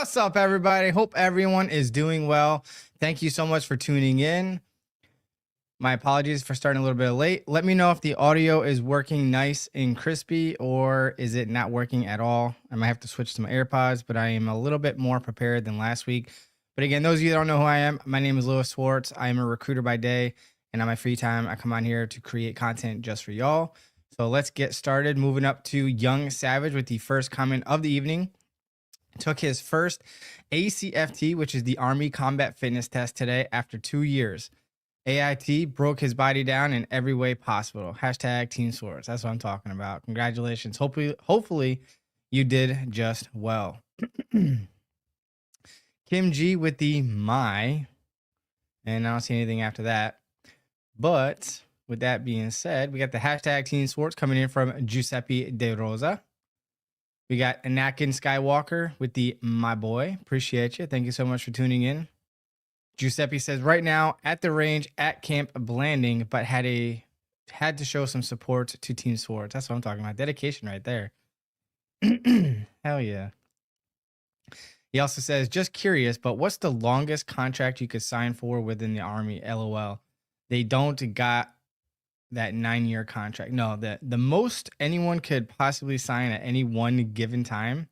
What's up, everybody? Hope everyone is doing well. Thank you so much for tuning in. My apologies for starting a little bit late. Let me know if the audio is working nice and crispy, or is it not working at all. I might have to switch to my AirPods, but I am a little bit more prepared than last week. But again, those of you that don't know who I am, my name is Louis Swartz. I am a recruiter by day, and on my free time, I come on here to create content just for y'all. So let's get started. Moving up to Young Savage with the first comment of the evening. Took his first ACFT, which is the Army Combat Fitness Test today after 2 years. AIT broke his body down in every way possible. Hashtag Team Swords. That's what I'm talking about. Congratulations. Hopefully you did just well. Kim G with the my, and I don't see anything after that. But with that being said, we got the hashtag Team Swords coming in from Giuseppe De Rosa. We got Anakin Skywalker with the my boy. Appreciate you. Thank you so much for tuning in. Giuseppe says, right now at the range at Camp Blanding, but had to show some support to Team Swords. That's what I'm talking about. Dedication right there. Hell yeah. He also says, just curious, but what's the longest contract you could sign for within the Army? LOL. They don't got that 9-year contract. No, the most anyone could possibly sign at any one given time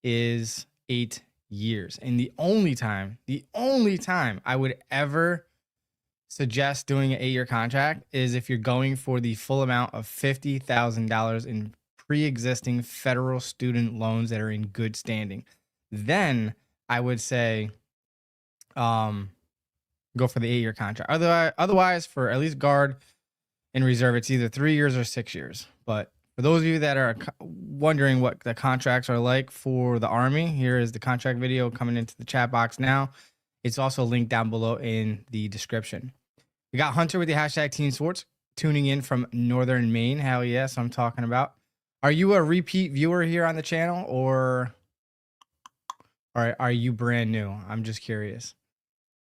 is 8 years. And the only time I would ever suggest doing an 8-year contract is if you're going for the full amount of $50,000 in pre-existing federal student loans that are in good standing. Then I would say go for the 8-year contract. Otherwise, for at least guard in reserve, it's either 3 years or 6 years. But for those of you that are wondering what the contracts are like for the Army, here is the contract video coming into the chat box now. It's also linked down below in the description. We got Hunter with the hashtag Team Swords tuning in from Northern Maine. Hell yes, I'm talking about. Are you a repeat viewer here on the channel, or are you brand new? I'm just curious.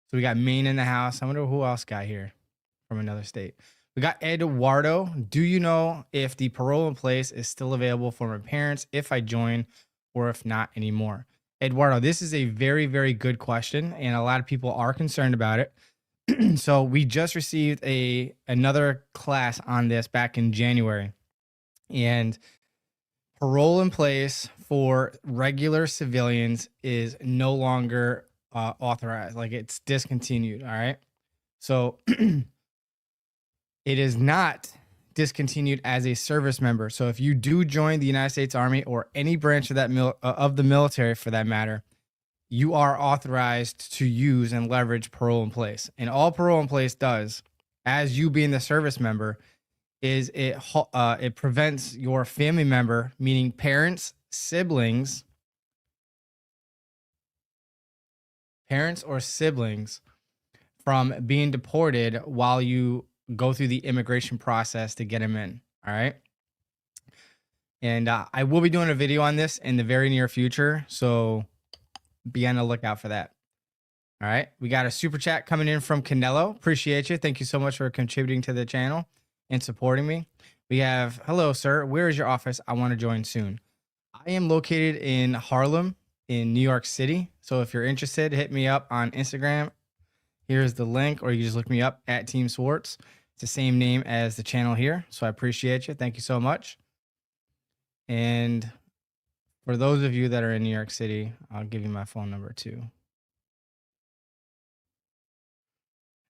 So we got Maine in the house. I wonder who else got here from another state. We got Eduardo. Do you know if the parole in place is still available for my parents if I join, or if not anymore? Eduardo, this is a very, very good question, and a lot of people are concerned about it. So we just received another class on this back in January, and parole in place for regular civilians is no longer authorized. Like, it's discontinued. All right. So it is not discontinued as a service member. So if you do join the United States Army or any branch of that of the military for that matter, you are authorized to use and leverage parole in place. And all parole in place does, as you being the service member, is it prevents your family member, meaning parents, siblings, or siblings, from being deported while you go through the immigration process to get them in. All right. And I will be doing a video on this in the very near future, so be on the lookout for that. All right. We got a super chat coming in from Canelo. Appreciate you. Thank you so much for contributing to the channel and supporting me. We have, hello, sir. Where is your office? I want to join soon. I am located in Harlem in New York City. So if you're interested, hit me up on Instagram. Here's the link, or you just look me up at Team Swartz. It's the same name as the channel here. So I appreciate you. Thank you so much. And for those of you that are in New York City, I'll give you my phone number too.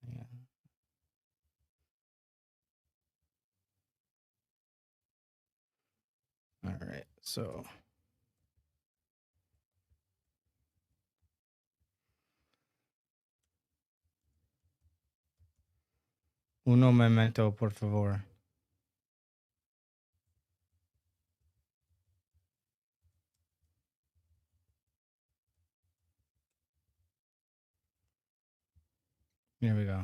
Yeah. All right. So uno momento, por favor. There we go.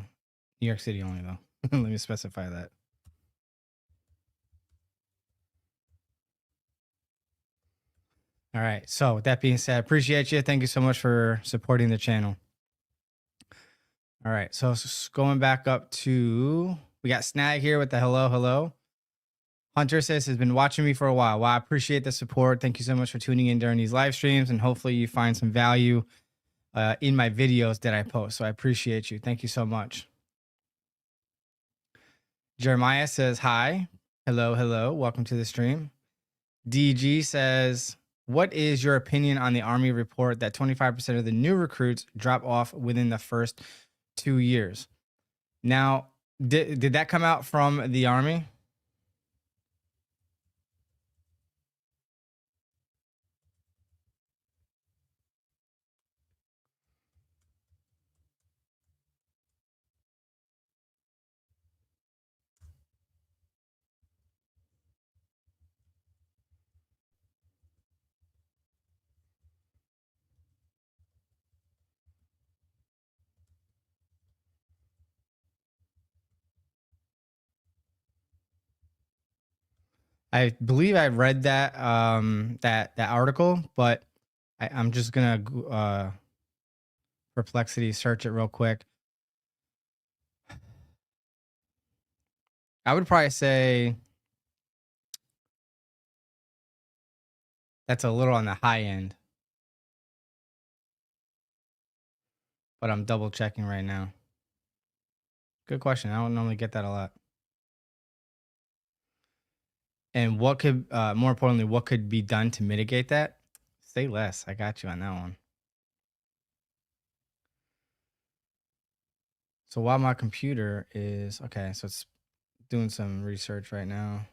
New York City only, though. Let me specify that. All right. So with that being said, appreciate you. Thank you so much for supporting the channel. All right. So going back up to, we got Snag here with the hello. Hunter says has been watching me for a while. Wow, I appreciate the support. Thank you so much for tuning in during these live streams, and hopefully you find some value in my videos that I post. So I appreciate you. Thank you so much. Jeremiah says hi. Hello, hello. Welcome to the stream. DG says, what is your opinion on the Army report that 25% of the new recruits drop off within the first 2 years? Now, did that come out from the Army? I believe I read that that article, but I'm just gonna Perplexity search it real quick. I would probably say that's a little on the high end, but I'm double checking right now. Good question. I don't normally get that a lot. And what could, more importantly, what could be done to mitigate that? Say less. I got you on that one. So while my computer is, okay, so it's doing some research right now.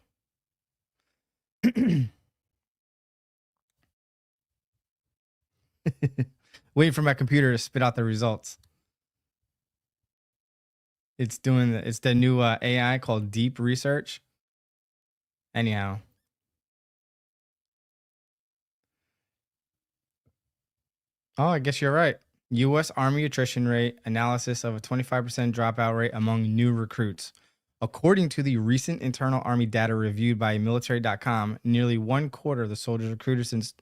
Waiting for my computer to spit out the results. It's doing, it's the new AI called Deep Research. Anyhow. Oh, I guess you're right. U.S. Army attrition rate analysis of a 25% dropout rate among new recruits. According to the recent internal Army data reviewed by military.com, nearly 1/4 of the soldiers recruited since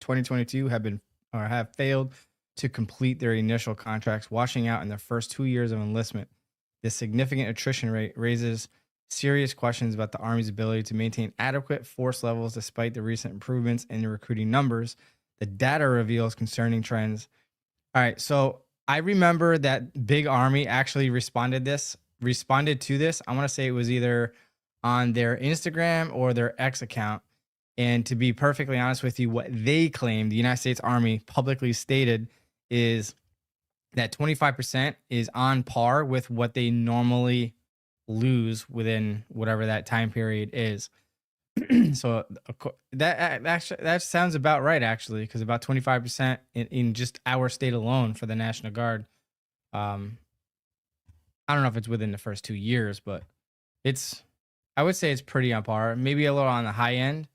2022 have failed to complete their initial contracts, washing out in their first 2 years of enlistment. This significant attrition rate raises serious questions about the Army's ability to maintain adequate force levels despite the recent improvements in the recruiting numbers. The data reveals concerning trends. All right, so I remember that Big Army actually responded to this. I want to say it was either on their Instagram or their X account. And to be perfectly honest with you, what they claimed, the United States Army publicly stated, is that 25% is on par with what they normally lose within whatever that time period is. So that sounds about right, actually, because about 25% in just our state alone for the National Guard. I don't know if it's within the first 2 years, but I would say it's pretty on par, maybe a little on the high end.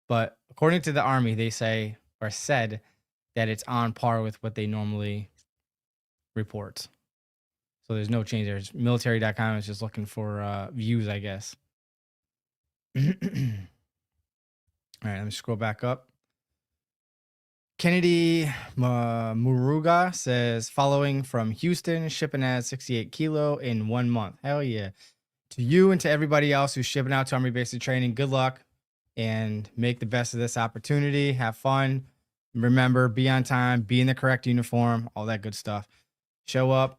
But according to the Army, they say or said that it's on par with what they normally report. So there's no change there. Military.com is just looking for views, I guess. All right, let me scroll back up. Kennedy Muruga says, following from Houston, shipping at 68 kilo in 1 month. Hell yeah. To you and to everybody else who's shipping out to Army basic training, good luck and make the best of this opportunity. Have fun. Remember, be on time, be in the correct uniform, all that good stuff. Show up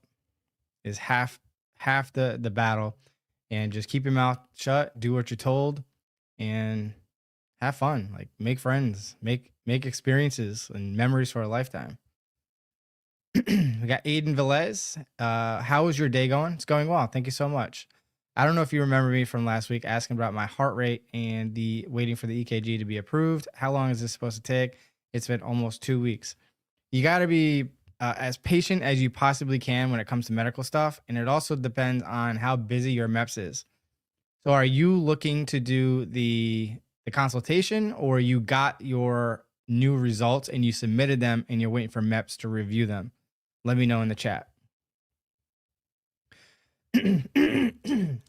is half the battle, and just keep your mouth shut, do what you're told, and have fun. Like, make friends, make experiences and memories for a lifetime. We got Aiden Velez. How is your day going? It's going well. Thank you so much. I don't know if you remember me from last week asking about my heart rate and the waiting for the EKG to be approved. How long is this supposed to take? It's been almost 2 weeks. You got to be as patient as you possibly can when it comes to medical stuff. And it also depends on how busy your MEPS is. So are you looking to do the consultation, or you got your new results and you submitted them and you're waiting for MEPS to review them? Let me know in the chat.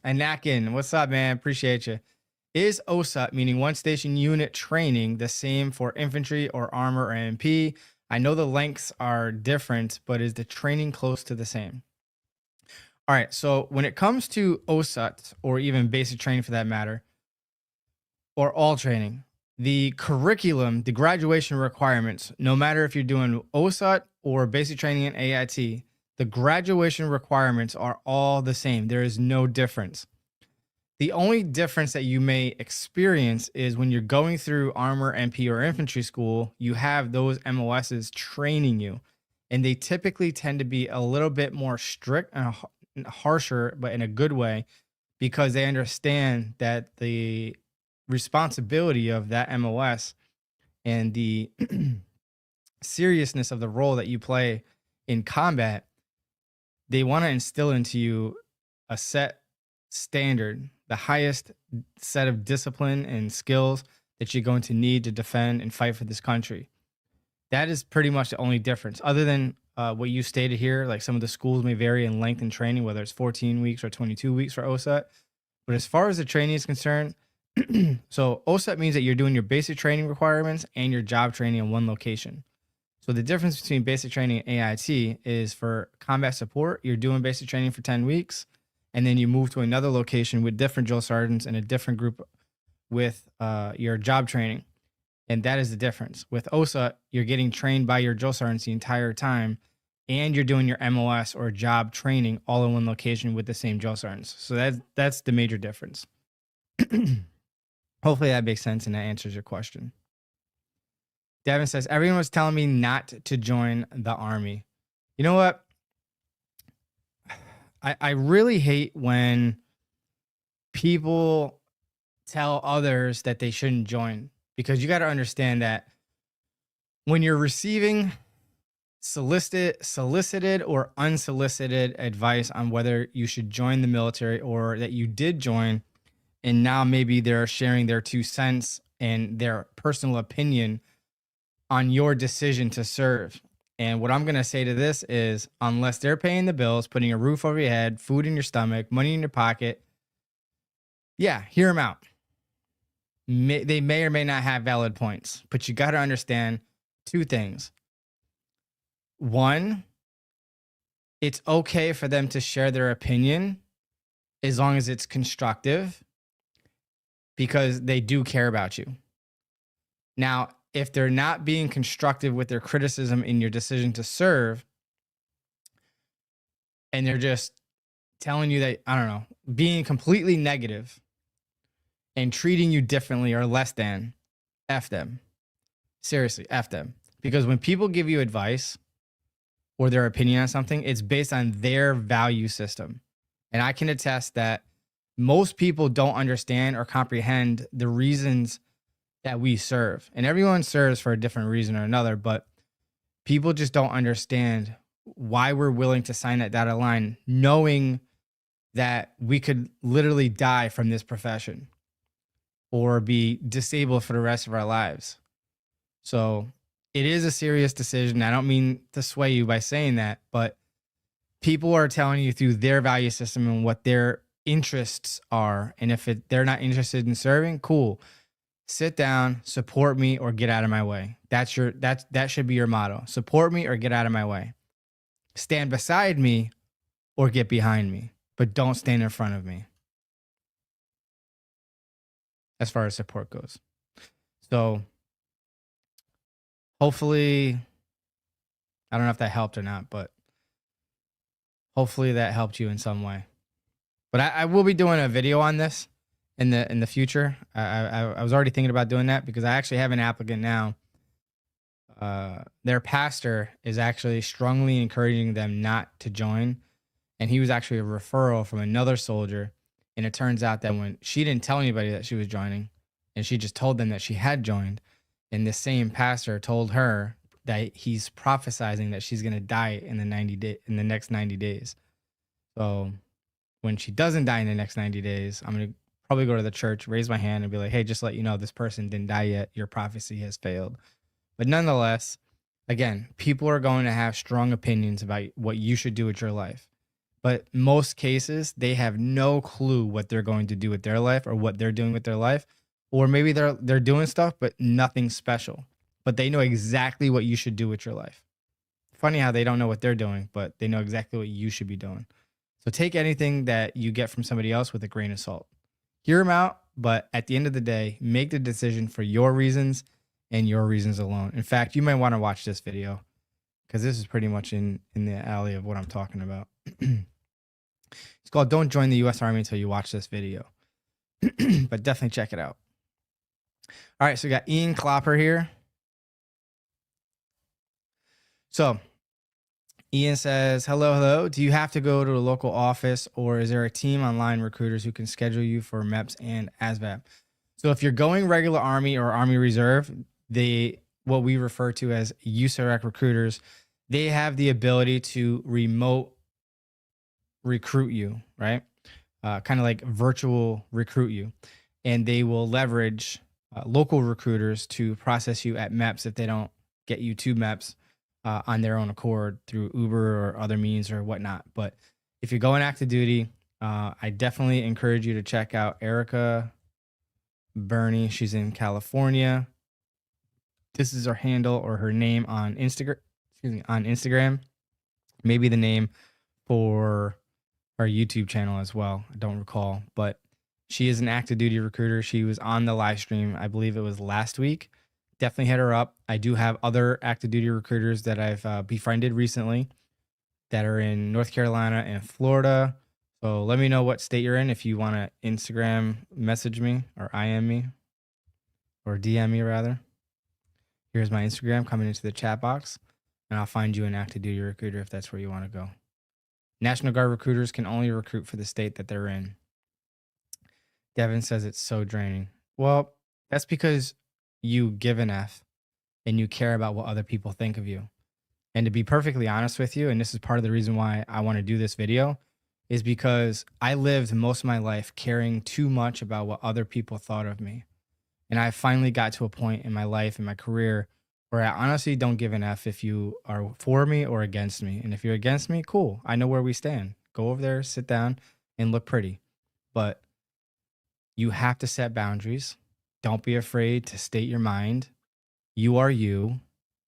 Anakin, what's up, man? Appreciate you. Is OSUT, meaning one station unit training, the same for infantry or armor or MP? I know the lengths are different, but is the training close to the same? All right, so when it comes to OSUT, or even basic training for that matter, or all training. The curriculum, the graduation requirements, no matter if you're doing OSUT or basic training in AIT, the graduation requirements are all the same. There is no difference. The only difference that you may experience is when you're going through armor, MP, or infantry school, you have those MOSs training you, and they typically tend to be a little bit more strict and harsher, but in a good way, because they understand that the responsibility of that MOS and the seriousness of the role that you play in combat, they want to instill into you a set standard, the highest set of discipline and skills that you're going to need to defend and fight for this country. That is pretty much the only difference, other than what you stated here. Like, some of the schools may vary in length and training, whether it's 14 weeks or 22 weeks for OSUT. But as far as the training is concerned, so OSUT means that you're doing your basic training requirements and your job training in one location. So the difference between basic training and AIT is for combat support, you're doing basic training for 10 weeks, and then you move to another location with different drill sergeants and a different group with your job training. And that is the difference. With OSUT, you're getting trained by your drill sergeants the entire time, and you're doing your MOS or job training all in one location with the same drill sergeants. So that's the major difference. Hopefully that makes sense and that answers your question. Devin says, everyone was telling me not to join the Army. You know what? I really hate when people tell others that they shouldn't join, because you got to understand that when you're receiving solicited or unsolicited advice on whether you should join the military or that you did join, and now maybe they're sharing their 2 cents and their personal opinion on your decision to serve. And what I'm going to say to this is, unless they're paying the bills, putting a roof over your head, food in your stomach, money in your pocket, yeah, hear them out. They may or may not have valid points, but you got to understand 2 things. 1, it's okay for them to share their opinion as long as it's constructive, because they do care about you. Now, if they're not being constructive with their criticism in your decision to serve, and they're just telling you that, I don't know, being completely negative and treating you differently or less than, F them. Seriously, F them. Because when people give you advice or their opinion on something, it's based on their value system. And I can attest that most people don't understand or comprehend the reasons that we serve. And everyone serves for a different reason or another, but people just don't understand why we're willing to sign that dotted line, knowing that we could literally die from this profession or be disabled for the rest of our lives. So it is a serious decision. I don't mean to sway you by saying that, but people are telling you through their value system and what their interests are. And if they're not interested in serving, cool. Sit down, support me, or get out of my way. That should be your motto. Support me or get out of my way. Stand beside me or get behind me, but don't stand in front of me, as far as support goes. So hopefully, I don't know if that helped or not, but hopefully that helped you in some way. But I will be doing a video on this in the future. I was already thinking about doing that, because I actually have an applicant now. Their pastor is actually strongly encouraging them not to join. And he was actually a referral from another soldier. And it turns out that when she didn't tell anybody that she was joining, and she just told them that she had joined, and the same pastor told her that he's prophesizing that she's going to die in the next 90 days. So when she doesn't die in the next 90 days, I'm going to probably go to the church, raise my hand, and be like, hey, just let you know, this person didn't die yet. Your prophecy has failed. But nonetheless, again, people are going to have strong opinions about what you should do with your life. But most cases, they have no clue what they're going to do with their life or what they're doing with their life. Or maybe they're doing stuff, but nothing special. But they know exactly what you should do with your life. Funny how they don't know what they're doing, but they know exactly what you should be doing. So take anything that you get from somebody else with a grain of salt. Hear them out, but at the end of the day, make the decision for your reasons and your reasons alone. In fact, you might want to watch this video because this is pretty much in the alley of what I'm talking about. It's called Don't Join the U.S. Army Until You Watch This Video. But definitely check it out. All right, so we got Ian Klopper here. So Ian says, hello. Do you have to go to a local office, or is there a team online recruiters who can schedule you for MEPS and ASVAB? So if you're going regular Army or Army Reserve, what we refer to as USAREC recruiters, they have the ability to remote recruit you, right? Kind of like virtual recruit you. And they will leverage local recruiters to process you at MEPS if they don't get you to MEPS on their own accord through Uber or other means or whatnot. But if you're going active duty, I definitely encourage you to check out ERICKA Bernie. She's in California. This is her handle or her name on Instagram. On Instagram. Maybe the name for our YouTube channel as well. I don't recall, but she is an active duty recruiter. She was on the live stream. I believe it was last week. Definitely hit her up. I do have other active duty recruiters that I've befriended recently that are in North Carolina and Florida. So let me know what state you're in if you want to Instagram message me or IM me or DM me rather. Here's my Instagram coming into the chat box, and I'll find you an active duty recruiter if that's where you want to go. National Guard recruiters can only recruit for the state that they're in. Devin says it's so draining. Well, that's because you give an F and you care about what other people think of you. And to be perfectly honest with you, and this is part of the reason why I want to do this video, is because I lived most of my life caring too much about what other people thought of me. And I finally got to a point in my life, in my career, where I honestly don't give an F if you are for me or against me. And if you're against me, cool. I know where we stand. Go over there, sit down, and look pretty. But you have to set boundaries. Don't be afraid to state your mind. You are you,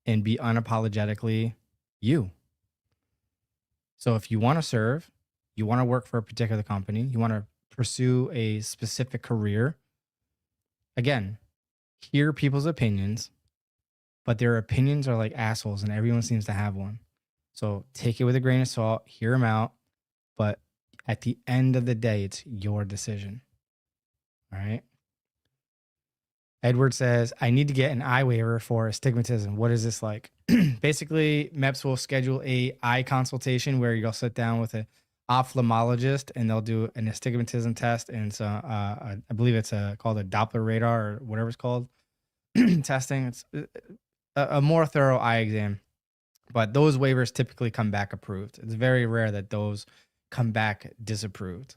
and be unapologetically you. So if you want to serve, you want to work for a particular company, you want to pursue a specific career, again, hear people's opinions, but their opinions are like assholes and everyone seems to have one. So take it with a grain of salt, hear them out. But at the end of the day, it's your decision. All right. Edward says, I need to get an eye waiver for astigmatism. What is this like? Basically, MEPS will schedule a eye consultation where you'll sit down with an ophthalmologist and they'll do an astigmatism test. And so I believe it's called a Doppler radar or whatever it's called testing. It's a more thorough eye exam, but those waivers typically come back approved. It's very rare that those come back disapproved.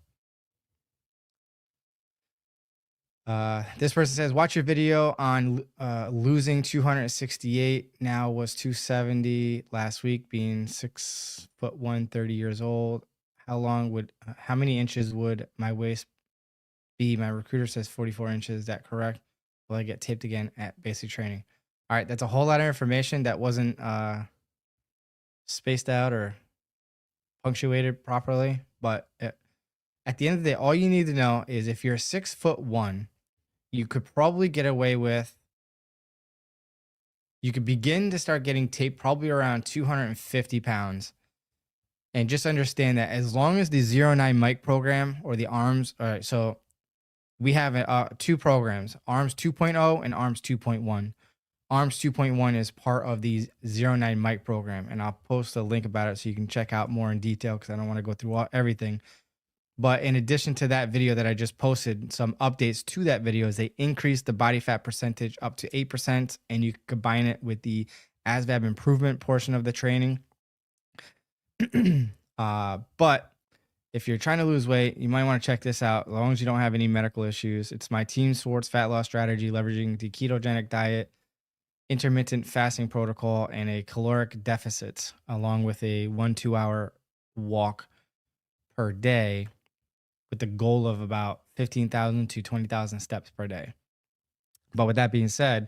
This person says, watch your video on losing 268. Now was 270 last week, being 6'1", 30 years old. How many inches would my waist be? My recruiter says 44 inches. Is that correct? Will I get taped again at basic training? All right, that's a whole lot of information that wasn't spaced out or punctuated properly. But at the end of the day, all you need to know is if you're 6'1", you could probably get away with, you could begin to start getting taped probably around 250 pounds. And just understand that as long as the 09 mic program or the ARMS, all right, so we have two programs, ARMS 2.0 and ARMS 2.1. ARMS 2.1 is part of the 09 mic program, and I'll post a link about it so you can check out more in detail because I don't want to go through everything. But in addition to that video that I just posted, some updates to that video is they increased the body fat percentage up to 8%, and you can combine it with the ASVAB improvement portion of the training. But if you're trying to lose weight, you might want to check this out. As long as you don't have any medical issues, it's my TEAM SWARTZ fat loss strategy, leveraging the ketogenic diet, intermittent fasting protocol, and a caloric deficit, along with a 1-2 hour walk per day, with the goal of about 15,000 to 20,000 steps per day. But with that being said,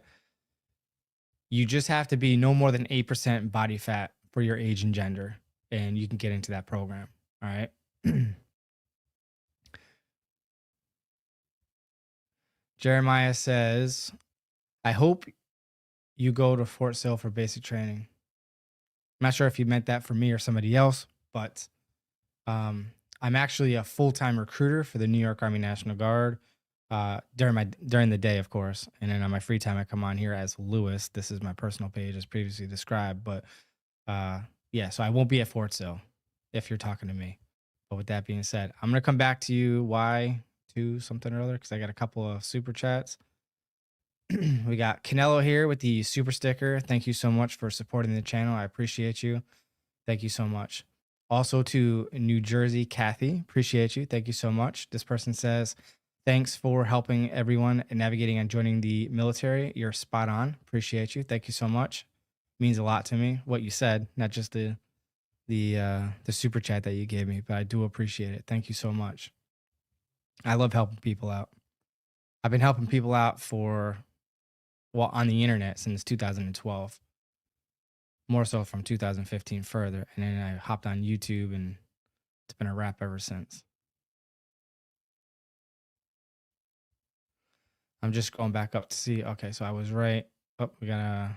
you just have to be no more than 8% body fat for your age and gender, and you can get into that program. All right. Jeremiah says, I hope you go to Fort Sill for basic training. I'm not sure if you meant that for me or somebody else, but I'm actually a full-time recruiter for the New York Army National Guard during the day, of course. And then on my free time, I come on here as Lewis. This is my personal page as previously described. But yeah, so I won't be at Fort Sill if you're talking to me. But with that being said, I'm going to come back to you Y2 something or other because I got a couple of super chats. We got Canelo here with the super sticker. Thank you so much for supporting the channel. I appreciate you. Thank you so much. Also to New Jersey, Kathy, appreciate you. Thank you so much. This person says, thanks for helping everyone and navigating and joining the military. You're spot on. Appreciate you. Thank you so much. Means a lot to me what you said, not just the super chat that you gave me, but I do appreciate it. Thank you so much. I love helping people out. I've been helping people out on the internet since 2012. More so from 2015 further. And then I hopped on YouTube and it's been a wrap ever since. I'm just going back up to see. Okay, so I was right. Oh, we got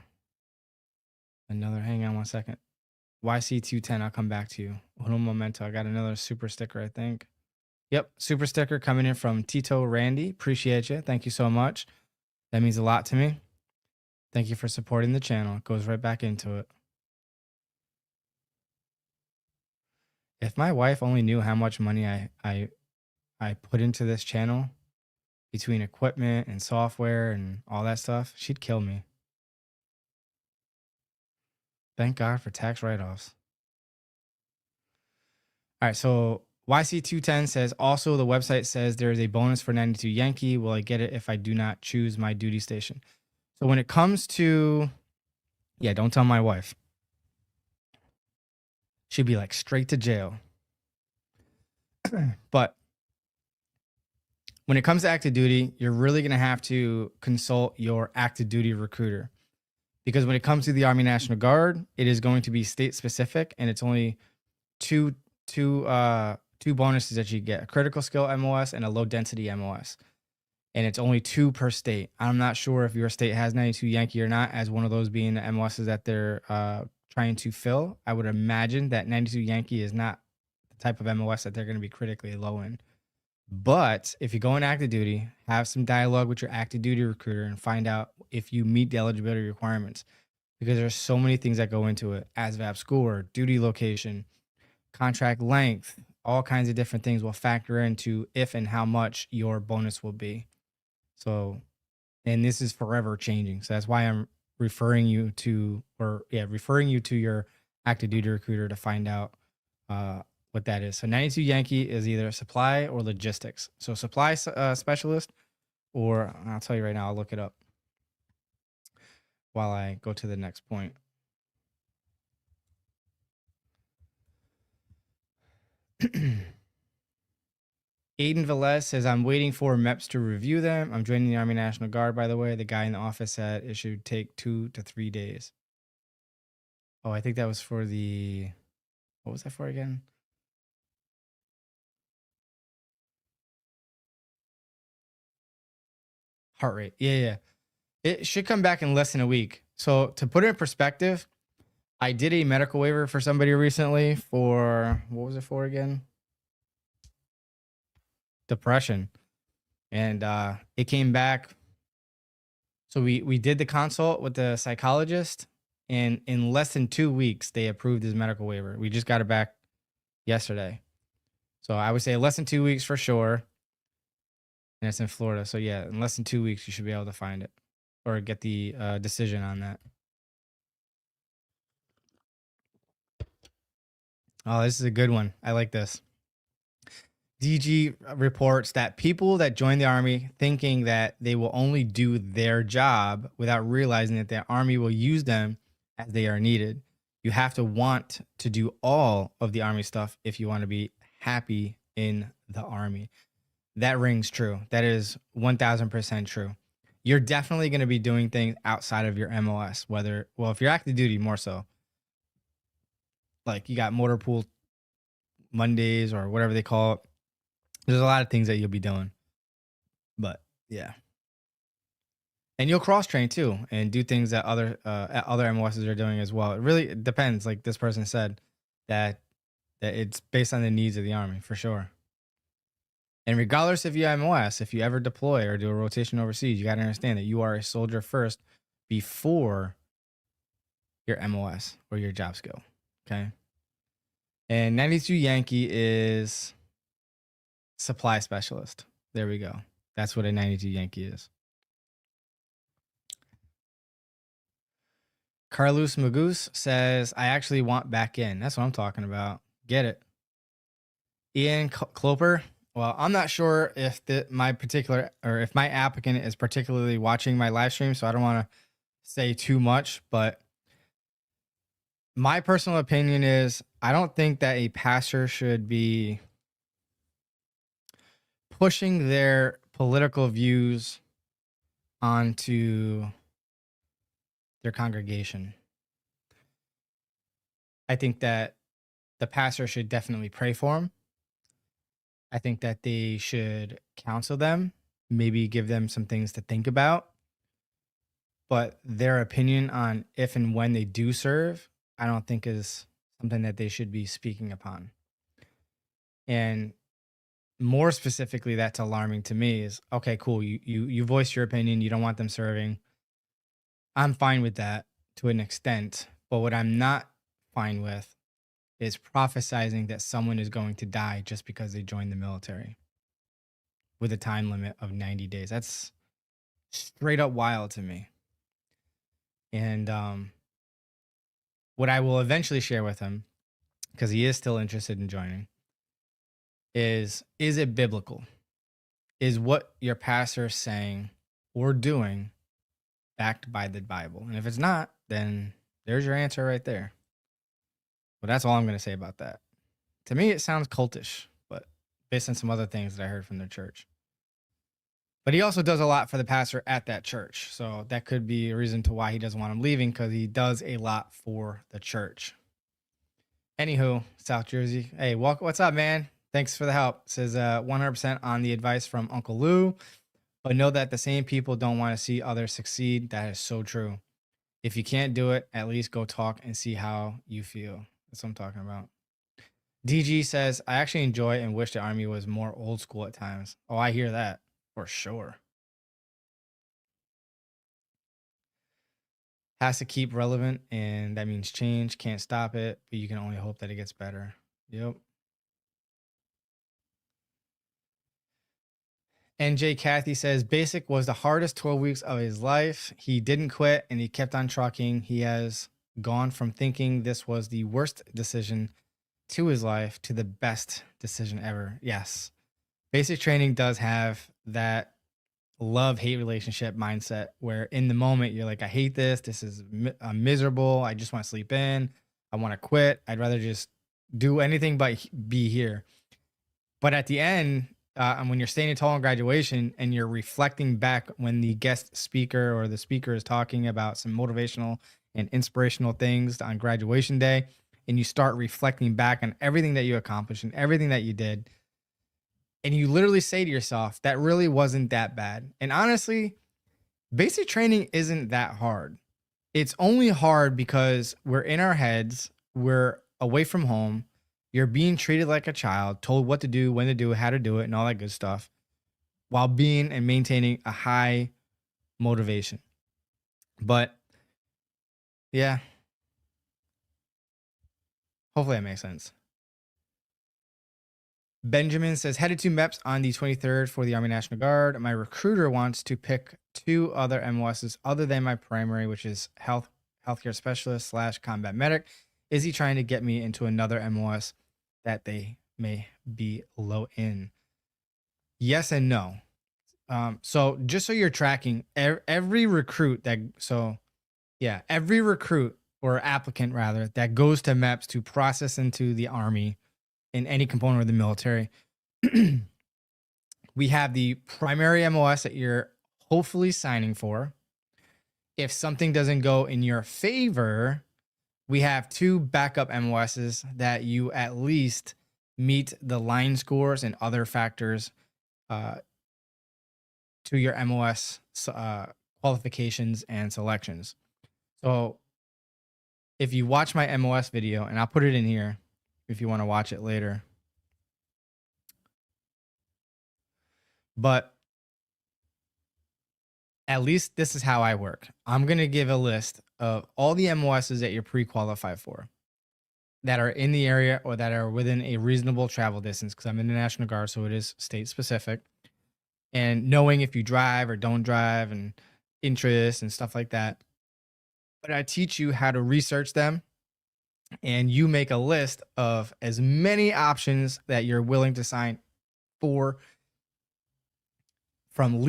another. Hang on one second. YC210, I'll come back to you. Uno momento. I got another super sticker, I think. Yep, super sticker coming in from Tito Randy. Appreciate you. Thank you so much. That means a lot to me. Thank you for supporting the channel. It goes right back into it. If my wife only knew how much money I put into this channel between equipment and software and all that stuff, she'd kill me. Thank God for tax write-offs. All right, so YC210 says, also the website says there is a bonus for 92 Yankee. Will I get it if I do not choose my duty station? So when it comes to, yeah, don't tell my wife. She'd be like straight to jail. But when it comes to active duty, you're really going to have to consult your active duty recruiter. Because when it comes to the Army National Guard, it is going to be state specific, and it's only two bonuses that you get: a critical skill MOS and a low density MOS. And it's only 2 per state. I'm not sure if your state has 92 Yankee or not, as one of those being the MOSs that they're trying to fill. I would imagine that 92 Yankee is not the type of MOS that they're going to be critically low in. But if you go in active duty, have some dialogue with your active duty recruiter and find out if you meet the eligibility requirements, because there's so many things that go into it. ASVAB score, duty location, contract length, all kinds of different things will factor into if and how much your bonus will be. So, and this is forever changing. So that's why I'm referring you to your active duty recruiter to find out what that is. So 92 Yankee is either supply or logistics. So supply specialist, or I'll tell you right now, I'll look it up while I go to the next point. Aiden Velez says, I'm waiting for MEPS to review them. I'm joining the Army National Guard, by the way. The guy in the office said it should take 2 to 3 days. Oh, I think that was for the, what was that for again? Heart rate. Yeah. It should come back in less than a week. So to put it in perspective, I did a medical waiver for somebody recently for, what was it for again? Depression. And it came back. So we did the consult with the psychologist, and in less than 2 weeks, they approved his medical waiver. We just got it back yesterday. So I would say less than 2 weeks for sure. And it's in Florida. So yeah, in less than 2 weeks, you should be able to find it or get the decision on that. Oh, this is a good one. I like this. DG reports that people that join the Army thinking that they will only do their job without realizing that the Army will use them as they are needed. You have to want to do all of the Army stuff if you want to be happy in the Army. That rings true. That is 1000% true. You're definitely going to be doing things outside of your MOS, if you're active duty, more so. Like you got motor pool Mondays or whatever they call it. There's a lot of things that you'll be doing. But yeah. And you'll cross train too and do things that other MOSs are doing as well. It really depends. Like this person said, that it's based on the needs of the Army for sure. And regardless if you have MOS, if you ever deploy or do a rotation overseas, you got to understand that you are a soldier first before your MOS or your job skill. Okay. And 92 Yankee is supply specialist. There we go. That's what a 92 Yankee is. Carlos Magoose says, I actually want back in. That's what I'm talking about. Get it. Ian Cloper. Well, I'm not sure if my applicant is particularly watching my live stream, so I don't want to say too much, but my personal opinion is I don't think that a pastor should be pushing their political views onto their congregation. I think that the pastor should definitely pray for them. I think that they should counsel them, maybe give them some things to think about. But their opinion on if and when they do serve, I don't think is something that they should be speaking upon. And more specifically, that's alarming to me is, okay, cool. You voice your opinion. You don't want them serving. I'm fine with that to an extent. But what I'm not fine with is prophesizing that someone is going to die just because they joined the military with a time limit of 90 days. That's straight up wild to me. And what I will eventually share with him, because he is still interested in joining, is it biblical? Is what your pastor is saying or doing backed by the Bible? And if it's not, then there's your answer right there. But that's all I'm going to say about that. To me, it sounds cultish, but based on some other things that I heard from their church. But he also does a lot for the pastor at that church. So that could be a reason to why he doesn't want him leaving, because he does a lot for the church. Anywho, South Jersey. Hey, what's up, man? Thanks for the help. It says 100% on the advice from Uncle Lou, but know that the same people don't want to see others succeed. That is so true. If you can't do it, at least go talk and see how you feel. That's what I'm talking about. DG says, I actually enjoy and wish the Army was more old school at times. Oh, I hear that for sure. Has to keep relevant, and that means change. Can't stop it, but you can only hope that it gets better. Yep. NJ Kathy says, basic was the hardest 12 weeks of his life. He didn't quit, and he kept on trucking. He has gone from thinking this was the worst decision to his life to the best decision ever. Yes. Basic training does have that love-hate relationship mindset where in the moment you're like, I hate this. This is I'm miserable. I just want to sleep in. I want to quit. I'd rather just do anything but be here. But at the end, and when you're standing tall in graduation and you're reflecting back when the guest speaker or the speaker is talking about some motivational and inspirational things on graduation day, and you start reflecting back on everything that you accomplished and everything that you did, and you literally say to yourself, that really wasn't that bad. And honestly, basic training isn't that hard. It's only hard because we're in our heads, we're away from home, you're being treated like a child, told what to do, when to do it, how to do it, and all that good stuff, while being and maintaining a high motivation. But yeah, hopefully that makes sense. Benjamin says, headed to MEPS on the 23rd for the Army National Guard. My recruiter wants to pick 2 other MOSs other than my primary, which is healthcare specialist / combat medic. Is he trying to get me into another MOS that they may be low in? Yes and no. So just so you're tracking, every recruit every recruit or applicant rather that goes to MEPS to process into the Army in any component of the military, we have the primary MOS that you're hopefully signing for. If something doesn't go in your favor, we have 2 backup MOSs that you at least meet the line scores and other factors to your MOS qualifications and selections. So if you watch my MOS video, and I'll put it in here if you want to watch it later. But at least this is how I work. I'm going to give a list of all the MOSs that you're pre-qualified for that are in the area or that are within a reasonable travel distance, because I'm in the National Guard, so it is state specific. And knowing if you drive or don't drive and interests and stuff like that. But I teach you how to research them, and you make a list of as many options that you're willing to sign for, from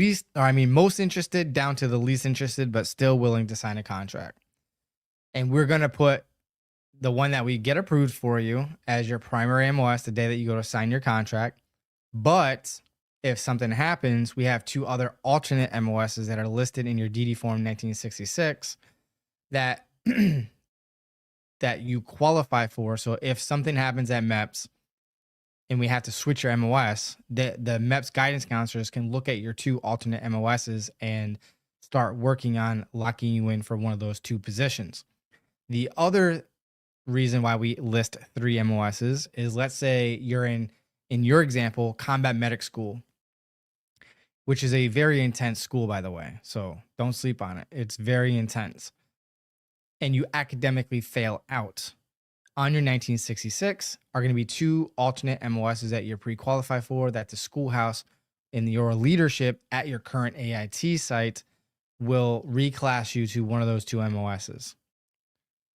most interested down to the least interested, but still willing to sign a contract. And we're going to put the one that we get approved for you as your primary MOS the day that you go to sign your contract. But if something happens, we have 2 other alternate MOSs that are listed in your DD form 1966 that that you qualify for. So if something happens at MEPS and we have to switch your MOS, the MEPS guidance counselors can look at your 2 alternate MOSs and start working on locking you in for one of those 2 positions. The other reason why we list 3 MOSs is, let's say you're in your example, combat medic school, which is a very intense school, by the way. So don't sleep on it. It's very intense. And you academically fail out. On your 1966 are going to be 2 alternate MOSs that you're pre-qualified for, that the schoolhouse and your leadership at your current AIT site will reclass you to one of those 2 MOSs.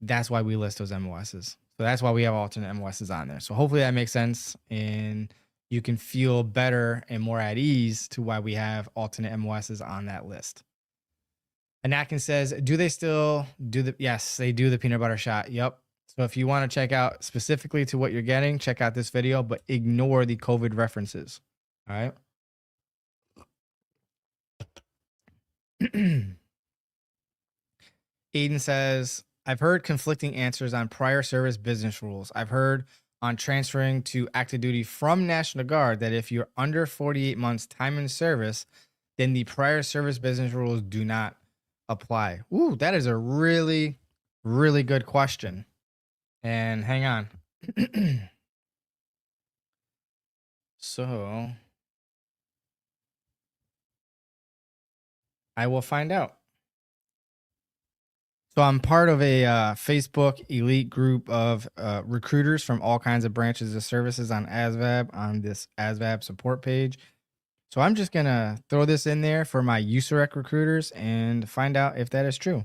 That's why we list those MOSs. So that's why we have alternate MOSs on there. So hopefully that makes sense and you can feel better and more at ease to why we have alternate MOSs on that list. Anakin says, do they still do the, yes, they do the peanut butter shot. Yep. So if you want to check out specifically to what you're getting, check out this video, but ignore the COVID references. All right. Aiden says, I've heard conflicting answers on prior service business rules. I've heard on transferring to active duty from National Guard that if you're under 48 months time in service, then the prior service business rules do not apply. Ooh, that is a really, really good question. And hang on. So I will find out. So I'm part of a Facebook elite group of recruiters from all kinds of branches of services on ASVAB, on this ASVAB support page. So I'm just going to throw this in there for my USAREC recruiters and find out if that is true.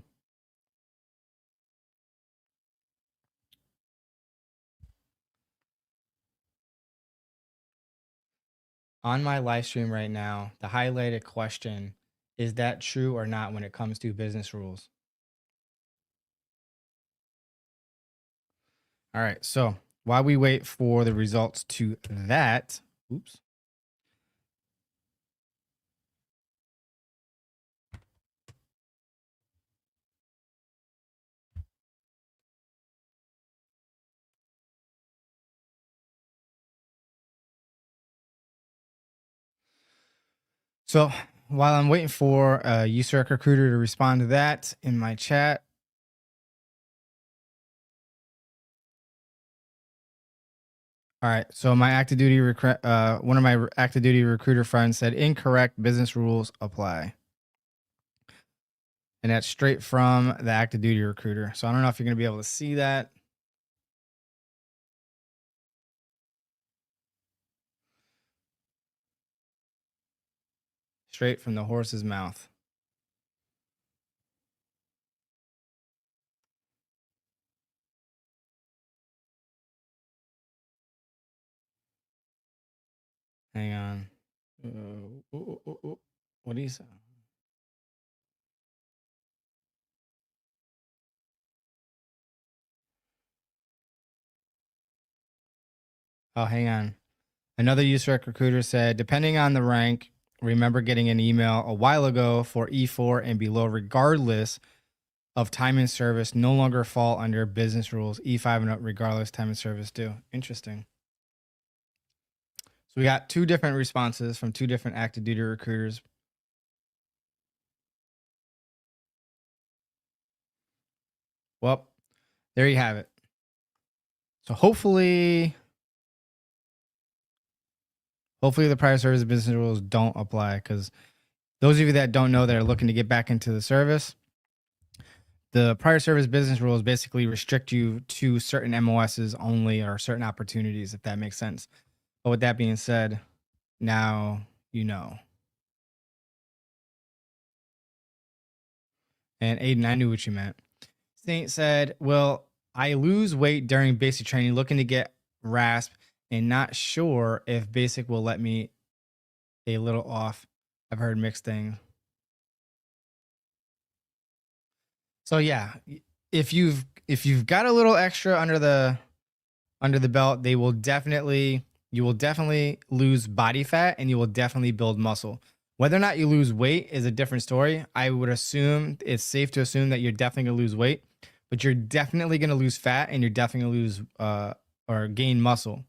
On my live stream right now, the highlighted question, is that true or not when it comes to business rules? All right, so while we wait for the results to that, oops. So while I'm waiting for a USAREC recruiter to respond to that in my chat, all right, so my active duty one of my active duty recruiter friends said incorrect, business rules apply. And that's straight from the active duty recruiter. So I don't know if you're going to be able to see that. Straight from the horse's mouth. Hang on. What do you say? Oh, hang on. Another USAREC recruiter said, depending on the rank, remember getting an email a while ago for E4 and below, regardless of time in service, no longer fall under business rules. E5 and up, regardless time in service do. Interesting. So we got 2 different responses from 2 different active duty recruiters. Well, there you have it. So hopefully the prior service business rules don't apply, because those of you that don't know that are looking to get back into the service, the prior service business rules basically restrict you to certain MOSs only, or certain opportunities, if that makes sense. But with that being said, now you know. And Aiden, I knew what you meant. Saint said, well, I lose weight during basic training, looking to get RASP and not sure if basic will let me a little off. I've heard mixed things. So yeah, if you've got a little extra under the belt, you will definitely lose body fat, and you will definitely build muscle. Whether or not you lose weight is a different story. I would assume it's safe to assume that you're definitely gonna lose weight, but you're definitely gonna lose fat, and you're definitely gonna lose or gain muscle.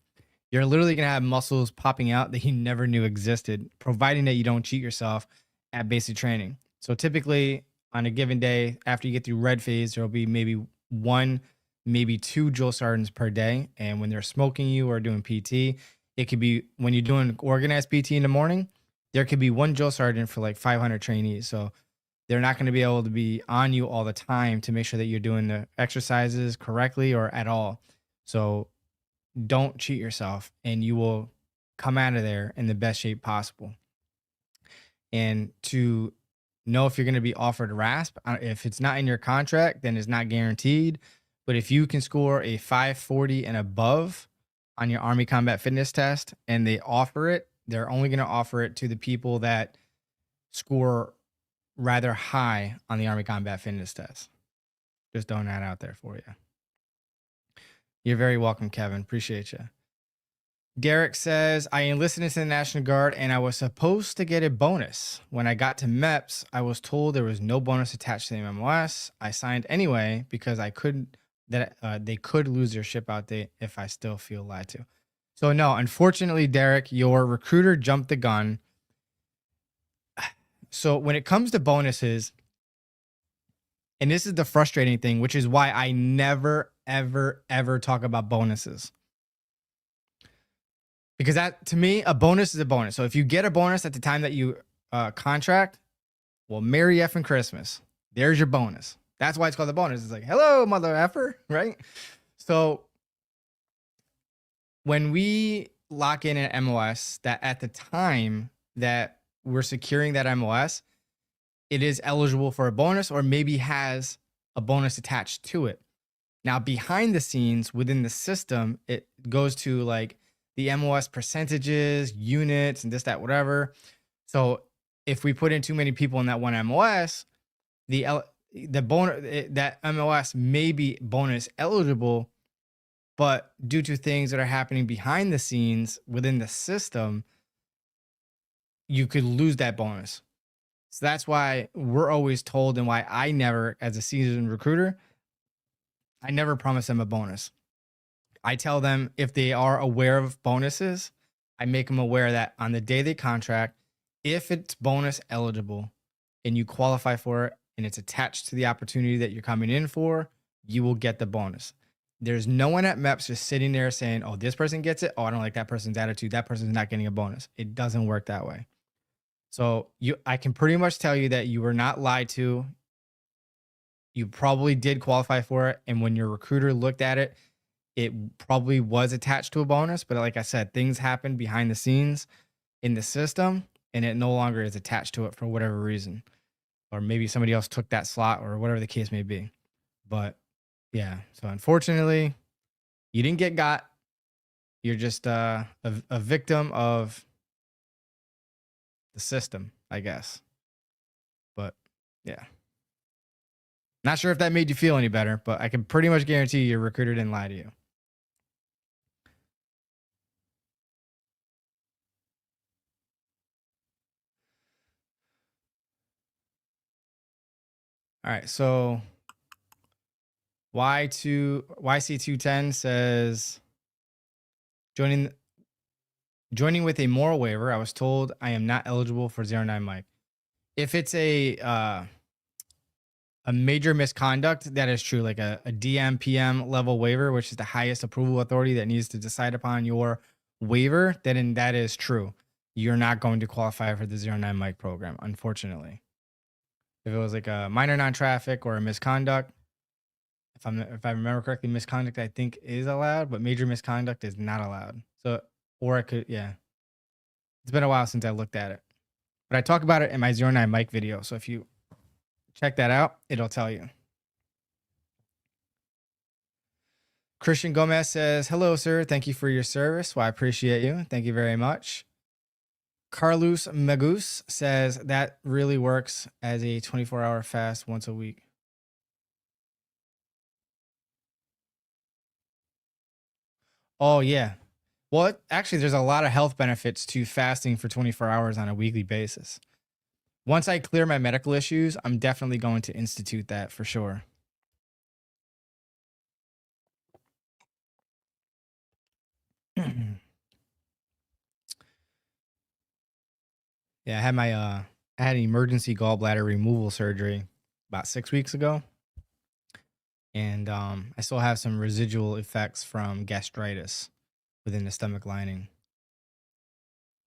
You're literally gonna have muscles popping out that you never knew existed, providing that you don't cheat yourself at basic training. So typically on a given day, after you get through red phase, there will be maybe 1, maybe 2 drill sergeants per day. And when they're smoking you or doing PT, it could be, when you're doing organized PT in the morning, there could be 1 drill sergeant for like 500 trainees. So they're not going to be able to be on you all the time to make sure that you're doing the exercises correctly or at all. So don't cheat yourself, and you will come out of there in the best shape possible. And to know if you're going to be offered RASP, if it's not in your contract, then it's not guaranteed. But if you can score a 540 and above on your Army Combat Fitness test, and they offer it, they're only going to offer it to the people that score rather high on the Army Combat Fitness test. Just throwing that out there for you. You're very welcome, Kevin. Appreciate you. Derek says, I enlisted into the National Guard, and I was supposed to get a bonus. When I got to MEPS, I was told there was no bonus attached to the MOS. I signed anyway because they could lose their ship out date if I still feel lied to. So no, unfortunately, Derek, your recruiter jumped the gun. So when it comes to bonuses, and this is the frustrating thing, which is why I never, ever, ever talk about bonuses. Because that, to me, a bonus is a bonus. So if you get a bonus at the time that you contract, well, Merry effing Christmas. There's your bonus. That's why it's called a bonus. It's like, hello, mother effer, right? So when we lock in an MOS, that at the time that we're securing that MOS, it is eligible for a bonus, or maybe has a bonus attached to it. Now, behind the scenes within the system, it goes to like the MOS percentages, units, and this, that, whatever. So if we put in too many people in that one MOS, the bonus, that MOS may be bonus eligible, but due to things that are happening behind the scenes within the system, you could lose that bonus. So that's why we're always told, and why I never, as a seasoned recruiter, I never promise them a bonus. I tell them, if they are aware of bonuses, I make them aware that on the day they contract, if it's bonus eligible and you qualify for it and it's attached to the opportunity that you're coming in for, you will get the bonus. There's no one at MEPS just sitting there saying, oh, this person gets it. Oh, I don't like that person's attitude. That person's not getting a bonus. It doesn't work that way. So I can pretty much tell you that you were not lied to. You probably did qualify for it. And when your recruiter looked at it, it probably was attached to a bonus. But like I said, things happen behind the scenes in the system, and it no longer is attached to it for whatever reason. Or maybe somebody else took that slot, or whatever the case may be. But yeah, so unfortunately, you didn't get got. You're just a victim of the system, I guess. But yeah. Not sure if that made you feel any better, but I can pretty much guarantee your recruiter didn't lie to you. All right, so YC210 says, joining with a moral waiver, I was told I am not eligible for 09 mic. If it's a a major misconduct, that is true. Like a DM, PM level waiver, which is the highest approval authority that needs to decide upon your waiver, then that is true. You're not going to qualify for the 09 mic program, unfortunately. If it was like a minor non-traffic or a misconduct, if I remember correctly, misconduct I think is allowed, but major misconduct is not allowed. So, or I could, yeah. It's been a while since I looked at it, but I talk about it in my 09 mic video. So if you check that out, it'll tell you. Christian Gomez says, hello, sir. Thank you for your service. Well, I appreciate you. Thank you very much. Carlos Magus says that really works as a 24-hour fast once a week. Oh, yeah. Well, actually, there's a lot of health benefits to fasting for 24 hours on a weekly basis. Once I clear my medical issues, I'm definitely going to institute that for sure. Yeah, I had an emergency gallbladder removal surgery about 6 weeks ago. And I still have some residual effects from gastritis within the stomach lining.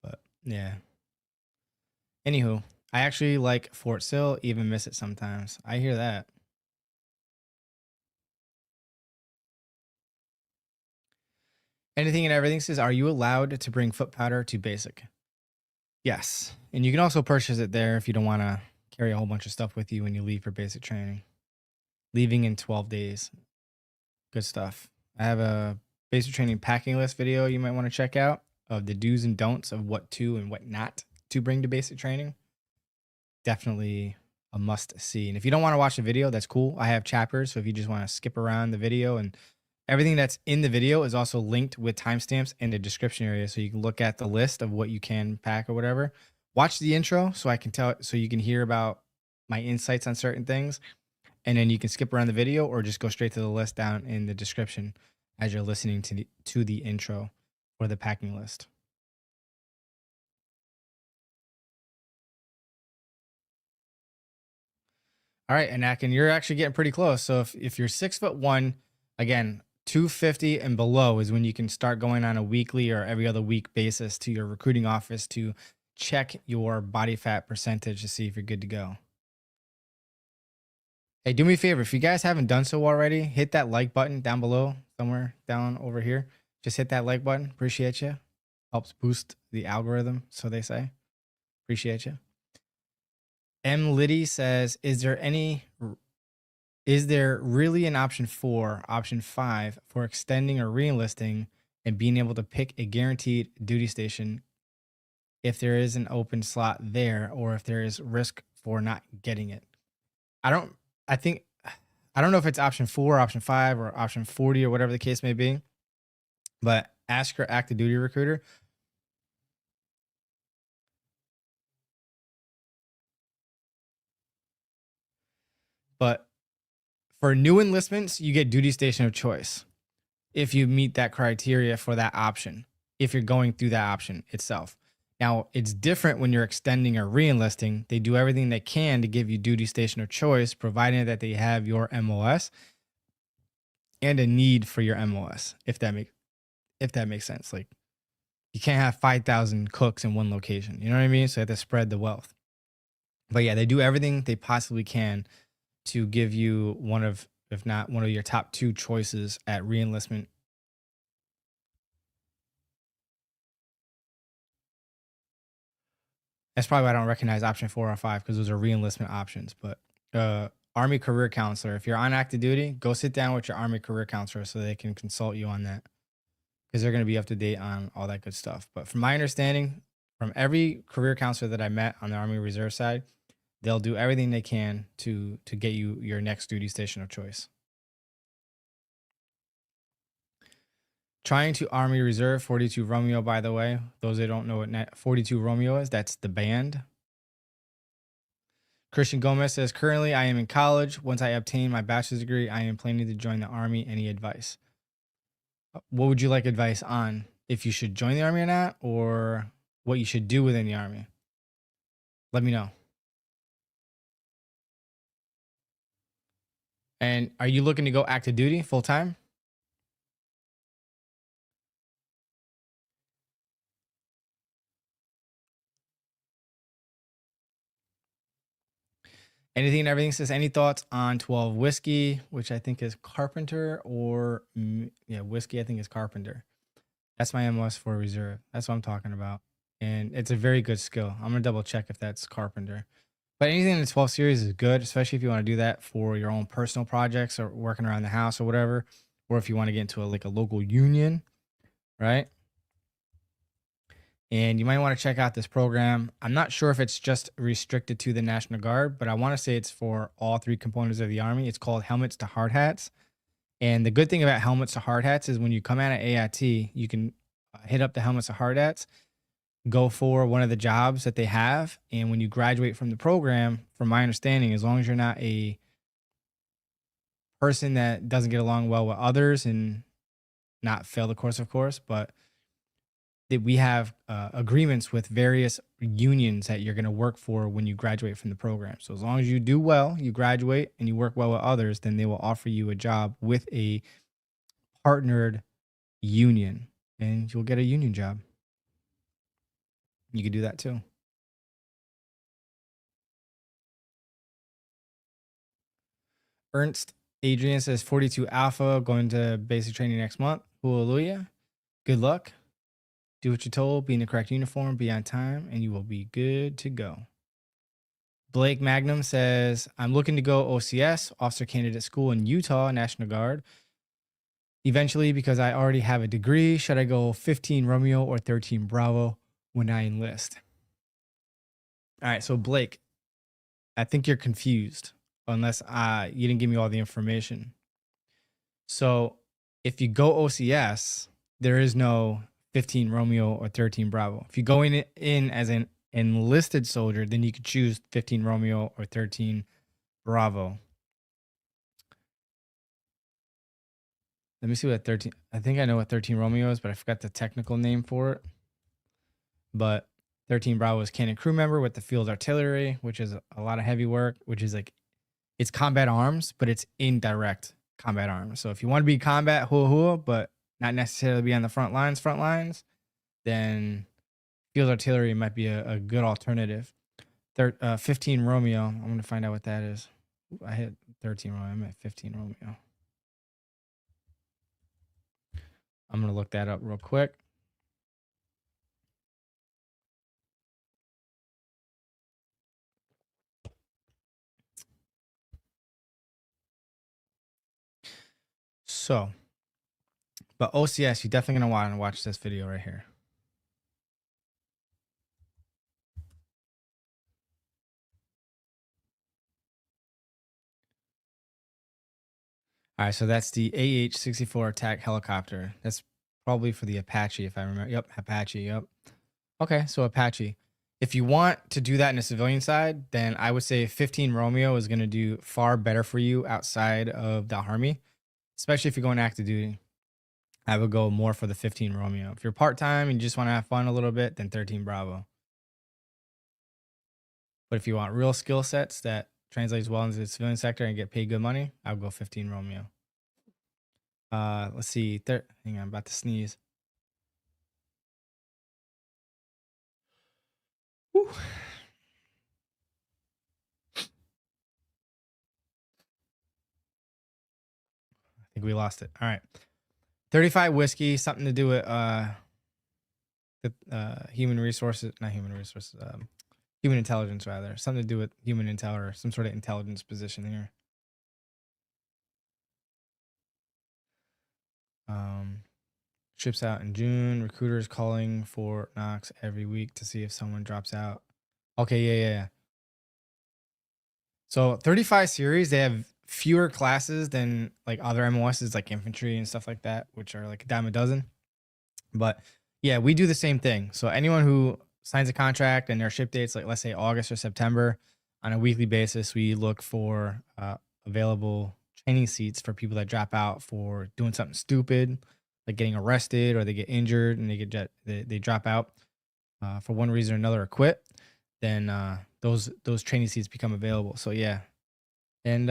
But yeah. Anywho, I actually like Fort Sill, even miss it sometimes. I hear that. Anything and everything says, are you allowed to bring foot powder to basic? Yes. And you can also purchase it there if you don't want to carry a whole bunch of stuff with you when you leave for basic training. Leaving in 12 days. Good stuff. I have a basic training packing list video you might want to check out of the do's and don'ts of what to and what not to bring to basic training. Definitely a must see. And if you don't want to watch the video, that's cool. I have chapters. So if you just want to skip around the video, and everything that's in the video is also linked with timestamps in the description area. So you can look at the list of what you can pack or whatever. Watch the intro so you can hear about my insights on certain things. And then you can skip around the video or just go straight to the list down in the description as you're listening to the intro or the packing list. All right, Anakin, you're actually getting pretty close. So if you're 6'1", again, 250 and below is when you can start going on a weekly or every other week basis to your recruiting office to check your body fat percentage to see if you're good to go. Hey, do me a favor. If you guys haven't done so already, hit that like button down below, somewhere down over here. Just hit that like button. Appreciate you. Helps boost the algorithm, so they say. Appreciate you. M. Liddy says, is there really an option 5 for extending or re-enlisting and being able to pick a guaranteed duty station if there is an open slot there, or if there is risk for not getting it? I don't know if it's option 4, option 5, or option 40, or whatever the case may be, but ask your active duty recruiter. But for new enlistments, you get duty station of choice if you meet that criteria for that option, if you're going through that option itself. Now, it's different when you're extending or re-enlisting. They do everything they can to give you duty station of choice, provided that they have your MOS and a need for your MOS, if that makes sense. Like, you can't have 5,000 cooks in one location. You know what I mean? So you have to spread the wealth. But yeah, they do everything they possibly can to give you one of, if not one of your top 2 choices at re-enlistment. That's probably why I don't recognize option 4 or 5, because those are re-enlistment options. But Army career counselor, if you're on active duty, go sit down with your Army career counselor so they can consult you on that, because they're going to be up to date on all that good stuff. But from my understanding, from every career counselor that I met on the Army Reserve side, they'll do everything they can to get you your next duty station of choice. Trying to Army Reserve 42 Romeo, by the way. Those that don't know what 42 Romeo is, that's the band. Christian Gomez says, currently I am in college. Once I obtain my bachelor's degree, I am planning to join the Army. Any advice? What would you like advice on? If you should join the Army or not, or what you should do within the Army? Let me know. And are you looking to go active duty full time? Anything and everything says any thoughts on 12 whiskey, which I think is Carpenter, or yeah, whiskey I think is Carpenter. That's my MOS for reserve. That's what I'm talking about. And it's a very good skill. I'm gonna double check if that's Carpenter. But anything in the 12 series is good, especially if you want to do that for your own personal projects or working around the house or whatever, or if you want to get into like a local union, right? And you might want to check out this program. I'm not sure if it's just restricted to the National Guard, but I want to say it's for all three components of the Army. It's called Helmets to Hard Hats. And the good thing about Helmets to Hard Hats is when you come out of AIT, you can hit up the Helmets to Hard Hats, go for one of the jobs that they have. And when you graduate from the program, from my understanding, as long as you're not a person that doesn't get along well with others and not fail the course, of course, but that we have agreements with various unions that you're going to work for when you graduate from the program. So as long as you do well, you graduate and you work well with others, then they will offer you a job with a partnered union and you'll get a union job. You could do that too. Ernst Adrian says 42 Alpha going to basic training next month. Hallelujah. Good luck. Do what you're told, be in the correct uniform, be on time, and you will be good to go. Blake Magnum says, I'm looking to go OCS, Officer Candidate School in Utah, National Guard. Eventually, because I already have a degree, should I go 15 Romeo or 13 Bravo when I enlist? All right, so Blake, I think you're confused unless you didn't give me all the information. So if you go OCS, there is no 15 Romeo or 13 Bravo. If you go in as an enlisted soldier, then you could choose 15 Romeo or 13 Bravo. Let me see what 13, I think I know what 13 Romeo is, but I forgot the technical name for it. But 13 Bravo is cannon crew member with the field artillery, which is a lot of heavy work, which is like, it's combat arms, but it's indirect combat arms. So if you want to be combat, but not necessarily be on the front lines, then field artillery might be a good alternative. 15 Romeo, I'm going to find out what that is. I hit 13 Romeo, I'm at 15 Romeo. I'm going to look that up real quick. So, but OCS, you're definitely going to want to watch this video right here. All right, so that's the AH-64 attack helicopter. That's probably for the Apache, if I remember. Yep, Apache, yep. Okay, so Apache. If you want to do that in a civilian side, then I would say 15 Romeo is going to do far better for you outside of the Army, especially if you're going active duty. I would go more for the 15 Romeo. If you're part-time and you just want to have fun a little bit, then 13 Bravo. But if you want real skill sets that translates well into the civilian sector and get paid good money, I would go 15 Romeo. Let's see. Hang on, I'm about to sneeze. Whew. I think we lost it. All right. 35 whiskey, something to do with human resources, not human resources, human intelligence rather. Something to do with human intel or some sort of intelligence position here. Ships out in June. Recruiters calling for Knox every week to see if someone drops out. Okay, yeah. So 35 series, they have fewer classes than like other MOSs like infantry and stuff like that, which are like a dime a dozen. But yeah, we do the same thing. So anyone who signs a contract and their ship dates, like let's say August or September, on a weekly basis, we look for available training seats for people that drop out for doing something stupid, like getting arrested or they get injured and they drop out for one reason or another or quit. Then those training seats become available. So yeah, and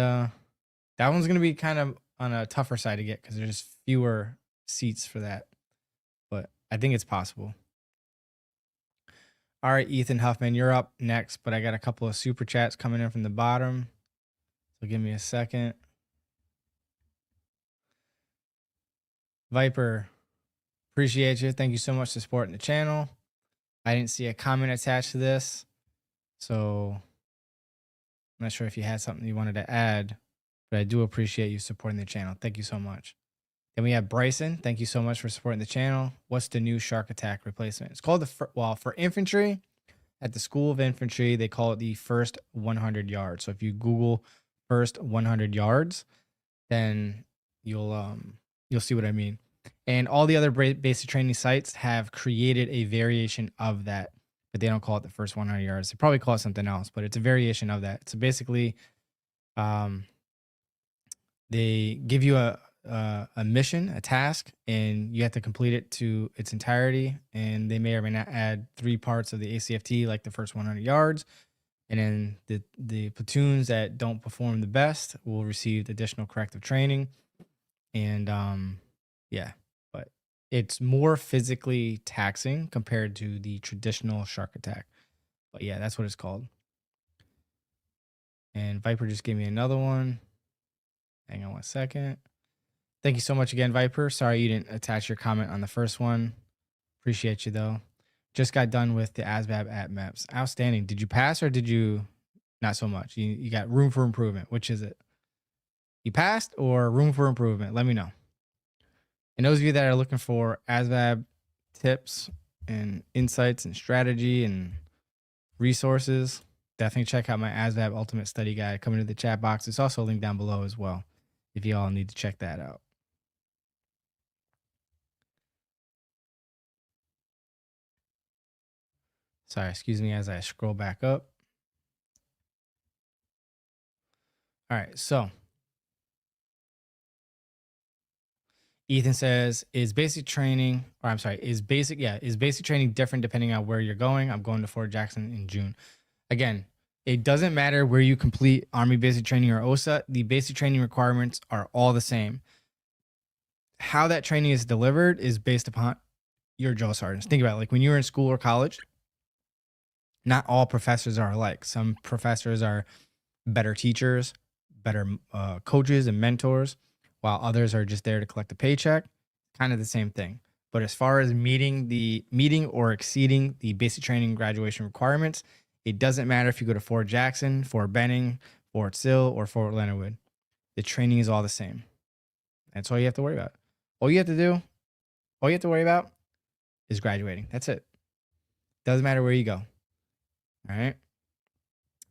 That one's going to be kind of on a tougher side to get because there's fewer seats for that. But I think it's possible. All right, Ethan Huffman, you're up next, but I got a couple of super chats coming in from the bottom. So give me a second. Viper, appreciate you. Thank you so much for supporting the channel. I didn't see a comment attached to this, so I'm not sure if you had something you wanted to add, but I do appreciate you supporting the channel. Thank you so much. Then we have Bryson. Thank you so much for supporting the channel. What's the new shark attack replacement? It's called for infantry, at the School of Infantry, they call it the first 100 yards. So if you Google first 100 yards, then you'll see what I mean. And all the other basic training sites have created a variation of that, but they don't call it the first 100 yards. They probably call it something else, but it's a variation of that. So basically, they give you a mission, a task, and you have to complete it to its entirety. And they may or may not add 3 parts of the ACFT, like the first 100 yards. And then the platoons that don't perform the best will receive additional corrective training. And yeah, but it's more physically taxing compared to the traditional shark attack. But yeah, that's what it's called. And Viper just gave me another one. Hang on one second. Thank you so much again, Viper. Sorry you didn't attach your comment on the first one. Appreciate you though. Just got done with the ASVAB at MEPS. Outstanding. Did you pass or did you not so much? You got room for improvement. Which is it? You passed or room for improvement? Let me know. And those of you that are looking for ASVAB tips and insights and strategy and resources, definitely check out my ASVAB Ultimate Study Guide. Come into the chat box. It's also linked down below as well if you all need to check that out. Sorry, excuse me as I scroll back up. All right, so Ethan says, is basic training different depending on where you're going? I'm going to Fort Jackson in June. Again, it doesn't matter where you complete Army basic training or OSUT. The basic training requirements are all the same. How that training is delivered is based upon your drill sergeants. Think about it, like when you were in school or college, not all professors are alike. Some professors are better teachers, better coaches and mentors, while others are just there to collect a paycheck. Kind of the same thing. But as far as meeting or exceeding the basic training graduation requirements, it doesn't matter if you go to Fort Jackson, Fort Benning, Fort Sill, or Fort Leonard Wood. The training is all the same. That's all you have to worry about. All you have to worry about is graduating. That's it. Doesn't matter where you go. All right.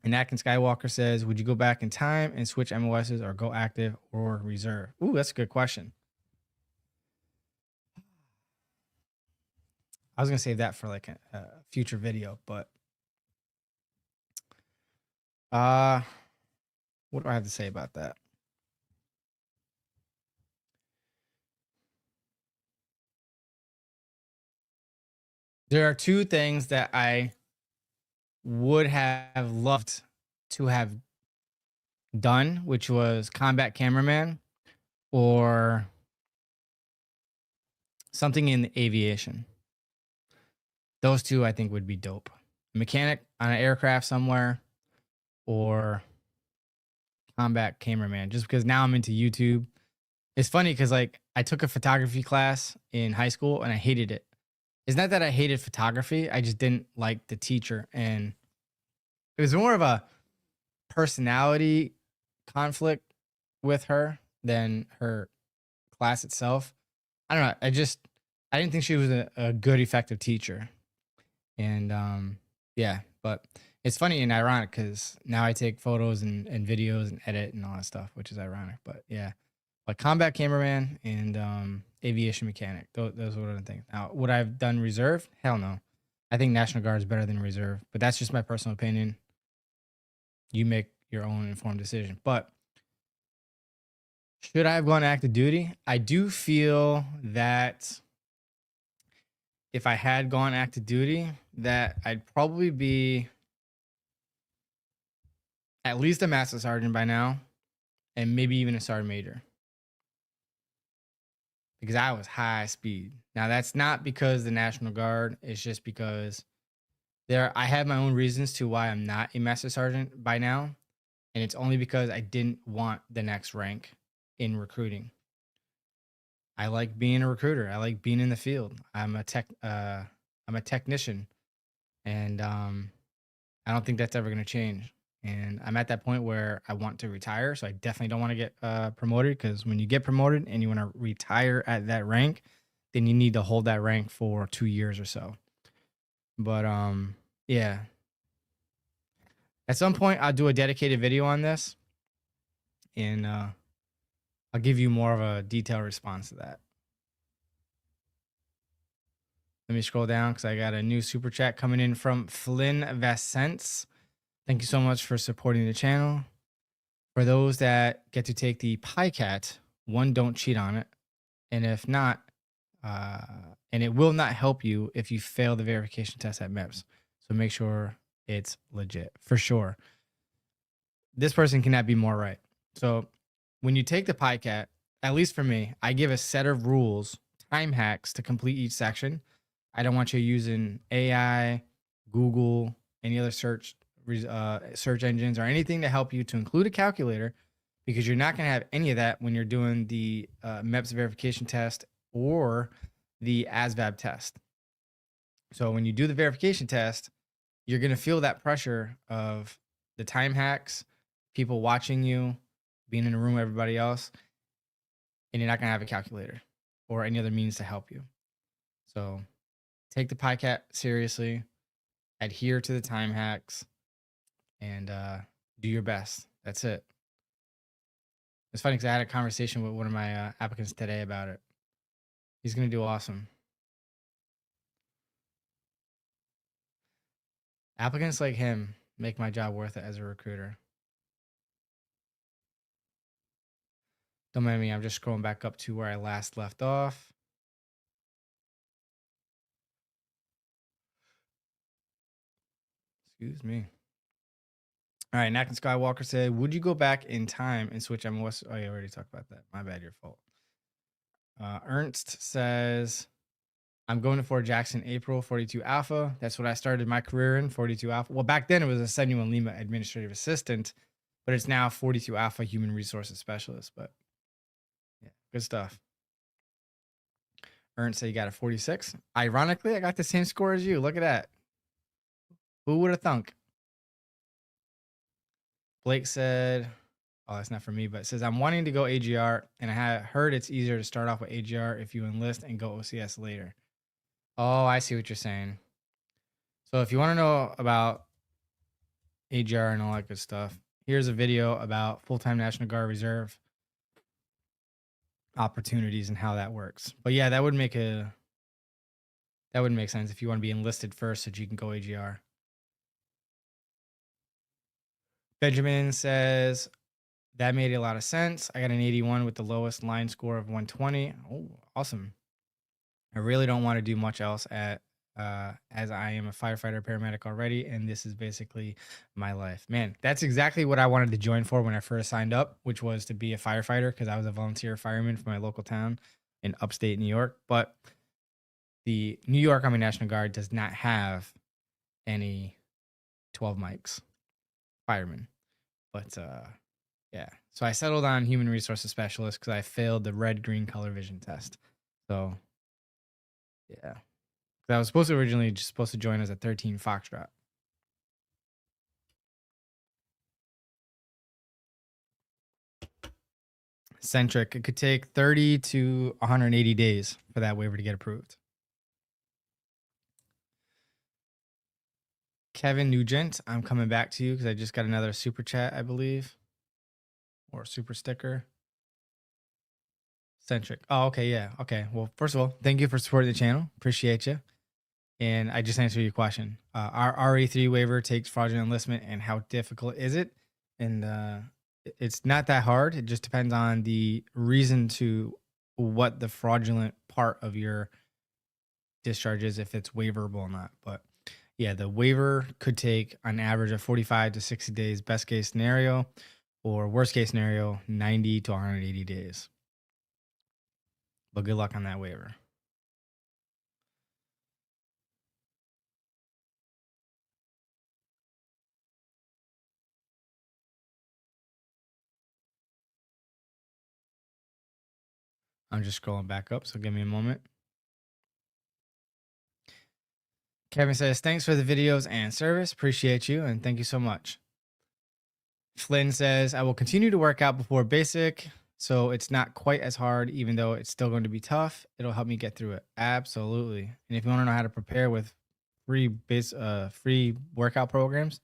And Atkin Skywalker says, would you go back in time and switch MOSs or go active or reserve? Ooh, that's a good question. I was going to save that for like a future video, but what do I have to say about that? There are 2 things that I would have loved to have done, which was combat cameraman or something in aviation. Those 2 I think would be dope. Mechanic on an aircraft somewhere or combat cameraman, just because now I'm into YouTube. It's funny because like I took a photography class in high school and I hated it. It's not that I hated photography. I just didn't like the teacher. And it was more of a personality conflict with her than her class itself. I don't know. I didn't think she was a good, effective teacher. And yeah, but it's funny and ironic because now I take photos and videos and edit and all that stuff, which is ironic. But yeah, like combat cameraman and aviation mechanic. Those are what I think. Now, would I have done reserve? Hell no. I think National Guard is better than reserve, but that's just my personal opinion. You make your own informed decision. But should I have gone active duty? I do feel that if I had gone active duty, that I'd probably be at least a master sergeant by now. and maybe even a sergeant major. Because I was high speed. Now that's not because the National Guard, it's just because I have my own reasons to why I'm not a master sergeant by now. And it's only because I didn't want the next rank in recruiting. I like being a recruiter. I like being in the field. I'm a technician, and I don't think that's ever going to change. And I'm at that point where I want to retire, so I definitely don't want to get promoted, because when you get promoted and you want to retire at that rank, then you need to hold that rank for 2 years or so. But yeah. At some point, I'll do a dedicated video on this, and I'll give you more of a detailed response to that. Let me scroll down because I got a new super chat coming in from Flynn Vassence. Thank you so much for supporting the channel. For those that get to take the PiCAT, one, don't cheat on it. And if not, and it will not help you if you fail the verification test at MEPS. So make sure it's legit, for sure. This person cannot be more right. So when you take the PiCAT, at least for me, I give a set of rules, time hacks to complete each section. I don't want you using AI, Google, any other search engines or anything to help you to include a calculator, because you're not going to have any of that when you're doing the MEPS verification test or the ASVAB test. So when you do the verification test, you're going to feel that pressure of the time hacks, people watching you, being in a room with everybody else, and you're not going to have a calculator or any other means to help you. So take the PiCAT seriously, adhere to the time hacks, and do your best. That's it. It's funny because I had a conversation with one of my applicants today about it. He's going to do awesome. Applicants like him make my job worth it as a recruiter. Don't mind me, I'm just scrolling back up to where I last left off. Excuse me. All right, Nakin Skywalker said, would you go back in time and switch MOS? Oh, you already talked about that. My bad, your fault. Ernst says, I'm going to Fort Jackson, April, 42 Alpha. That's what I started my career in, 42 Alpha. Well, back then it was a 71 Lima administrative assistant, but it's now 42 Alpha human resources specialist. But yeah, good stuff. Ernst said you got a 46. Ironically, I got the same score as you. Look at that. Who would have thunk? Blake said, oh, that's not for me, but it says, I'm wanting to go AGR, and I have heard it's easier to start off with AGR if you enlist and go OCS later. Oh, I see what you're saying. So if you want to know about AGR and all that good stuff, here's a video about full-time National Guard Reserve opportunities and how that works. But yeah, that would make sense if you want to be enlisted first so that you can go AGR. Benjamin says, that made a lot of sense. I got an 81 with the lowest line score of 120. Oh, awesome. I really don't want to do much else as I am a firefighter paramedic already, and this is basically my life. Man, that's exactly what I wanted to join for when I first signed up, which was to be a firefighter, because I was a volunteer fireman for my local town in upstate New York. But the New York Army National Guard does not have any 12 mics firemen. But yeah, so I settled on human resources specialist because I failed the red-green color vision test. So yeah, I was supposed to join as a 13 Foxtrot. Centric, it could take 30 to 180 days for that waiver to get approved. Kevin Nugent, I'm coming back to you because I just got another super chat, I believe, or super sticker. Centric. Oh, okay, yeah. Okay. Well, first of all, thank you for supporting the channel. Appreciate you. And I just answered your question. Our RE3 waiver takes fraudulent enlistment, and how difficult is it? And it's not that hard. It just depends on the reason to what the fraudulent part of your discharge is, if it's waiverable or not. But yeah, the waiver could take an average of 45 to 60 days, best case scenario. or worst case scenario, 90 to 180 days. But good luck on that waiver. I'm just scrolling back up, so give me a moment. Kevin says, thanks for the videos and service. Appreciate you, and thank you so much. Flynn says, I will continue to work out before basic, so it's not quite as hard, even though it's still going to be tough. It'll help me get through it. Absolutely. And if you want to know how to prepare with free workout programs,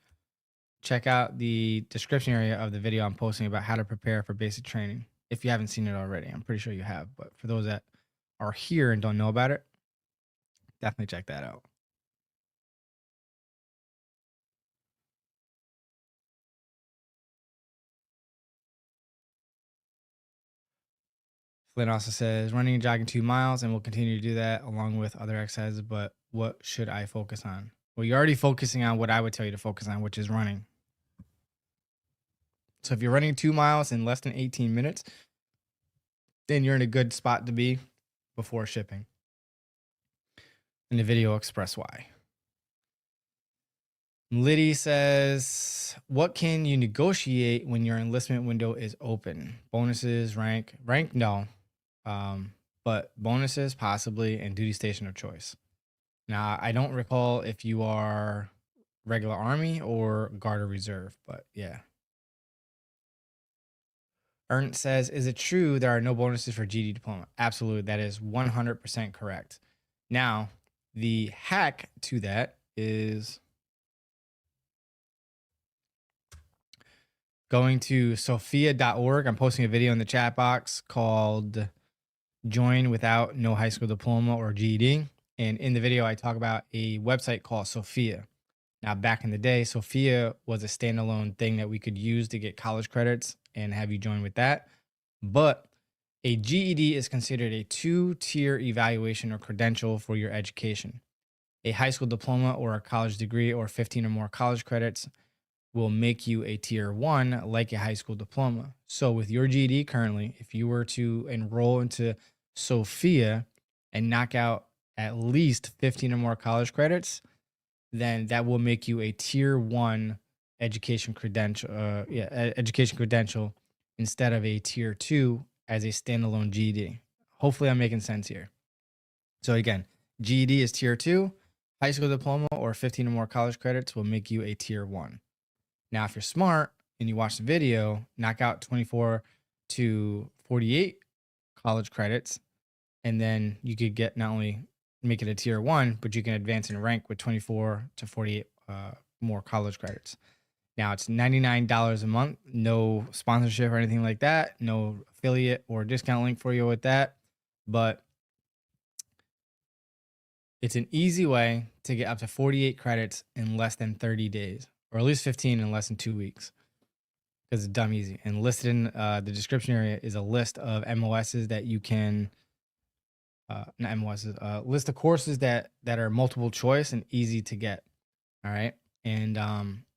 check out the description area of the video I'm posting about how to prepare for basic training. If you haven't seen it already, I'm pretty sure you have. But for those that are here and don't know about it, definitely check that out. Flynn also says, running and jogging 2 miles, and we'll continue to do that along with other exercises. But what should I focus on? Well, you're already focusing on what I would tell you to focus on, which is running. So if you're running 2 miles in less than 18 minutes, then you're in a good spot to be before shipping. In the video, express why. Liddy says, what can you negotiate when your enlistment window is open? Bonuses, rank, no. But bonuses possibly, and duty station of choice. Now, I don't recall if you are regular Army or Guard or Reserve, but yeah. Ernst says, is it true there are no bonuses for GD diploma? Absolutely. That is 100% correct. Now, the hack to that is going to sophia.org. I'm posting a video in the chat box called Join Without No High School Diploma or GED. And in the video, I talk about a website called Sophia. Now, back in the day, Sophia was a standalone thing that we could use to get college credits and have you join with that. But a GED is considered a 2-tier evaluation or credential for your education. A high school diploma or a college degree or 15 or more college credits will make you a tier 1 like a high school diploma. So with your GED currently, if you were to enroll into Sophia and knock out at least 15 or more college credits, then that will make you a tier 1 education credential, education credential instead of a tier 2 as a standalone GED. Hopefully I'm making sense here. So again, GED is tier 2, high school diploma or 15 or more college credits will make you a tier 1. Now, if you're smart and you watch the video, knock out 24 to 48 college credits, and then you could get not only make it a tier 1, but you can advance in rank with 24 to 48 more college credits. Now, it's $99 a month, no sponsorship or anything like that, no affiliate or discount link for you with that, but it's an easy way to get up to 48 credits in less than 30 days, or at least 15 in less than 2 weeks, because it's dumb easy. And listed in the description area is a list of MOSs that you can, not MOSs, list of courses that are multiple choice and easy to get. All right. And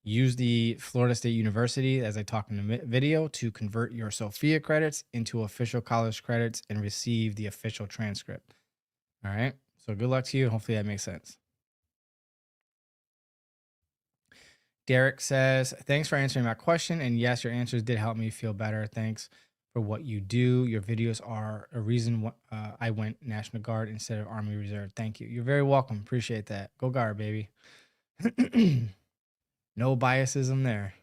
use the Florida State University, as I talked in the video, to convert your Sophia credits into official college credits and receive the official transcript. All right. So good luck to you. Hopefully that makes sense. Derek says, thanks for answering my question. And yes, your answers did help me feel better. Thanks for what you do. Your videos are a reason I went National Guard instead of Army Reserve. Thank you. You're very welcome. Appreciate that. Go Guard, baby. No biasism there.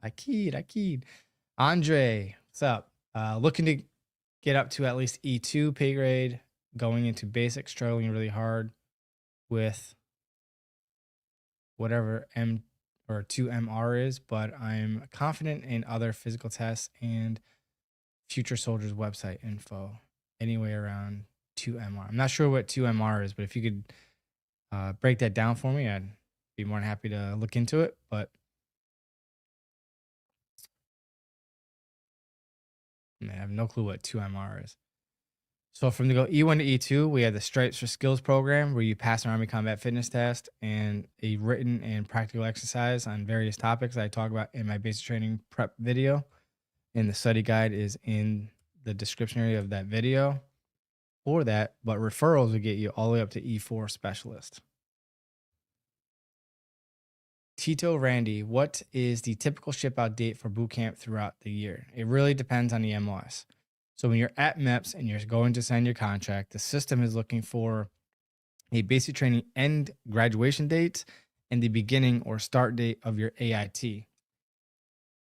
I keyed. Andre, what's up? Looking to get up to at least E2 pay grade, going into basic, struggling really hard with whatever M or 2MR is, but I'm confident in other physical tests and Future Soldiers website info anyway around 2MR. I'm not sure what 2MR is, but if you could break that down for me, I'd be more than happy to look into it. But I have no clue what 2MR is. So from the E1 to E2, we have the Stripes for Skills program where you pass an Army Combat Fitness test and a written and practical exercise on various topics I talk about in my basic training prep video. And the study guide is in the description area of that video for that, but referrals will get you all the way up to E4 specialist. Tito Randy, what is the typical ship out date for boot camp throughout the year? It really depends on the MOS. So when you're at MEPS and you're going to sign your contract, the system is looking for a basic training end graduation date and the beginning or start date of your AIT.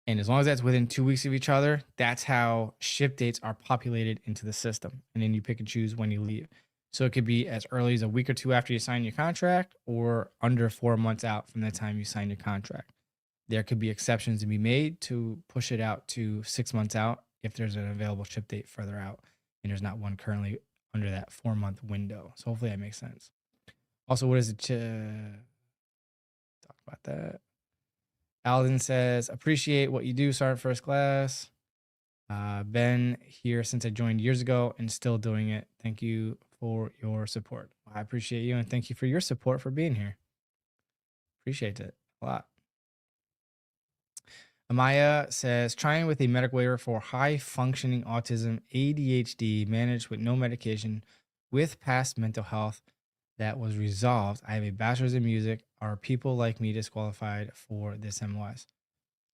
And as long as that's within 2 weeks of each other, that's how ship dates are populated into the system. And then you pick and choose when you leave. So it could be as early as a week or two after you sign your contract or under 4 months out from the time you sign your contract. There could be exceptions to be made to push it out to 6 months out if there's an available ship date further out and there's not one currently under that 4-month window. So hopefully that makes sense. Also, what is it? Talk about that. Alden says, appreciate what you do, Sergeant First Class. Been here since I joined years ago and still doing it. Thank you for your support. I appreciate you and thank you for your support for being here. Appreciate it a lot. Amaya says, trying with a medical waiver for high functioning autism, ADHD, managed with no medication with past mental health that was resolved. I have a bachelor's in music. Are people like me disqualified for this MOS?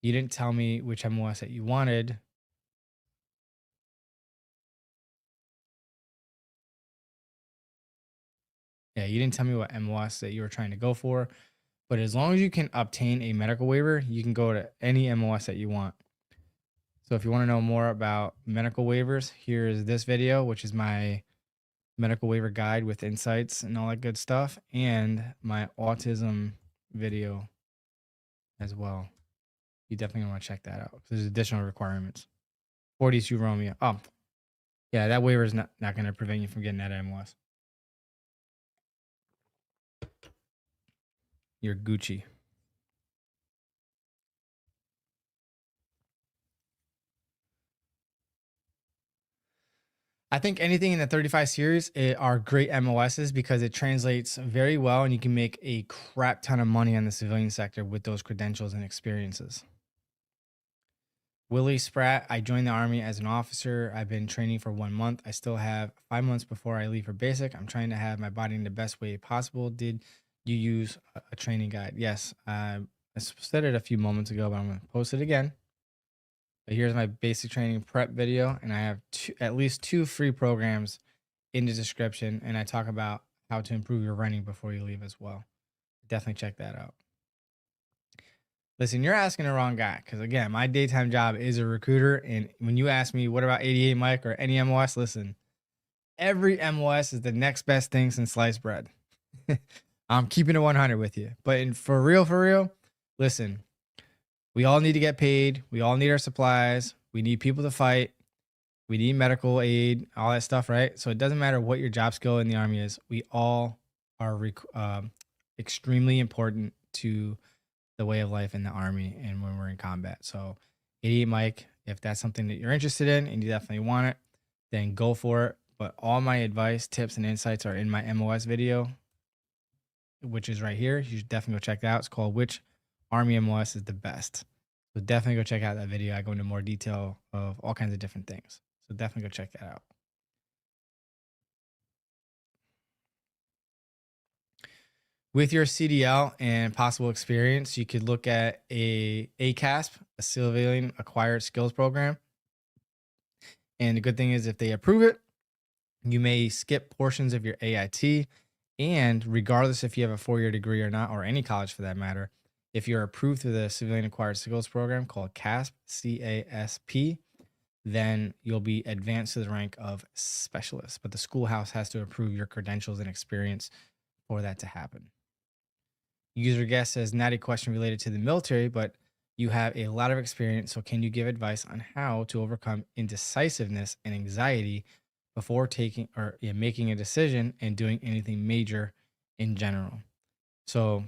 You didn't tell me which MOS that you wanted. Yeah, you didn't tell me what MOS that you were trying to go for. But as long as you can obtain a medical waiver, you can go to any MOS that you want. So if you want to know more about medical waivers, here's this video, which is my medical waiver guide with insights and all that good stuff, and my autism video as well. You definitely want to check that out. There's additional requirements. 42 Romeo. Oh, yeah, that waiver is not going to prevent you from getting that MOS. You're Gucci. I think anything in the 35 series are great MOSs because it translates very well and you can make a crap ton of money on the civilian sector with those credentials and experiences. Willie Spratt, I joined the Army as an officer. I've been training for 1 month. I still have 5 months before I leave for basic. I'm trying to have my body in the best way possible. Did you use a training guide? Yes. I said it a few moments ago, but I'm going to post it again. But here's my basic training prep video, and I have at least 2 free programs in the description, and I talk about how to improve your running before you leave as well. Definitely check that out. Listen, you're asking the wrong guy because, again, my daytime job is a recruiter, and when you ask me, what about 88 Mike or any MOS, listen, every MOS is the next best thing since sliced bread. I'm keeping it 100 with you. But for real, listen, we all need to get paid. We all need our supplies. We need people to fight. We need medical aid, all that stuff, right? So it doesn't matter what your job skill in the Army is. We all are extremely important to the way of life in the Army and when we're in combat. So 88 Mike, if that's something that you're interested in and you definitely want it, then go for it. But all my advice, tips, and insights are in my MOS video, which is right here. You should definitely go check that out. It's called Which Army MOS is the Best. So definitely go check out that video. I go into more detail of all kinds of different things. So definitely go check that out. With your CDL and possible experience, you could look at a ACASP, a Civilian Acquired Skills Program. And the good thing is if they approve it, you may skip portions of your AIT. And regardless if you have a 4-year degree or not, or any college for that matter, if you're approved through the Civilian Acquired Skills Program called CASP, C-A-S-P, then you'll be advanced to the rank of specialist. But the schoolhouse has to approve your credentials and experience for that to happen. User guest says, not a question related to the military, but you have a lot of experience. So can you give advice on how to overcome indecisiveness and anxiety before taking or making a decision and doing anything major in general? So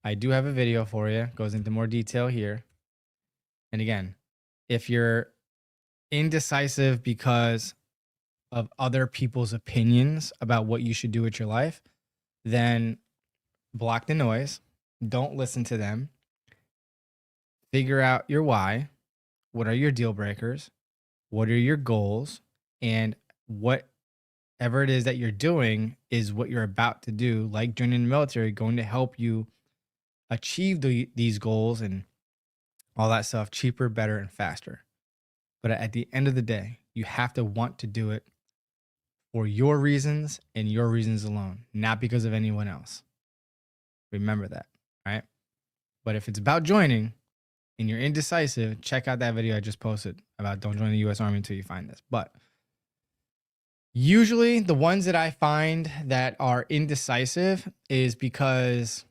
I do have a video for you. It goes into more detail here. And again, if you're indecisive because of other people's opinions about what you should do with your life, then block the noise. Don't listen to them. Figure out your why. What are your deal breakers? What are your goals? And whatever it is that you're doing is what you're about to do, like joining the military, going to help you achieve these goals and all that stuff cheaper, better, and faster. But at the end of the day, you have to want to do it for your reasons and your reasons alone, not because of anyone else. Remember that, right? But if it's about joining and you're indecisive, check out that video I just posted about don't join the U.S. Army until you find this. But usually the ones that I find that are indecisive is because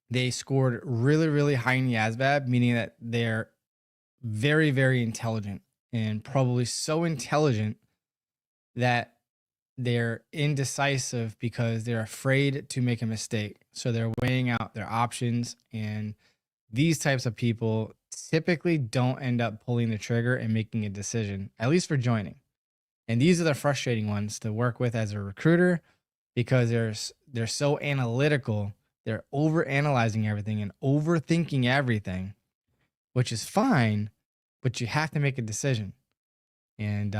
they scored really, really high in the ASVAB, meaning that they're very, very intelligent, and probably so intelligent that they're indecisive because they're afraid to make a mistake. So they're weighing out their options, and these types of people typically don't end up pulling the trigger and making a decision, at least for joining. And these are the frustrating ones to work with as a recruiter because they're so analytical. They're over analyzing everything and overthinking everything, which is fine, but you have to make a decision. And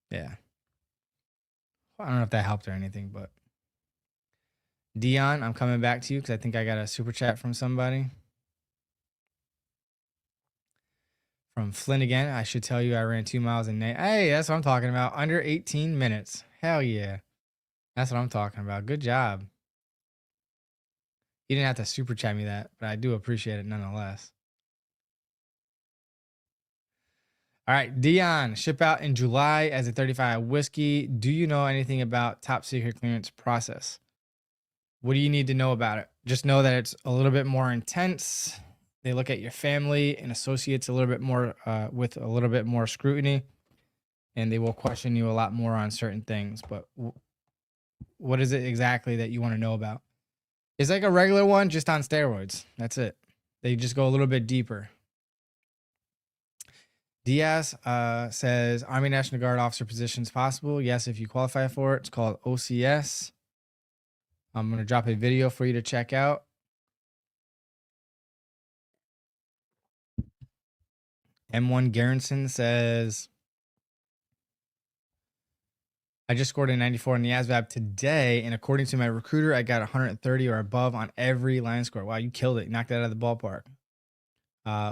yeah, I don't know if that helped or anything, but Dion, I'm coming back to you because I think I got a super chat from somebody. From Flynn again, I should tell you I ran 2 miles in May. Hey, that's what I'm talking about. Under 18 minutes. Hell yeah. That's what I'm talking about. Good job. You didn't have to super chat me that, but I do appreciate it nonetheless. All right, Dion, ship out in July as a 35 whiskey. Do you know anything about top secret clearance process? What do you need to know about it? Just know that it's a little bit more intense. They look at your family and associates a little bit more with a little bit more scrutiny, and they will question you a lot more on certain things. But what is it exactly that you want to know about? It's like a regular one, just on steroids. That's it. They just go a little bit deeper. Diaz says, Army National Guard officer positions possible. Yes, if you qualify for it. It's called OCS. I'm going to drop a video for you to check out. M1 Garrison says, I just scored a 94 in the ASVAB today, and according to my recruiter, I got 130 or above on every line score. Wow, you killed it. Knocked it out of the ballpark.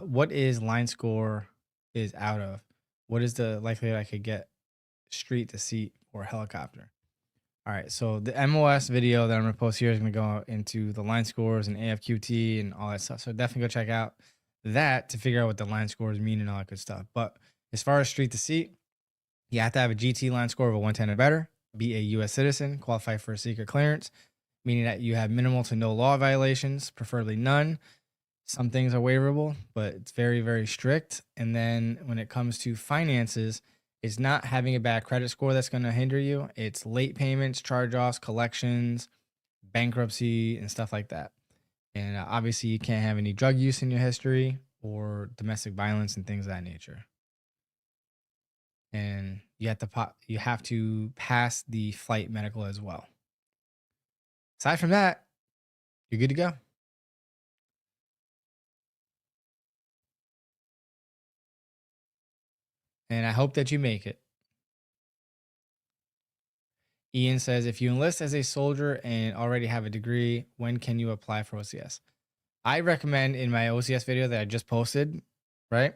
What is line score is out of? What is the likelihood I could get street to seat or helicopter? All right, so the MOS video that I'm going to post here is going to go into the line scores and AFQT and all that stuff. So definitely go check out that to figure out what the line scores mean and all that good stuff. But as far as street to seat, you have to have a GT line score of a 110 or better, be a U.S. citizen, qualify for a secret clearance, meaning that you have minimal to no law violations, preferably none. Some things are waivable, but it's very, very strict. And then when it comes to finances, it's not having a bad credit score that's going to hinder you. It's late payments, charge-offs, collections, bankruptcy, and stuff like that. And obviously, you can't have any drug use in your history or domestic violence and things of that nature. And you have to pass the flight medical as well. Aside from that, you're good to go. And I hope that you make it. Ian says, if you enlist as a soldier and already have a degree, when can you apply for OCS? I recommend in my OCS video that I just posted, right,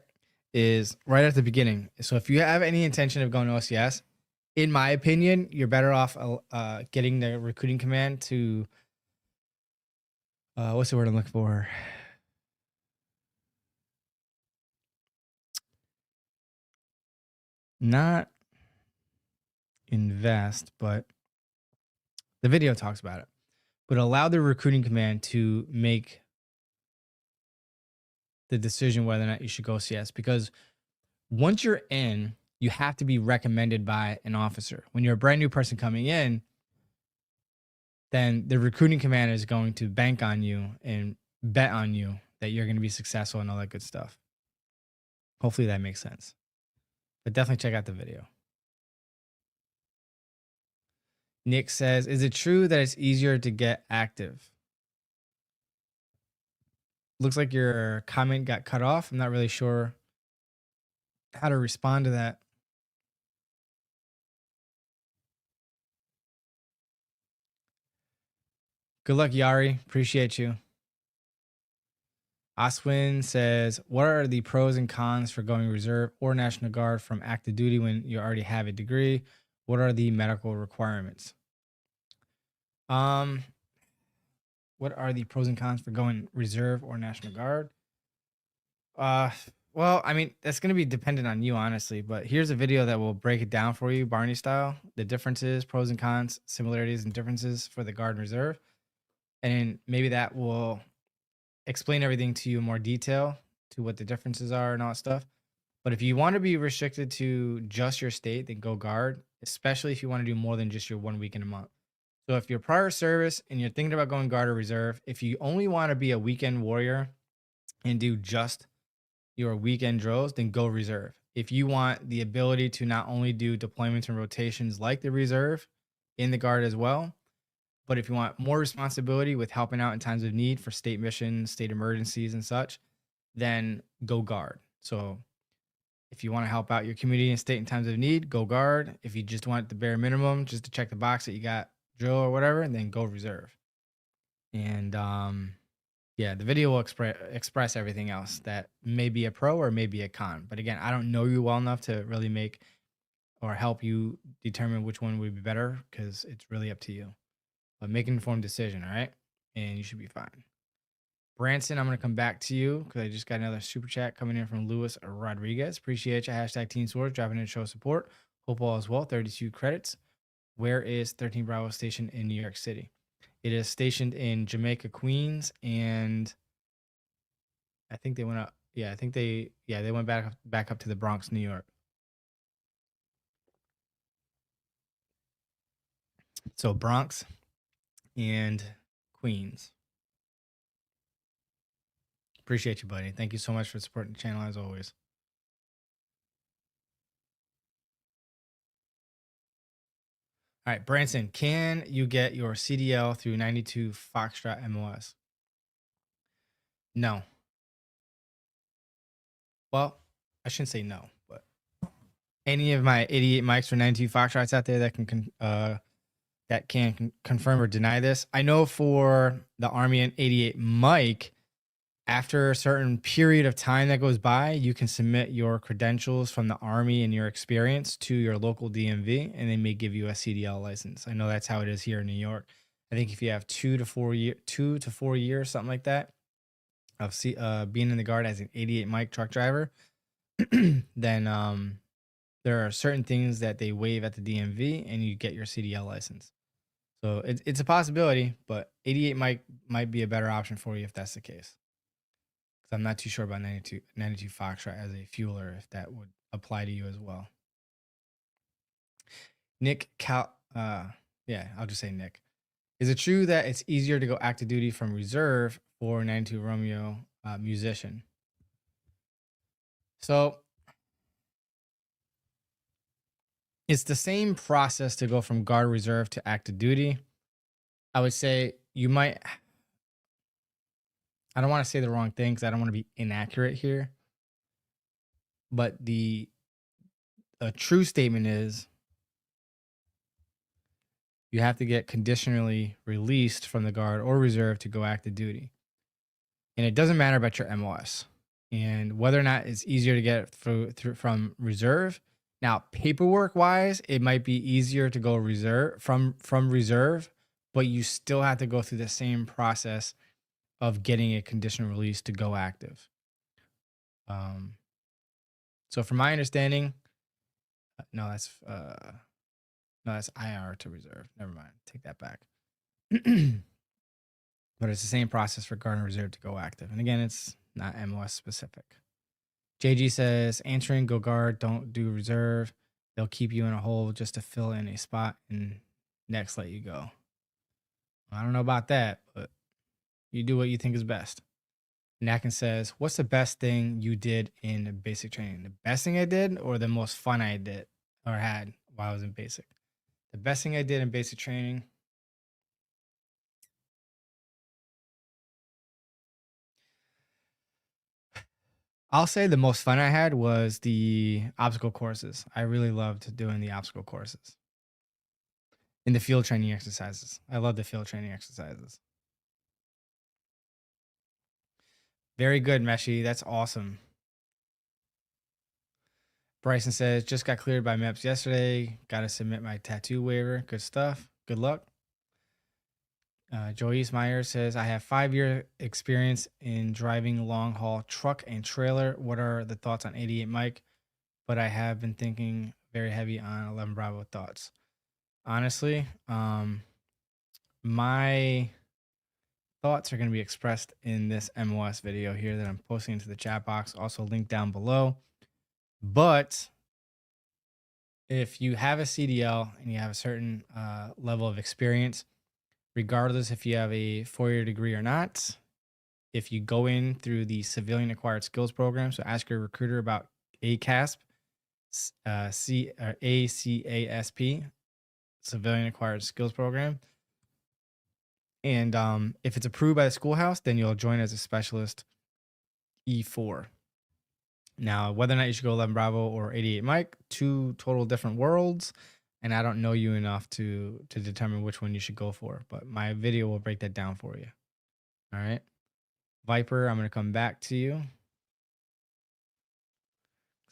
is right at the beginning. So if you have any intention of going to OCS, in my opinion, you're better off getting the recruiting command to, what's the word I'm looking for? Not invest, but the video talks about it. But allow the recruiting command to make the decision whether or not you should go CS, because once you're in, you have to be recommended by an officer. When you're a brand new person coming in, then the recruiting command is going to bank on you and bet on you that you're going to be successful and all that good stuff. Hopefully that makes sense. but definitely check out the video. Nick says, is it true that it's easier to get active? Looks like your comment got cut off. I'm not really sure how to respond to that. Good luck, Yari. Appreciate you. Oswin says, what are the pros and cons for going reserve or National Guard from active duty when you already have a degree? What are the medical requirements? What are the pros and cons for going reserve or National Guard? Well, I mean, that's going to be dependent on you, honestly, but here's a video that will break it down for you, Barney style, the differences, pros and cons, similarities and differences for the Guard and Reserve. And maybe that will explain everything to you in more detail, to what the differences are and all that stuff. But if you want to be restricted to just your state, then go Guard, especially if you want to do more than just your 1 week in a month. So if you're prior service and you're thinking about going Guard or Reserve, if you only want to be a weekend warrior and do just your weekend drills, then go Reserve. If you want the ability to not only do deployments and rotations like the Reserve in the Guard as well, but if you want more responsibility with helping out in times of need for state missions, state emergencies and such, then go Guard. So if you want to help out your community and state in times of need, go Guard. If you just want the bare minimum, just to check the box that you got drill or whatever, then go Reserve. And yeah, the video will express everything else that may be a pro or may be a con. But again, I don't know you well enough to really make or help you determine which one would be better, because it's really up to you. But make an informed decision, all right? And you should be fine. Branson, I'm going to come back to you because I just got another super chat coming in from Luis Rodriguez. Appreciate you. Hashtag Team SWARTZ, dropping in to show support. Hope all is well. 32 credits. Where is 13 Bravo stationed in New York City? It is stationed in Jamaica, Queens, and I think they went up. Yeah, I think they went back up to the Bronx, New York. So Bronx and Queens. Appreciate you, buddy. Thank you so much for supporting the channel as always. All right, Branson, can you get your CDL through 92 Foxtrot MOS? No. Well, I shouldn't say no, but any of my 88 mics or 92 Foxtrots out there that can confirm or deny this. I know for the Army and 88 mic, after a certain period of time that goes by, you can submit your credentials from the Army and your experience to your local DMV, and they may give you a CDL license. I know that's how it is here in New York. I think if you have 2 to 4 years, something like that, of being in the Guard as an 88 mic truck driver, then there are certain things that they waive at the DMV, and you get your CDL license. So it's a possibility, but 88 might be a better option for you if that's the case. I'm not too sure about 92 Foxtrot as a fueler, if that would apply to you as well. Nick yeah, I'll just say Nick. Is it true that it's easier to go active duty from reserve for 92 Romeo musician? So it's the same process to go from Guard Reserve to active duty. I would say you might, I don't want to say the wrong thing because I don't want to be inaccurate here. But a true statement is you have to get conditionally released from the Guard or Reserve to go active duty. And it doesn't matter about your MOS and whether or not it's easier to get through from Reserve. Now, paperwork wise, it might be easier to go reserve from Reserve, but you still have to go through the same process of getting a conditional release to go active. So from my understanding, no, that's IR to Reserve. Never mind. Take that back. But it's the same process for Guard and Reserve to go active. And again, it's not MOS specific. JG says, answering, go Guard, don't do Reserve. They'll keep you in a hole just to fill in a spot and next let you go. I don't know about that, but you do what you think is best. Nakin says, what's the best thing you did in basic training? The best thing I did or the most fun I did or had while I was in basic? The best thing I did in basic training. I'll say the most fun I had was the obstacle courses. I really loved doing the obstacle courses. In the field training exercises. I love the field training exercises. Very good, Meshi. That's awesome. Bryson says, just got cleared by MEPS yesterday. Got to submit my tattoo waiver. Good stuff. Good luck. Joyce Meyer says, I have 5-year experience in driving long haul truck and trailer. What are the thoughts on 88 Mike? But I have been thinking very heavy on 11 Bravo thoughts. Honestly, my thoughts are going to be expressed in this MOS video here that I'm posting into the chat box, also linked down below. But if you have a CDL and you have a certain level of experience, regardless if you have a 4-year degree or not, if you go in through the Civilian Acquired Skills Program, so ask your recruiter about ACASP, ACASP, Civilian Acquired Skills Program. And if it's approved by the schoolhouse, then you'll join as a specialist E4. Now, whether or not you should go 11 Bravo or 88 Mike, 2 total different worlds. And I don't know you enough to determine which one you should go for. But my video will break that down for you. All right. Viper, I'm going to come back to you.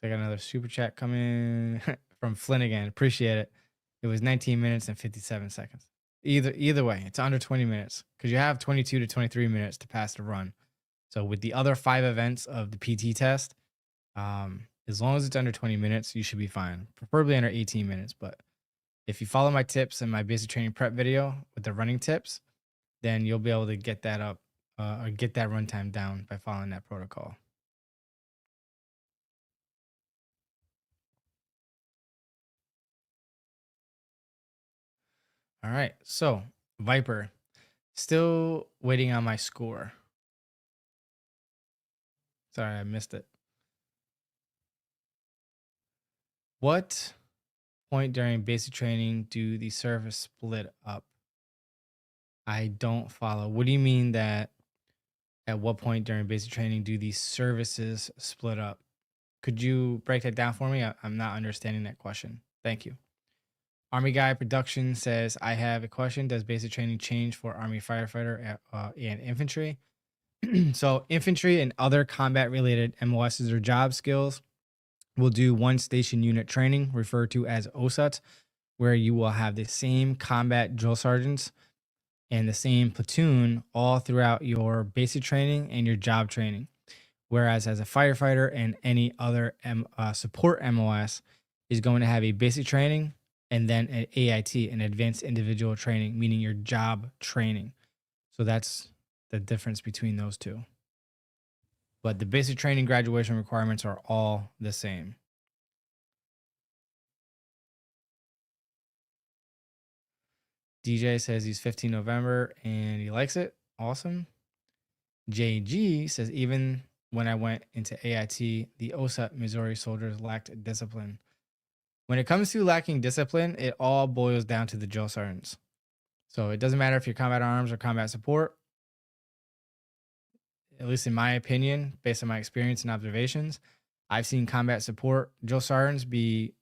I got another super chat coming from Flynn again. Appreciate it. It was 19 minutes and 57 seconds. Either way, it's under 20 minutes because you have 22 to 23 minutes to pass the run. So with the other 5 events of the PT test, as long as it's under 20 minutes, you should be fine. Preferably under 18 minutes. But if you follow my tips in my basic training prep video with the running tips, then you'll be able to get that up or get that runtime down by following that protocol. All right, so Viper, still waiting on my score. Sorry, I missed it. What point during basic training do the service split up? I don't follow. What do you mean that at what point during basic training do these services split up? Could you break that down for me? I'm not understanding that question. Thank you. Army Guy Production says, I have a question. Does basic training change for Army firefighter and infantry? So infantry and other combat related MOSs or job skills will do one station unit training referred to as OSUT, where you will have the same combat drill sergeants and the same platoon all throughout your basic training and your job training. Whereas as a firefighter and any other support MOS is going to have a basic training and then an AIT, an advanced individual training, meaning your job training. So that's the difference between those two. But the basic training graduation requirements are all the same. DJ says he's 15 November and he likes it. Awesome. JG says, even when I went into AIT, the OSUT Missouri soldiers lacked discipline. When it comes to lacking discipline, it all boils down to the drill sergeants. So it doesn't matter if you're combat arms or combat support. At least in my opinion, based on my experience and observations, I've seen combat support drill sergeants be,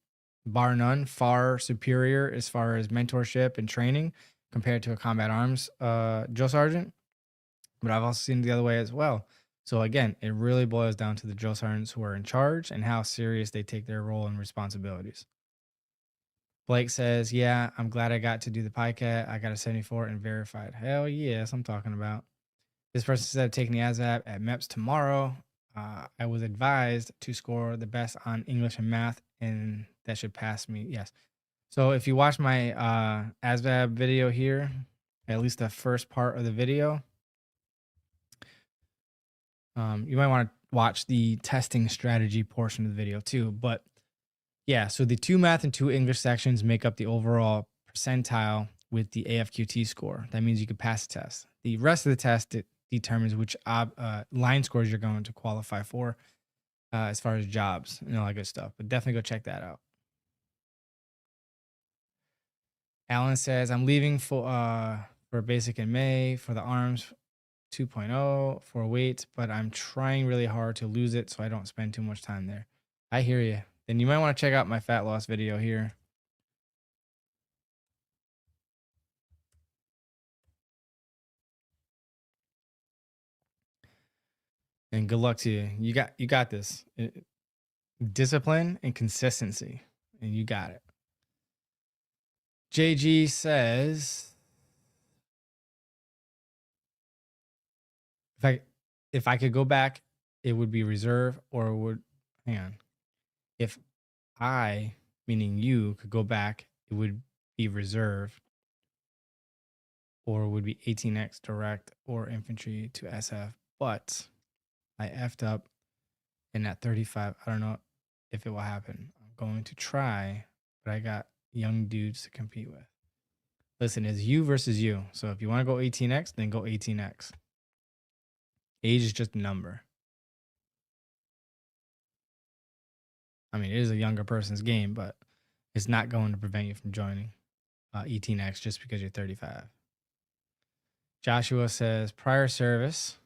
bar none, far superior as far as mentorship and training compared to a combat arms drill sergeant. But I've also seen it the other way as well. So again, it really boils down to the drill sergeants who are in charge and how serious they take their role and responsibilities. Blake says, yeah, I'm glad I got to do the PiCAT. I got a 74 and verified. Hell yes, I'm talking about. This person said, taking the ASVAB at MEPS tomorrow. I was advised to score the best on English and math, and that should pass me. Yes. So if you watch my ASVAB video here, at least the first part of the video, you might want to watch the testing strategy portion of the video too. But yeah, so the 2 math and 2 English sections make up the overall percentile with the AFQT score. That means you could pass the test. The rest of the test determines which line scores you're going to qualify for as far as jobs and all that good stuff. But definitely go check that out. Alan says, I'm leaving for basic in May for the arms 2.0 for weight, but I'm trying really hard to lose it so I don't spend too much time there. I hear you. Then you might want to check out my fat loss video here. And good luck to you. You got this. Discipline and consistency, and you got it. JG says, if I could go back, it would be reserve, or would, hang on. If I, meaning you, could go back, it would be reserve, or would be 18X direct or infantry to SF. But I effed up, and at 35, I don't know if it will happen. I'm going to try, but I got young dudes to compete with. Listen, it's you versus you. So if you want to go 18X, then go 18X. Age is just a number. I mean, it is a younger person's game, but it's not going to prevent you from joining 18X just because you're 35. Joshua says, prior service.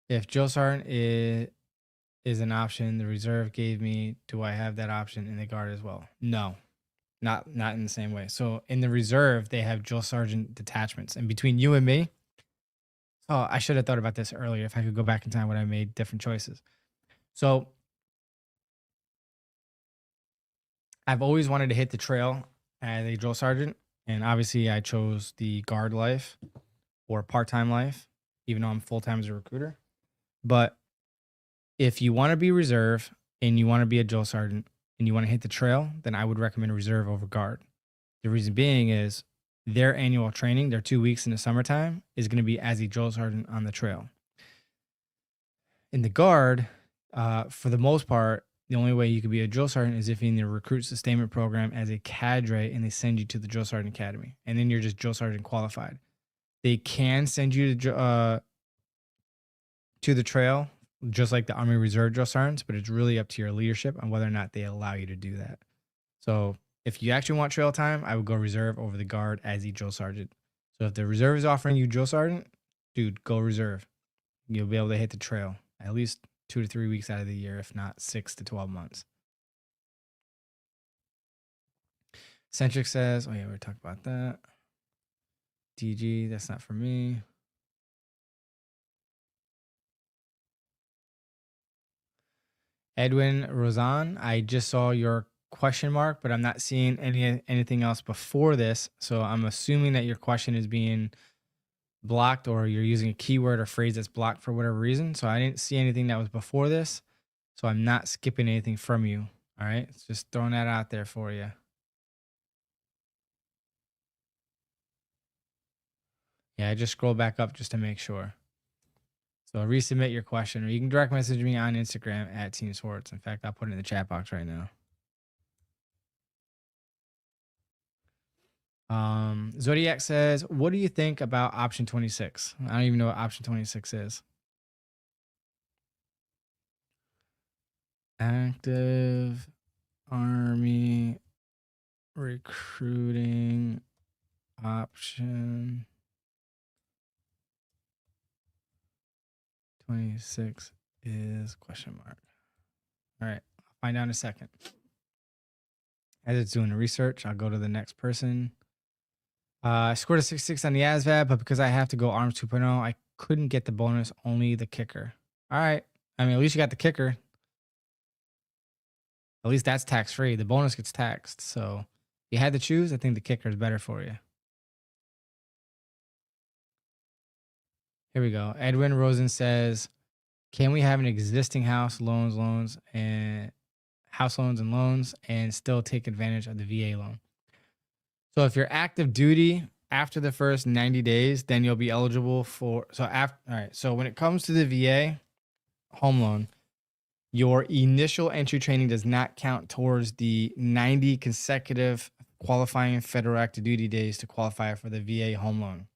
If Joe Sergeant is an option the reserve gave me, do I have that option in the guard as well? No, not in the same way. So in the reserve, they have drill sergeant detachments. And between you and me, oh, I should have thought about this earlier. If I could go back in time when I made different choices. So I've always wanted to hit the trail as a drill sergeant. And obviously I chose the guard life or part-time life, even though I'm full-time as a recruiter. But if you want to be reserve and you want to be a drill sergeant and you want to hit the trail, then I would recommend reserve over guard. The reason being is their annual training, their 2 weeks in the summertime, is going to be as a drill sergeant on the trail. In the guard, for the most part, the only way you could be a drill sergeant is if you're in the recruit sustainment program as a cadre and they send you to the drill sergeant academy. And then you're just drill sergeant qualified. They can send you to the trail, just like the Army Reserve drill sergeants, but it's really up to your leadership on whether or not they allow you to do that. So if you actually want trail time, I would go reserve over the guard as a drill sergeant. So if the reserve is offering you drill sergeant, dude, go reserve. You'll be able to hit the trail at least 2 to 3 weeks out of the year, if not 6 to 12 months. Centric says, oh yeah, we already talked about that. DG, that's not for me. Edwin Rosan, I just saw your question mark, but I'm not seeing anything else before this. So I'm assuming that your question is being blocked or you're using a keyword or phrase that's blocked for whatever reason. So I didn't see anything that was before this. So I'm not skipping anything from you. All right. It's just throwing that out there for you. Yeah, I just scroll back up just to make sure. So resubmit your question, or you can direct message me on Instagram at TEAM SWARTZ. In fact, I'll put it in the chat box right now. Zodiac says, what do you think about option 26? I don't even know what option 26 is. Active Army recruiting option 26 is question mark. All right, I'll find out in a second. As it's doing the research, I'll go to the next person. I scored a 66 on the ASVAB, but because I have to go Arms 2.0, I couldn't get the bonus, only the kicker. All right. I mean, at least you got the kicker. At least that's tax-free. The bonus gets taxed. So if you had to choose, I think the kicker is better for you. Here we go. Edwin Rosen says, can we have an existing house, loans, and house loans and loans and still take advantage of the VA loan? So if you're active duty after the first 90 days, then you'll be eligible for, all right. So when it comes to the VA home loan, your initial entry training does not count towards the 90 consecutive qualifying federal active duty days to qualify for the VA home loan.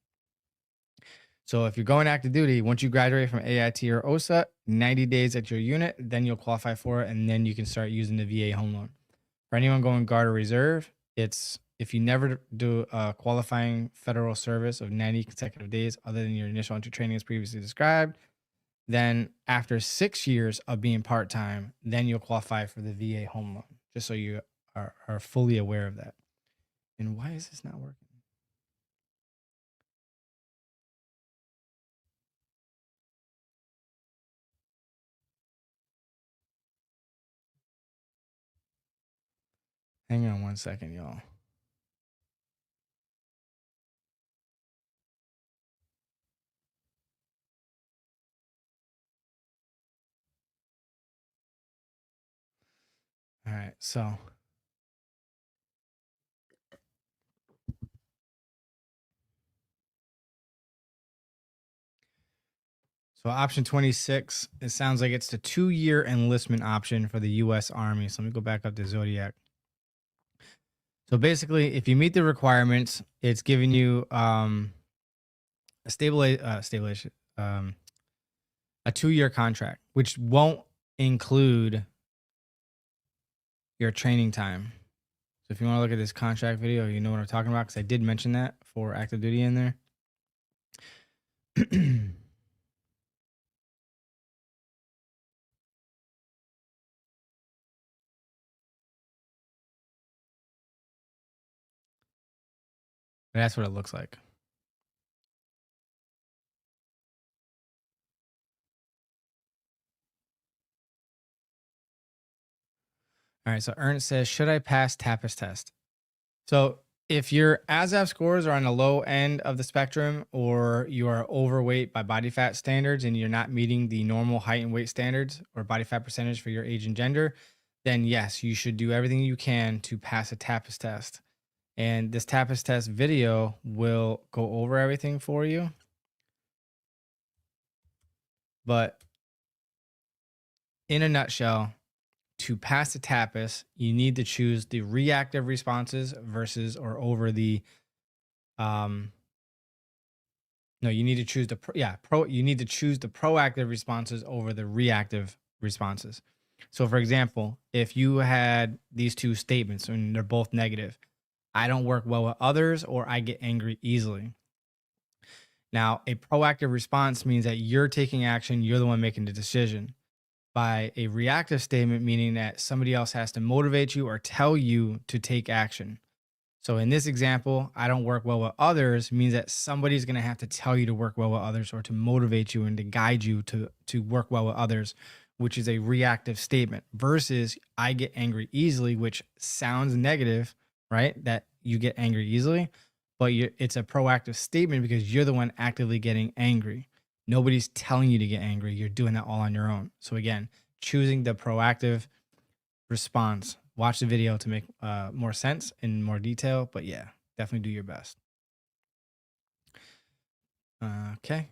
So if you're going active duty, once you graduate from AIT or OSUT, 90 days at your unit, then you'll qualify for it, and then you can start using the VA home loan. For anyone going guard or reserve, it's if you never do a qualifying federal service of 90 consecutive days other than your initial entry training as previously described, then after 6 years of being part-time, then you'll qualify for the VA home loan, just so you are fully aware of that. And why is this not working? Hang on one second, y'all. All right, so option 26, it sounds like it's the 2-year enlistment option for the U.S. Army. So let me go back up to Zodiac. So basically, if you meet the requirements, it's giving you a 2-year contract, which won't include your training time. So if you want to look at this contract video, you know what I'm talking about, because I did mention that for active duty in there. That's what it looks like. All right, so Ernst says, should I pass TAPAS test? So if your ASVAB scores are on the low end of the spectrum, or you are overweight by body fat standards and you're not meeting the normal height and weight standards or body fat percentage for your age and gender, then yes, you should do everything you can to pass a TAPAS test. And this TAPAS test video will go over everything for you. But in a nutshell, to pass the TAPAS, you need to choose the reactive responses versus or over the no, you need to choose the you need to choose the proactive responses over the reactive responses. So for example, if you had these two statements and they're both negative, I don't work well with others, or I get angry easily. Now, a proactive response means that you're taking action, you're the one making the decision. By a reactive statement, meaning that somebody else has to motivate you or tell you to take action. So in this example, I don't work well with others means that somebody's going to have to tell you to work well with others, or to motivate you and to guide you to work well with others, which is a reactive statement, versus I get angry easily, which sounds negative, right? That you get angry easily, but it's a proactive statement because you're the one actively getting angry. Nobody's telling you to get angry. You're doing that all on your own. So again, choosing the proactive response. Watch the video to make more sense in more detail. But yeah, definitely do your best. Okay.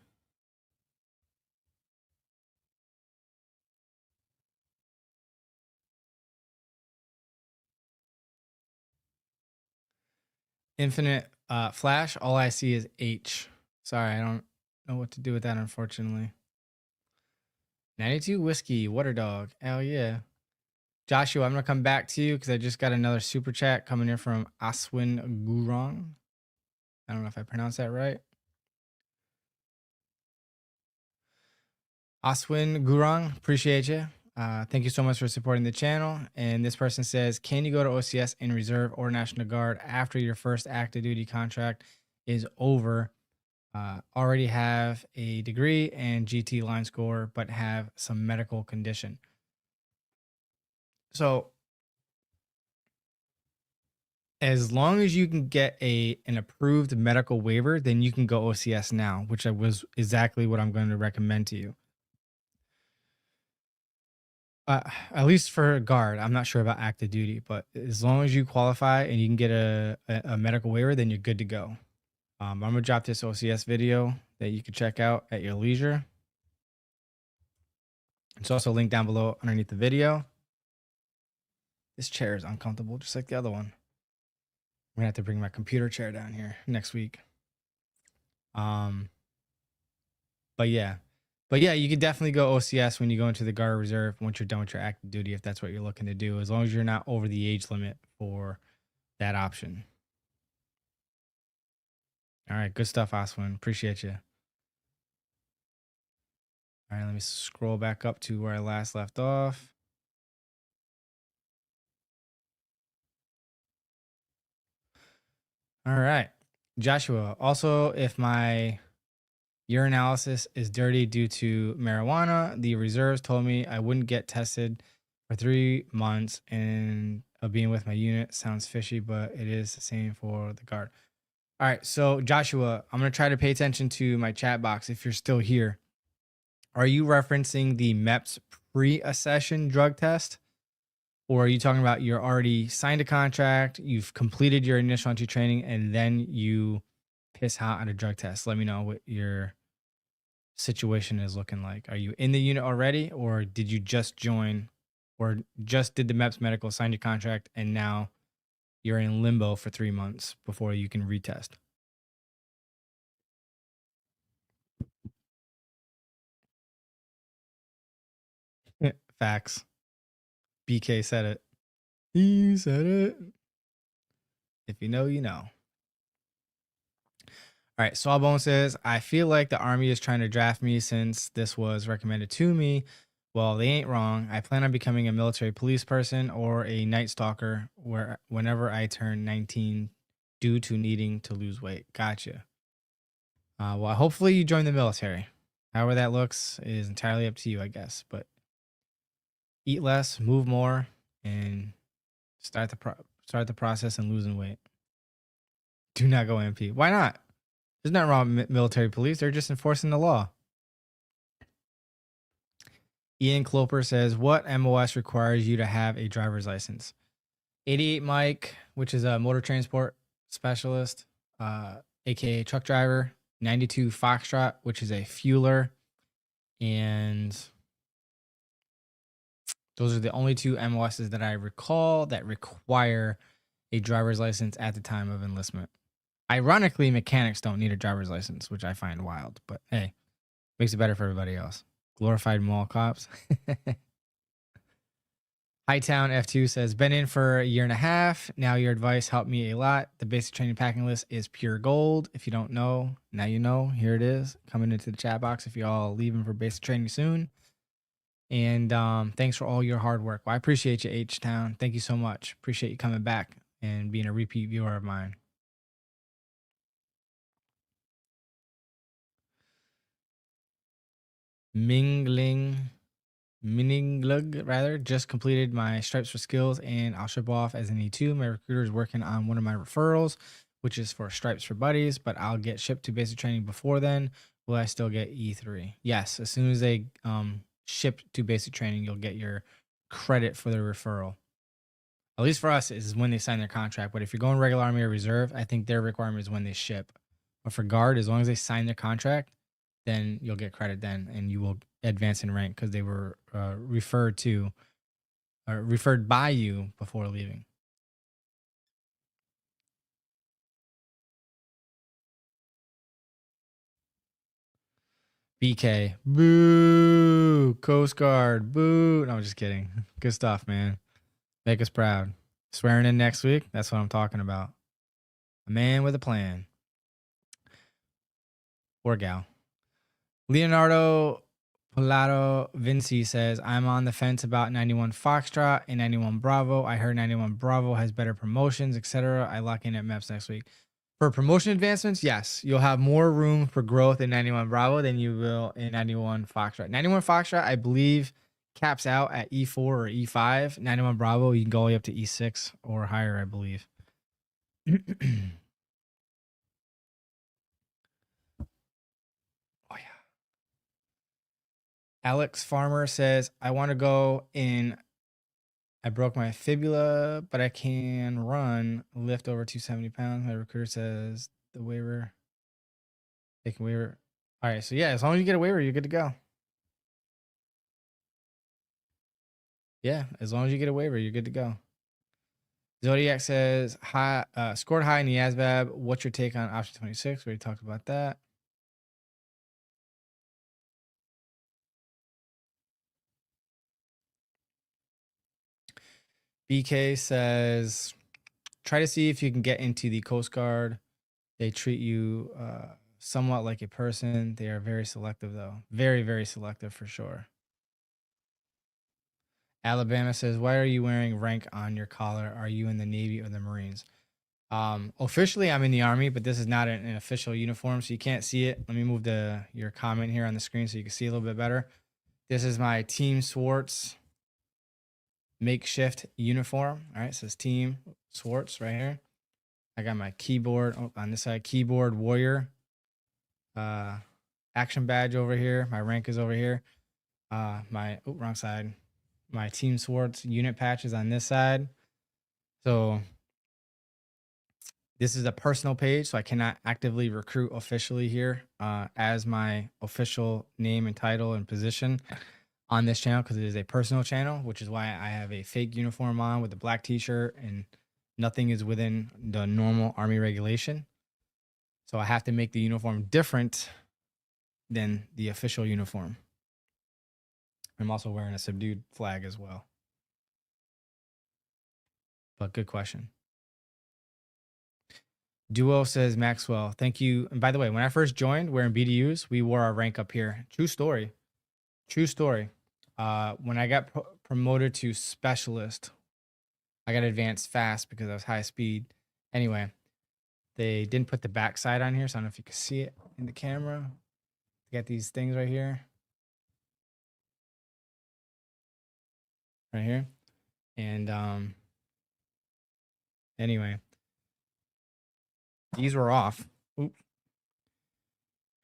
Infinite flash. All I see is H. Sorry, I don't know what to do with that, unfortunately. 92 whiskey, water dog. Hell yeah. Joshua, I'm going to come back to you because I just got another super chat coming in from Aswin Gurung. I don't know if I pronounced that right. Aswin Gurung, appreciate you. Thank you so much for supporting the channel. And this person says, can you go to OCS in reserve or National Guard after your first active duty contract is over? Already have a degree and GT line score, but have some medical condition. So as long as you can get an approved medical waiver, then you can go OCS now, which was exactly what I'm going to recommend to you. At least for guard, I'm not sure about active duty, but as long as you qualify and you can get a medical waiver, then you're good to go. I'm gonna drop this OCS video that you can check out at your leisure. It's also linked down below underneath the video. This chair is uncomfortable, just like the other one. I'm gonna have to bring my computer chair down here next week. But yeah, you could definitely go OCS when you go into the Guard Reserve once you're done with your active duty, if that's what you're looking to do, as long as you're not over the age limit for that option. All right, good stuff, Oswin. Appreciate you. All right, let me scroll back up to where I last left off. All right, Joshua. Also, if my urinalysis is dirty due to marijuana, the reserves told me I wouldn't get tested for 3 months, and being with my unit sounds fishy, but it is the same for the Guard. All right, so Joshua, I'm gonna try to pay attention to my chat box if you're still here. Are you referencing the MEPS pre-accession drug test? Or are you talking about you're already signed a contract, you've completed your initial entry training, and then you piss hot at a drug test? Let me know what your situation is looking like. Are you in the unit already, or did you just join, or just did the MEPS medical, signed your contract, and now you're in limbo for 3 months before you can retest? Facts. BK said it. He said it. If you know, you know. All right, Sawbone says, I feel like the Army is trying to draft me since this was recommended to me. Well, they ain't wrong. I plan on becoming a military police person or a night stalker whenever I turn 19 due to needing to lose weight. Gotcha. Well, hopefully you join the military. However that looks is entirely up to you, I guess. But eat less, move more, and start the process and losing weight. Do not go MP. Why not? There's nothing wrong with military police. They're just enforcing the law. Ian Cloper says, what MOS requires you to have a driver's license? 88 Mike, which is a motor transport specialist, aka truck driver. 92 Foxtrot, which is a fueler. And those are the only 2 MOSs that I recall that require a driver's license at the time of enlistment. Ironically, mechanics don't need a driver's license, which I find wild, but hey, makes it better for everybody else. Glorified mall cops. Hightown F2 says, been in for a year and a half. Now your advice helped me a lot. The basic training packing list is pure gold. If you don't know, now you know. Here it is, coming into the chat box if y'all leaving for basic training soon. And thanks for all your hard work. Well, I appreciate you, H-Town. Thank you so much. Appreciate you coming back and being a repeat viewer of mine. Minglug, rather, just completed my Stripes for Skills, and I'll ship off as an E2. My recruiter is working on one of my referrals, which is for Stripes for Buddies, but I'll get shipped to basic training before then. Will I still get E3? Yes, as soon as they ship to basic training, you'll get your credit for the referral. At least for us, is when they sign their contract. But if you're going regular Army or Reserve, I think their requirement is when they ship. But for Guard, as long as they sign their contract, then you'll get credit then, and you will advance in rank because they were referred to or referred by you before leaving. BK, boo, Coast Guard, boo. No, I'm just kidding. Good stuff, man. Make us proud. Swearing in next week. That's what I'm talking about. A man with a plan. Or gal. Leonardo Pilato Vinci says, I'm on the fence about 91 Foxtrot and 91 Bravo. I heard 91 Bravo has better promotions, etc. I lock in at MEPS next week. For promotion advancements, yes, you'll have more room for growth in 91 Bravo than you will in 91 Foxtrot. 91 Foxtrot, I believe, caps out at E4 or E5. 91 Bravo, you can go all the way up to E6 or higher, I believe. Oh, yeah. Alex Farmer says, I want to go in. I broke my fibula, but I can run, lift over 270 pounds. My recruiter says the waiver, take a waiver. All right, so yeah, as long as you get a waiver, you're good to go. Yeah, as long as you get a waiver, you're good to go. Zodiac says, scored high in the ASVAB. What's your take on option 26? We already talked about that. BK says, try to see if you can get into the Coast Guard. They treat you somewhat like a person. They are very selective, though. Very, very selective for sure. Alabama says, why are you wearing rank on your collar? Are you in the Navy or the Marines? Officially, I'm in the Army, but this is not an official uniform, so you can't see it. Let me move your comment here on the screen so you can see a little bit better. This is my Team SWARTZ makeshift uniform. All right, it says Team SWARTZ right here. I got my keyboard on this side, keyboard warrior action badge over here. My rank is over here. Wrong side. My Team SWARTZ unit patch is on this side. So this is a personal page, so I cannot actively recruit officially here as my official name and title and position on this channel, because it is a personal channel, which is why I have a fake uniform on with a black t-shirt and nothing is within the normal Army regulation. So I have to make the uniform different than the official uniform. I'm also wearing a subdued flag as well. But good question. Duo says, Maxwell, thank you. And by the way, when I first joined wearing BDUs, we wore our rank up here. True story. True story. When I got promoted to specialist, I got advanced fast because I was high speed. Anyway, they didn't put the backside on here, so I don't know if you can see it in the camera. They got these things right here. Right here. And anyway, these were off. Oops.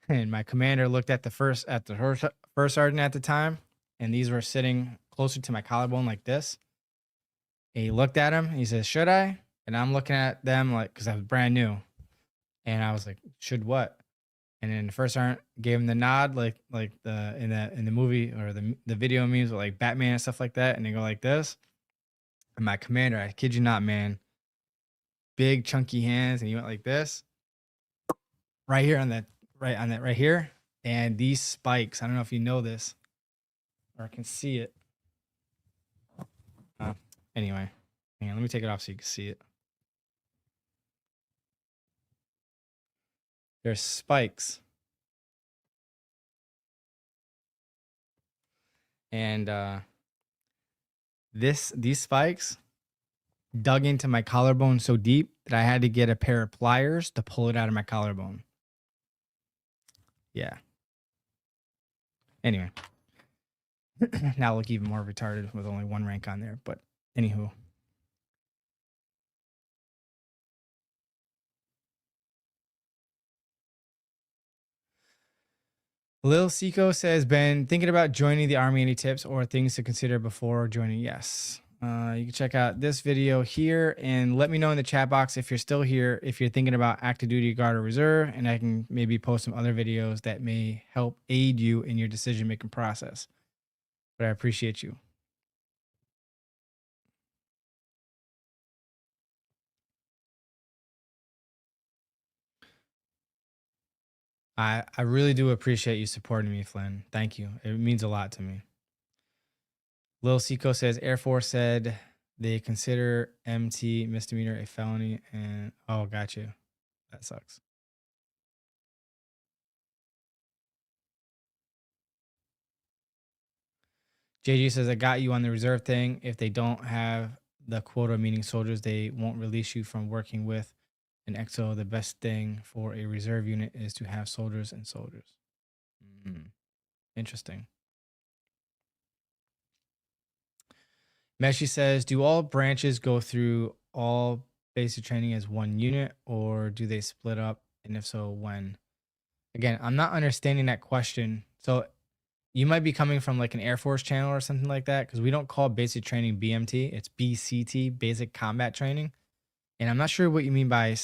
And my commander looked at the first sergeant at the time, and these were sitting closer to my collarbone like this. And he looked at him, and he says, should I? And I'm looking at them like, because I was brand new. And I was like, should what? And then the first sergeant gave him the nod, like in the movie or the video memes with like Batman and stuff like that. And they go like this. And my commander, I kid you not, man, big chunky hands, and he went like this. Right here on that right here. And these spikes, I don't know if you know this or can see it. Anyway, hang on, let me take it off so you can see it. There's spikes. And these spikes dug into my collarbone so deep that I had to get a pair of pliers to pull it out of my collarbone. Yeah. Anyway. Now I look even more retarded with only one rank on there, but anywho. Lil Seco says, Ben, thinking about joining the Army, any tips or things to consider before joining? Yes. You can check out this video here and let me know in the chat box if you're still here, if you're thinking about active duty, guard, or reserve, and I can maybe post some other videos that may help aid you in your decision-making process. But I appreciate you. I really do appreciate you supporting me, Flynn. Thank you. It means a lot to me. Lil Seco says, Air Force said they consider MT misdemeanor a felony. And oh, got you. That sucks. JG says, I got you on the reserve thing. If they don't have the quota, meaning soldiers, they won't release you from working with an XO. The best thing for a reserve unit is to have soldiers and soldiers. Interesting. Meshi says, do all branches go through all basic training as one unit, or do they split up? And if so, when? Again, I'm not understanding that question. So you might be coming from like an Air Force channel or something like that, because we don't call basic training BMT. It's BCT, basic combat training. And I'm not sure what you mean by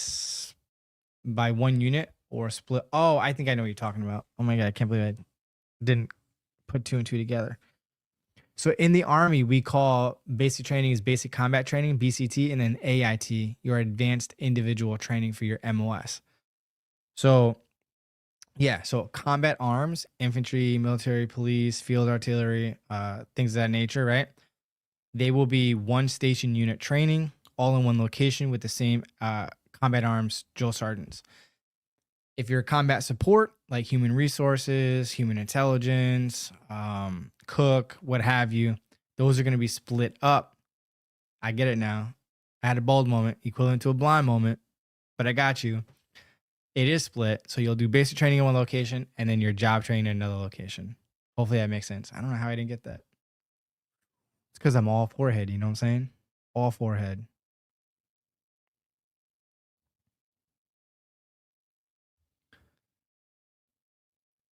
one unit or split. Oh, I think I know what you're talking about. Oh my God, I can't believe I didn't put two and two together. So in the Army, we call basic training is basic combat training, BCT, and then AIT, your advanced individual training for your MOS. So yeah, so combat arms, infantry, military, police, field artillery, things of that nature, right? They will be one station unit training, all in one location with the same combat arms drill sergeants. If you're combat support, like human resources, human intelligence, cook, what have you, those are going to be split up. I get it now. I had a bald moment, equivalent to a blind moment, but I got you. It is split. So you'll do basic training in one location and then your job training in another location. Hopefully that makes sense. I don't know how I didn't get that. It's because I'm all forehead. You know what I'm saying? All forehead.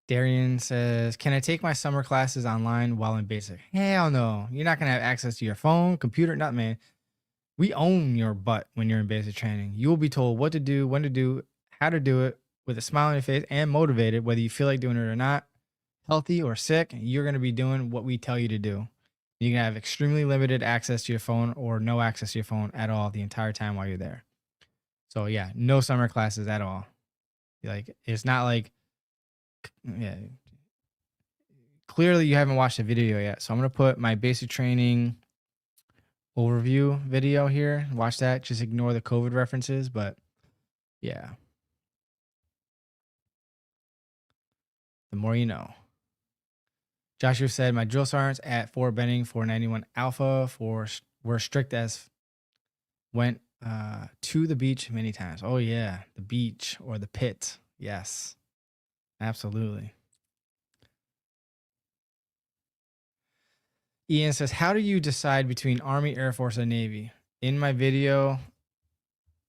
Darian says, can I take my summer classes online while in basic? Hell no. You're not going to have access to your phone, computer, nothing, man. We own your butt when you're in basic training. You will be told what to do, when to do, how to do it with a smile on your face and motivated, whether you feel like doing it or not, healthy or sick. You're going to be doing what we tell you to do. You're going to have extremely limited access to your phone or no access to your phone at all the entire time while you're there. So yeah, no summer classes at all. Like, it's not like, yeah, clearly you haven't watched the video yet. So I'm going to put my basic training overview video here. Watch that. Just ignore the COVID references, but yeah. The more you know. Joshua said, my drill sergeants at Fort Benning 491 Alpha were strict as went to the beach many times. Oh yeah, the beach or the pit. Yes, absolutely. Ian says, how do you decide between Army, Air Force, and Navy? In my video,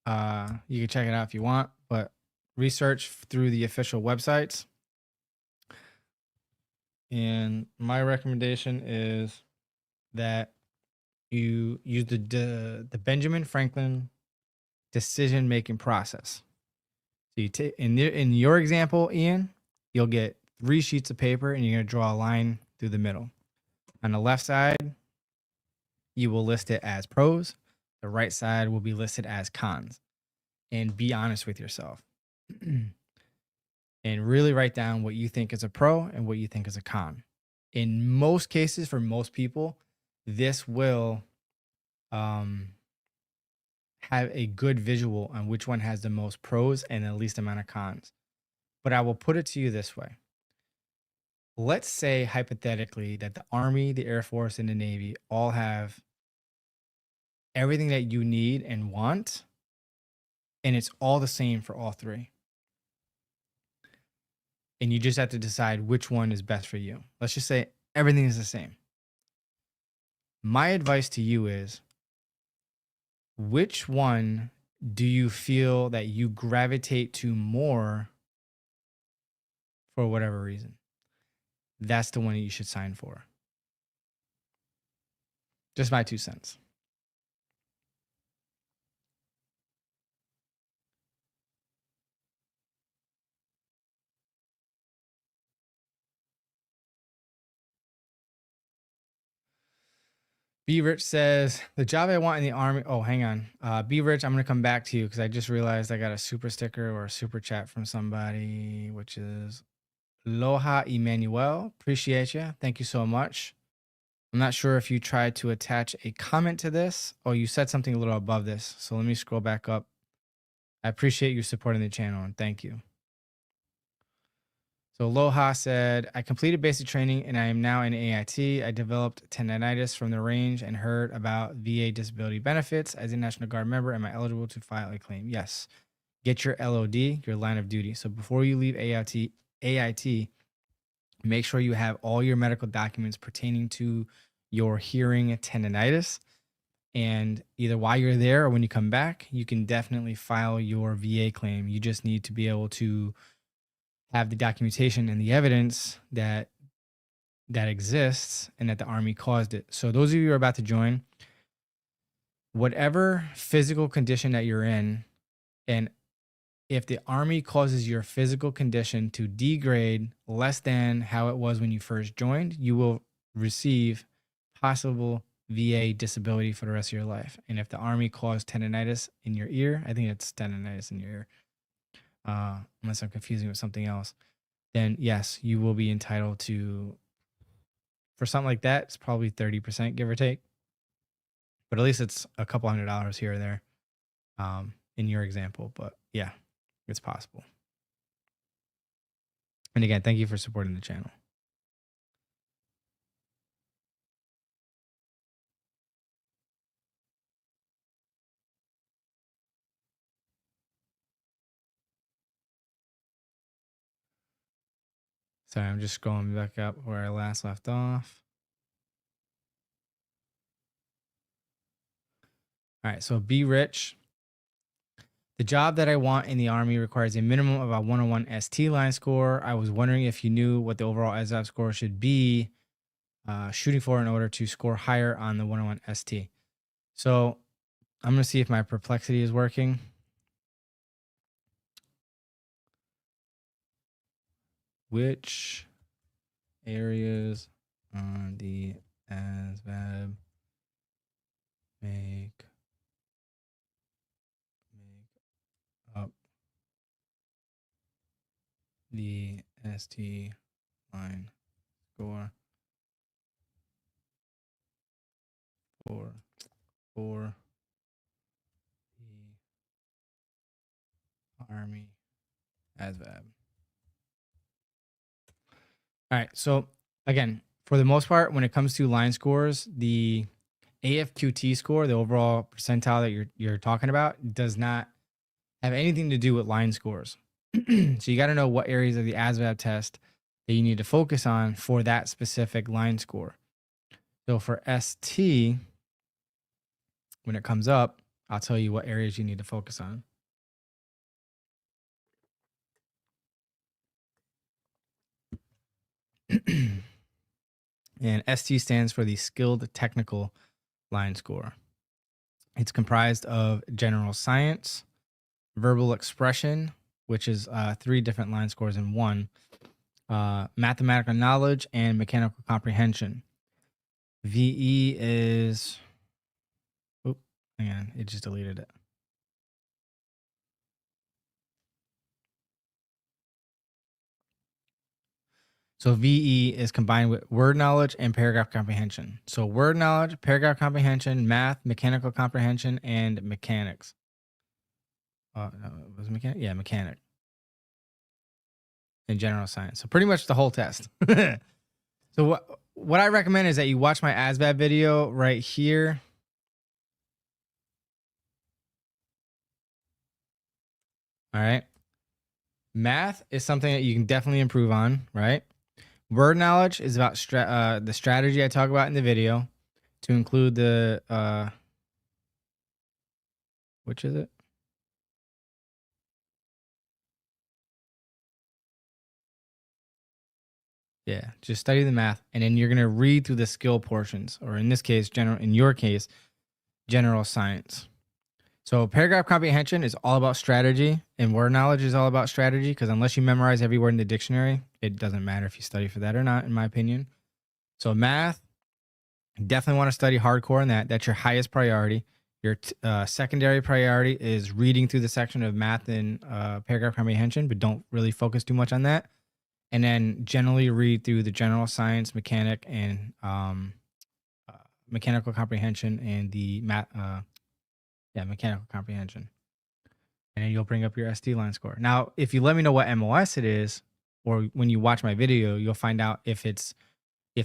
you can check it out if you want, but research through the official websites. And my recommendation is that you use the Benjamin Franklin decision-making process. So you take in your example, Ian, you'll get 3 sheets of paper and you're going to draw a line through the middle. On the left side, you will list it as pros. The right side will be listed as cons. And be honest with yourself. And really write down what you think is a pro and what you think is a con. In most cases, for most people, this will have a good visual on which one has the most pros and the least amount of cons. But I will put it to you this way. Let's say hypothetically that the Army, the Air Force, and the Navy all have everything that you need and want, and it's all the same for all 3. And you just have to decide which one is best for you. Let's just say everything is the same. My advice to you is, which one do you feel that you gravitate to more for whatever reason? That's the one that you should sign for. Just my 2 cents. B Rich says, the job I want in the Army. Oh, hang on. B Rich, I'm going to come back to you because I just realized I got a super sticker or a super chat from somebody, which is Loha Emmanuel. Appreciate you. Thank you so much. I'm not sure if you tried to attach a comment to this. Oh, you said something a little above this. So let me scroll back up. I appreciate you supporting the channel and thank you. So Loha said, I completed basic training and I am now in AIT. I developed tendinitis from the range and heard about VA disability benefits. As a National Guard member, am I eligible to file a claim? Yes. Get your LOD, your line of duty. So before you leave AIT, make sure you have all your medical documents pertaining to your hearing tendinitis. And either while you're there or when you come back, you can definitely file your VA claim. You just need to be able to have the documentation and the evidence that exists and that the Army caused it. So those of you who are about to join, whatever physical condition that you're in, and if the Army causes your physical condition to degrade less than how it was when you first joined, you will receive possible VA disability for the rest of your life. And if the Army caused tendinitis in your ear, I think it's tendinitis in your ear, unless I'm confusing with something else, then yes, you will be entitled to, for something like that, it's probably 30%, give or take. but at least it's a couple $100 here or there in your example. But yeah, it's possible. And again, thank you for supporting the channel. Sorry, I'm just scrolling back up where I last left off. All right, so be rich. The job that I want in the Army requires a minimum of a 101 ST line score. I was wondering if you knew what the overall ASVAB score should be shooting for in order to score higher on the 101 ST. So I'm going to see if my perplexity is working. Which areas on the ASVAB make up the ST line score for the Army ASVAB? All right, so again, for the most part, when it comes to line scores, the AFQT score, the overall percentile that you're talking about, does not have anything to do with line scores. So you got to know what areas of the ASVAB test that you need to focus on for that specific line score. So for ST, when it comes up, I'll tell you what areas you need to focus on. And ST stands for the Skilled Technical Line Score. It's comprised of general science, verbal expression, which is 3 different line scores in one, mathematical knowledge, and mechanical comprehension. VE is, oh, hang on, it just deleted it. So VE is combined with word knowledge and paragraph comprehension. So word knowledge, paragraph comprehension, math, mechanical comprehension, and mechanics. No, was it mechanic? Yeah, mechanic. And general science. So pretty much the whole test. So what I recommend is that you watch my ASVAB video right here. All right. Math is something that you can definitely improve on, right? Word knowledge is about the strategy I talk about in the video, to include the which is it? Yeah, just study the math, and then you're gonna read through the skill portions, or in this case, general science. So paragraph comprehension is all about strategy, and word knowledge is all about strategy, because unless you memorize every word in the dictionary, it doesn't matter if you study for that or not, in my opinion. So math, definitely want to study hardcore in that. That's your highest priority. Your secondary priority is reading through the section of math and paragraph comprehension, but don't really focus too much on that. And then generally read through the general science, mechanic, and mechanical comprehension, and the mechanical comprehension. And then you'll bring up your ST line score. Now, if you let me know what MOS it is, or when you watch my video, you'll find out if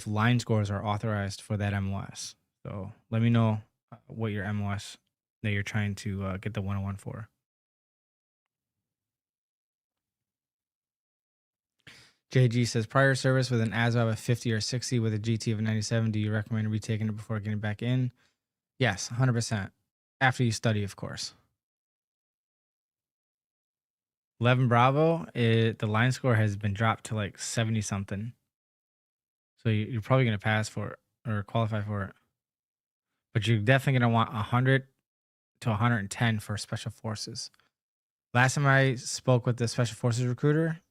line scores are authorized for that MOS. So let me know what your MOS that you're trying to get the 101 for. JG says, prior service with an ASVAB of 50 or 60 with a GT of 97. Do you recommend retaking it before getting back in? Yes, 100%. After you study, of course. 11 Bravo, the line score has been dropped to like 70 something. So you're probably going to pass for it or qualify for it. But you're definitely going to want 100 to 110 for special forces. Last time I spoke with the special forces recruiter,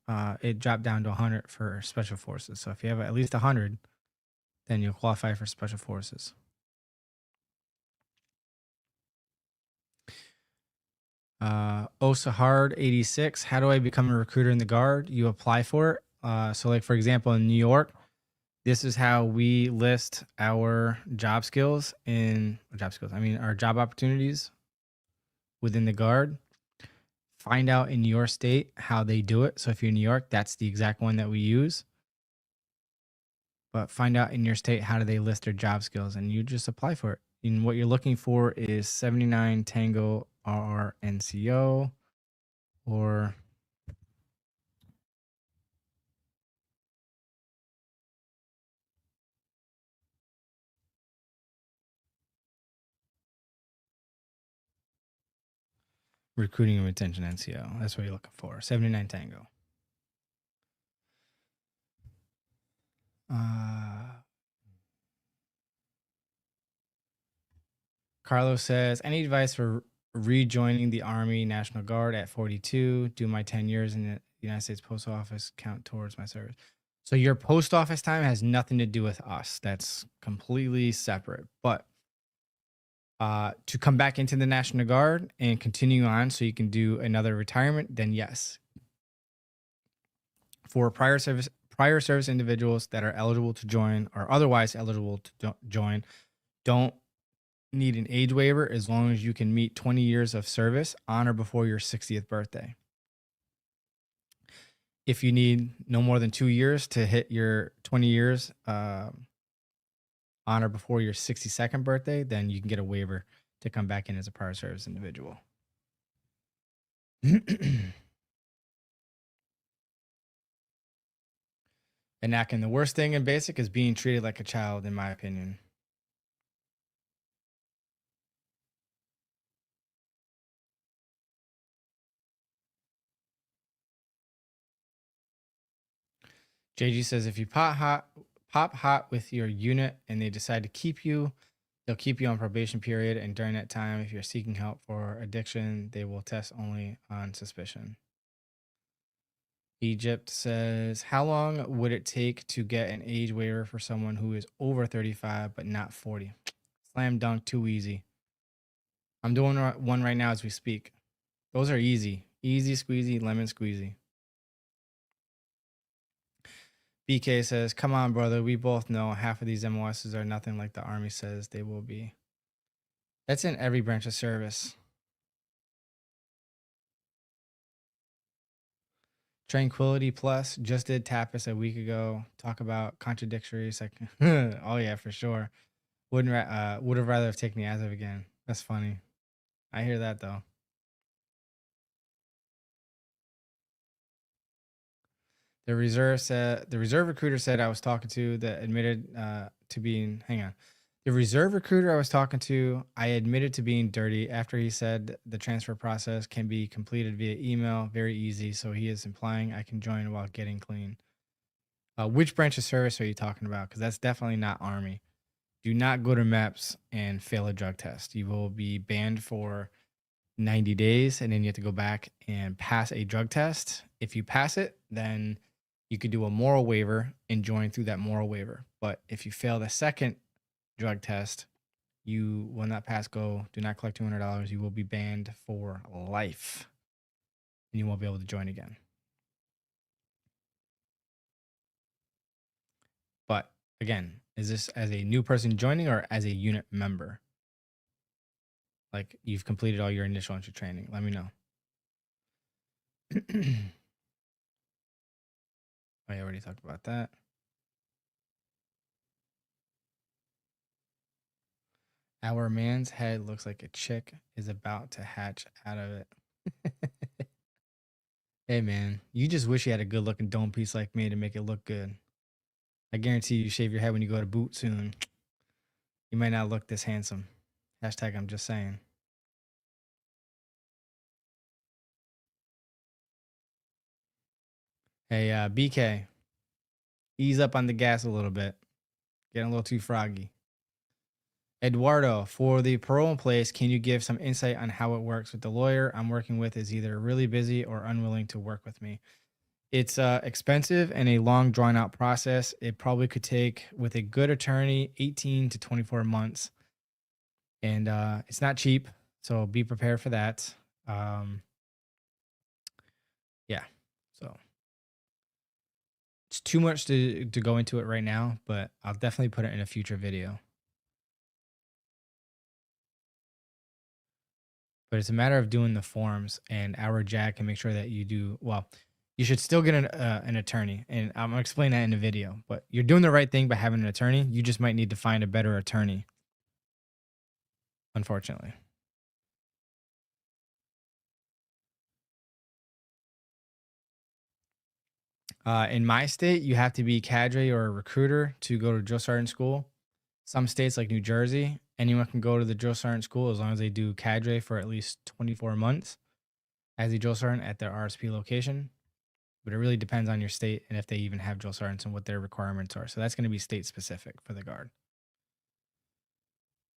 it dropped down to 100 for special forces. So if you have at least 100, then you'll qualify for special forces. Osahard 86. How do I become a recruiter in the Guard? You apply for it. So like, for example, in New York, This is how we list our job skills our job opportunities within the Guard. Find out in your state how they do it. So if you're in New York, that's the exact one that we use. But find out in your state how do they list their job skills, and you just apply for it. And what you're looking for is 79 Tango RRNCO or recruiting and retention NCO. That's what you're looking for. 79 Tango. Carlos says, any advice for rejoining the Army National Guard at 42? Do my 10 years in the United States Post Office count towards my service? So your post office time has nothing to do with us. That's completely separate. But to come back into the National Guard and continue on so you can do another retirement, then yes. For prior service individuals that are eligible to join or otherwise eligible to join, don't need an age waiver as long as you can meet 20 years of service on or before your 60th birthday. If you need no more than 2 years to hit your 20 years on or before your 62nd birthday, then you can get a waiver to come back in as a prior service individual. And Nakin, the worst thing in basic is being treated like a child, in my opinion. JG says, if you pop hot with your unit and they decide to keep you, they'll keep you on probation period. And during that time, if you're seeking help for addiction, they will test only on suspicion. Egypt says, how long would it take to get an age waiver for someone who is over 35 but not 40? Slam dunk, too easy. I'm doing one right now as we speak. Those are easy. Easy squeezy, lemon squeezy. BK says, come on, brother. We both know half of these MOSs are nothing like the Army says they will be. That's in every branch of service. Tranquility Plus just did Tapas a week ago. Talk about contradictories. Like, oh yeah, for sure. Would have rather have taken the ASVAB again. That's funny. I hear that though. The reserve recruiter said I was talking to that admitted to being. Hang on. The reserve recruiter I was talking to, I admitted to being dirty after he said the transfer process can be completed via email, very easy. So he is implying I can join while getting clean. Which branch of service are you talking about? Because that's definitely not Army. Do not go to MEPS and fail a drug test. You will be banned for 90 days, and then you have to go back and pass a drug test. If you pass it, then you could do a moral waiver and join through that moral waiver. But if you fail the second drug test, you will not pass go. Do not collect $200. You will be banned for life, and you won't be able to join again. But again, is this as a new person joining or as a unit member? Like you've completed all your initial entry training. Let me know. I already talked about that. Our man's head looks like a chick is about to hatch out of it. Hey man, you just wish you had a good looking dome piece like me to make it look good. I guarantee you shave your head when you go to boot soon. You might not look this handsome. Hashtag I'm just saying. Hey, BK, ease up on the gas a little bit. Getting a little too froggy. Eduardo, for the parole in place, can you give some insight on how it works with the lawyer I'm working with is either really busy or unwilling to work with me? It's expensive and a long drawn out process. It probably could take, with a good attorney, 18 to 24 months. And it's not cheap, so be prepared for that. Yeah, so It's too much to go into it right now, but I'll definitely put it in a future video. But it's a matter of doing the forms, and our JAG can make sure that you do well. You should still get an attorney, and I'm gonna explain that in the video. But you're doing the right thing by having an attorney. You just might need to find a better attorney, unfortunately. In my state, you have to be cadre or a recruiter to go to drill sergeant school. Some states like New Jersey, anyone can go to the drill sergeant school as long as they do cadre for at least 24 months as a drill sergeant at their RSP location. But it really depends on your state and if they even have drill sergeants and what their requirements are. So that's going to be state specific for the Guard.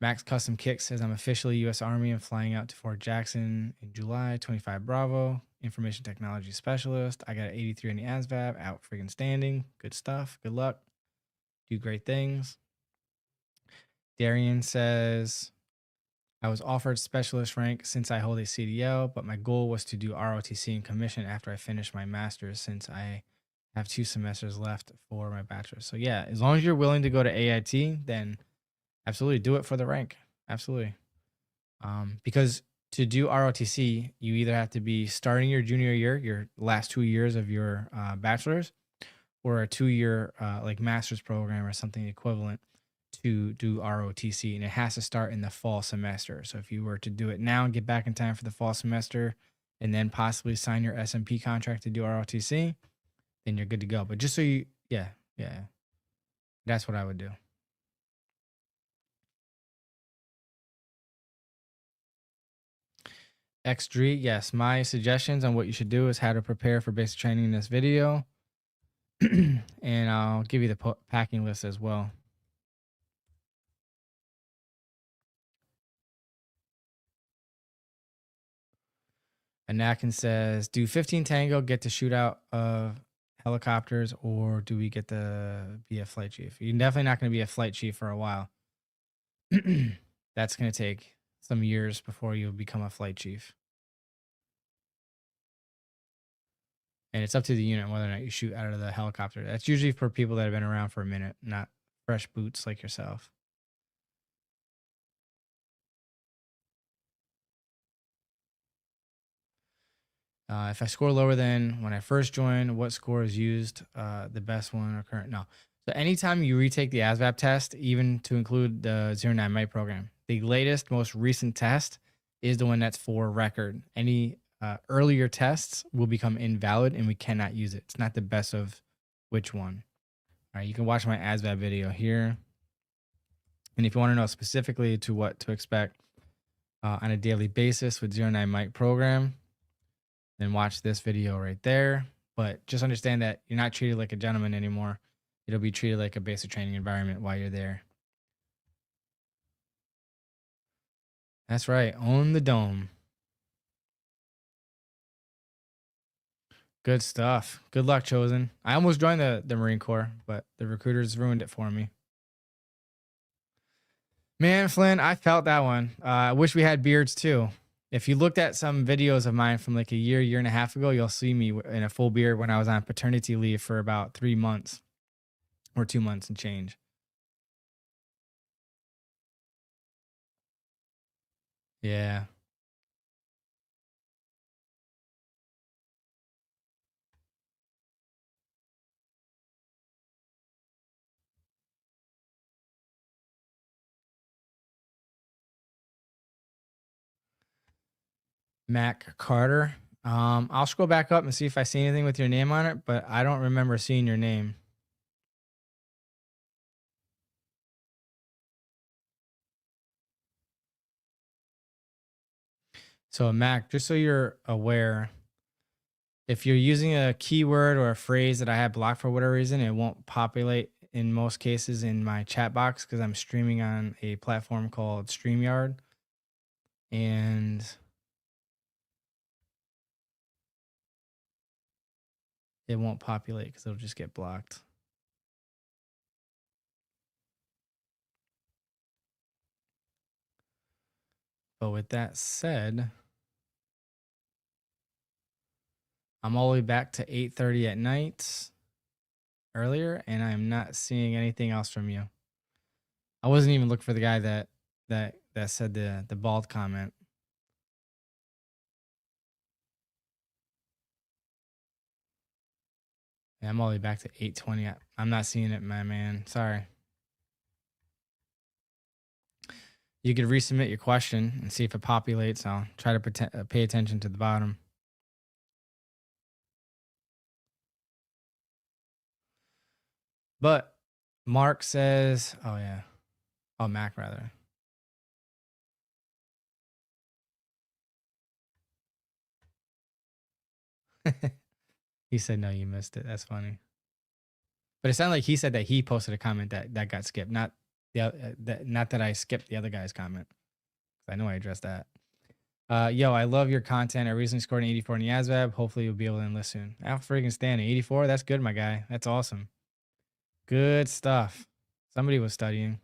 Max Custom Kick says, I'm officially U.S. Army and flying out to Fort Jackson in July, 25 Bravo, Information Technology Specialist. I got an 83 on the ASVAB, out freaking standing. Good stuff. Good luck. Do great things. Darian says, I was offered specialist rank since I hold a CDL, but my goal was to do ROTC and commission after I finish my master's since I have 2 semesters left for my bachelor's. So yeah, as long as you're willing to go to AIT, then absolutely do it for the rank. Absolutely. Because to do ROTC, you either have to be starting your junior year, your last 2 years of your bachelor's, or a 2-year like master's program or something equivalent to do ROTC, and it has to start in the fall semester. So if you were to do it now and get back in time for the fall semester and then possibly sign your SMP contract to do ROTC, then you're good to go. But just so you, yeah, that's what I would do. X3, yes, my suggestions on what you should do is how to prepare for basic training in this video. And I'll give you the packing list as well. Anakin says, do 15 Tango get to shoot out of helicopters, or do we get to be a flight chief? You're definitely not going to be a flight chief for a while. That's going to take some years before you become a flight chief. And it's up to the unit whether or not you shoot out of the helicopter. That's usually for people that have been around for a minute, not fresh boots like yourself. If I score lower than when I first joined, what score is used? The best one or current? No. So anytime you retake the ASVAB test, even to include the 09 MIT program, the latest, most recent test is the one that's for record. Any earlier tests will become invalid and we cannot use it. It's not the best of which one. All right, you can watch my ASVAB video here. And if you want to know specifically to what to expect on a daily basis with 09 MIT program, then watch this video right there. But just understand that you're not treated like a gentleman anymore. It'll be treated like a basic training environment while you're there. That's right. Own the dome. Good stuff. Good luck, Chosen. I almost joined the Marine Corps, but the recruiters ruined it for me. Man, Flynn, I felt that one. I wish we had beards too. If you looked at some videos of mine from like a year and a half ago, you'll see me in a full beard when I was on paternity leave for about 3 months or 2 months and change. Yeah. Mac Carter. I'll scroll back up and see if I see anything with your name on it, but I don't remember seeing your name. So Mac, just so you're aware, if you're using a keyword or a phrase that I have blocked for whatever reason, it won't populate in most cases in my chat box because I'm streaming on a platform called StreamYard. And it won't populate because it'll just get blocked. But with that said, I'm all the way back to 8:30 at night. earlier, and I'm not seeing anything else from you. I wasn't even looking for the guy that said the bald comment. Yeah, I'm all the way back to 820. I'm not seeing it, my man. Sorry. You could resubmit your question and see if it populates. I'll try to pay attention to the bottom. But Mark says, oh yeah. Oh, Mac rather. He said, no, you missed it. That's funny. But it sounded like he said that he posted a comment that got skipped. Not that I skipped the other guy's comment. I know I addressed that. Yo, I love your content. I recently scored an 84 in the ASVAB. Hopefully you'll be able to enlist soon. Al freaking Stan, 84? That's good, my guy. That's awesome. Good stuff. Somebody was studying.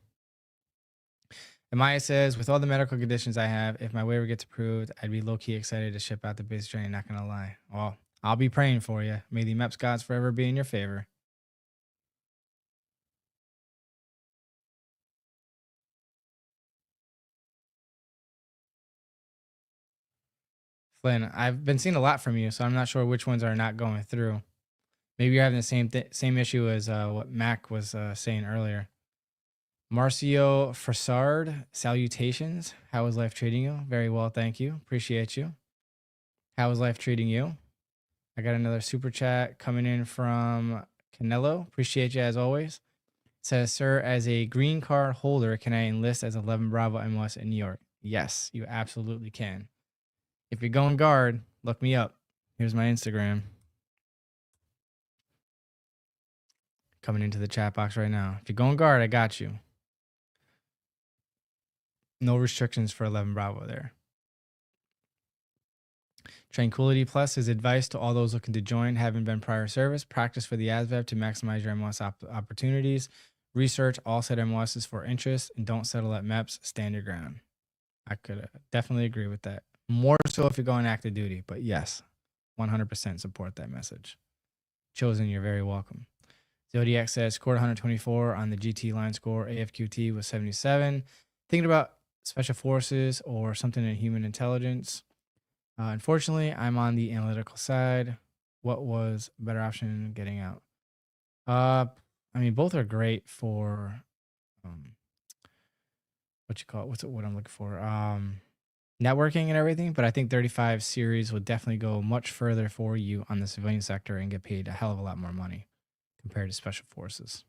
Amaya says, with all the medical conditions I have, if my waiver gets approved, I'd be low-key excited to ship out the basic training, not going to lie. Well, I'll be praying for you. May the MEPS gods forever be in your favor. Flynn, I've been seeing a lot from you, so I'm not sure which ones are not going through. Maybe you're having the same issue as what Mac was saying earlier. Marcio Fassard, salutations. How is life treating you? Very well, thank you. Appreciate you. How is life treating you? I got another super chat coming in from Canelo. Appreciate you as always. It says, sir, as a green card holder, can I enlist as 11 Bravo MOS in New York? Yes, you absolutely can. If you're going guard, look me up. Here's my Instagram. Coming into the chat box right now. If you're going guard, I got you. No restrictions for 11 Bravo there. Tranquility Plus is advice to all those looking to join, having been prior service. Practice for the ASVAB to maximize your MOS opportunities. Research OSUT MOSs for interest, and don't settle at MEPS. Stand your ground. I could definitely agree with that. More so if you're going active duty, but yes, 100% support that message. Chosen, you're very welcome. Zodiac says, scored 124 on the GT line score. AFQT was 77. Thinking about special forces or something in human intelligence. Unfortunately, I'm on the analytical side. What was a better option getting out? I mean, both are great for what I'm looking for. Networking and everything, but I think 35 series would definitely go much further for you on the civilian sector and get paid a hell of a lot more money compared to special forces.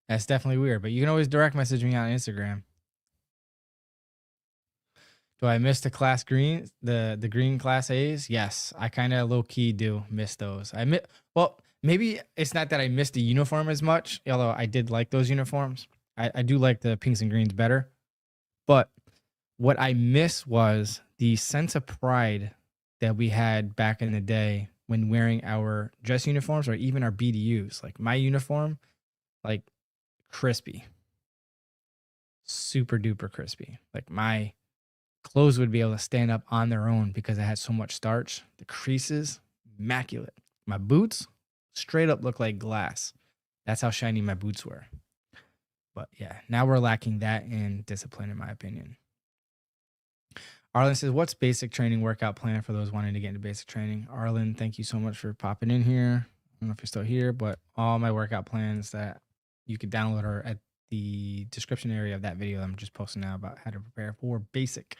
That's definitely weird, but you can always direct message me on Instagram. Do I miss the class green, the green class A's? Yes, I kind of low key do miss those. Well, maybe it's not that I miss the uniform as much, although I did like those uniforms. I do like the pinks and greens better, but what I miss was the sense of pride that we had back in the day when wearing our dress uniforms or even our BDUs. Like my uniform, like crispy, super duper crispy. Like my clothes would be able to stand up on their own because I had so much starch. The creases, immaculate. My boots straight up look like glass. That's how shiny my boots were. But yeah, now we're lacking that in discipline, in my opinion. Arlen says, what's basic training workout plan for those wanting to get into basic training? Arlen, thank you so much for popping in here. I don't know if you're still here, but all my workout plans that you could download are at the description area of that video I'm just posting now about how to prepare for basic.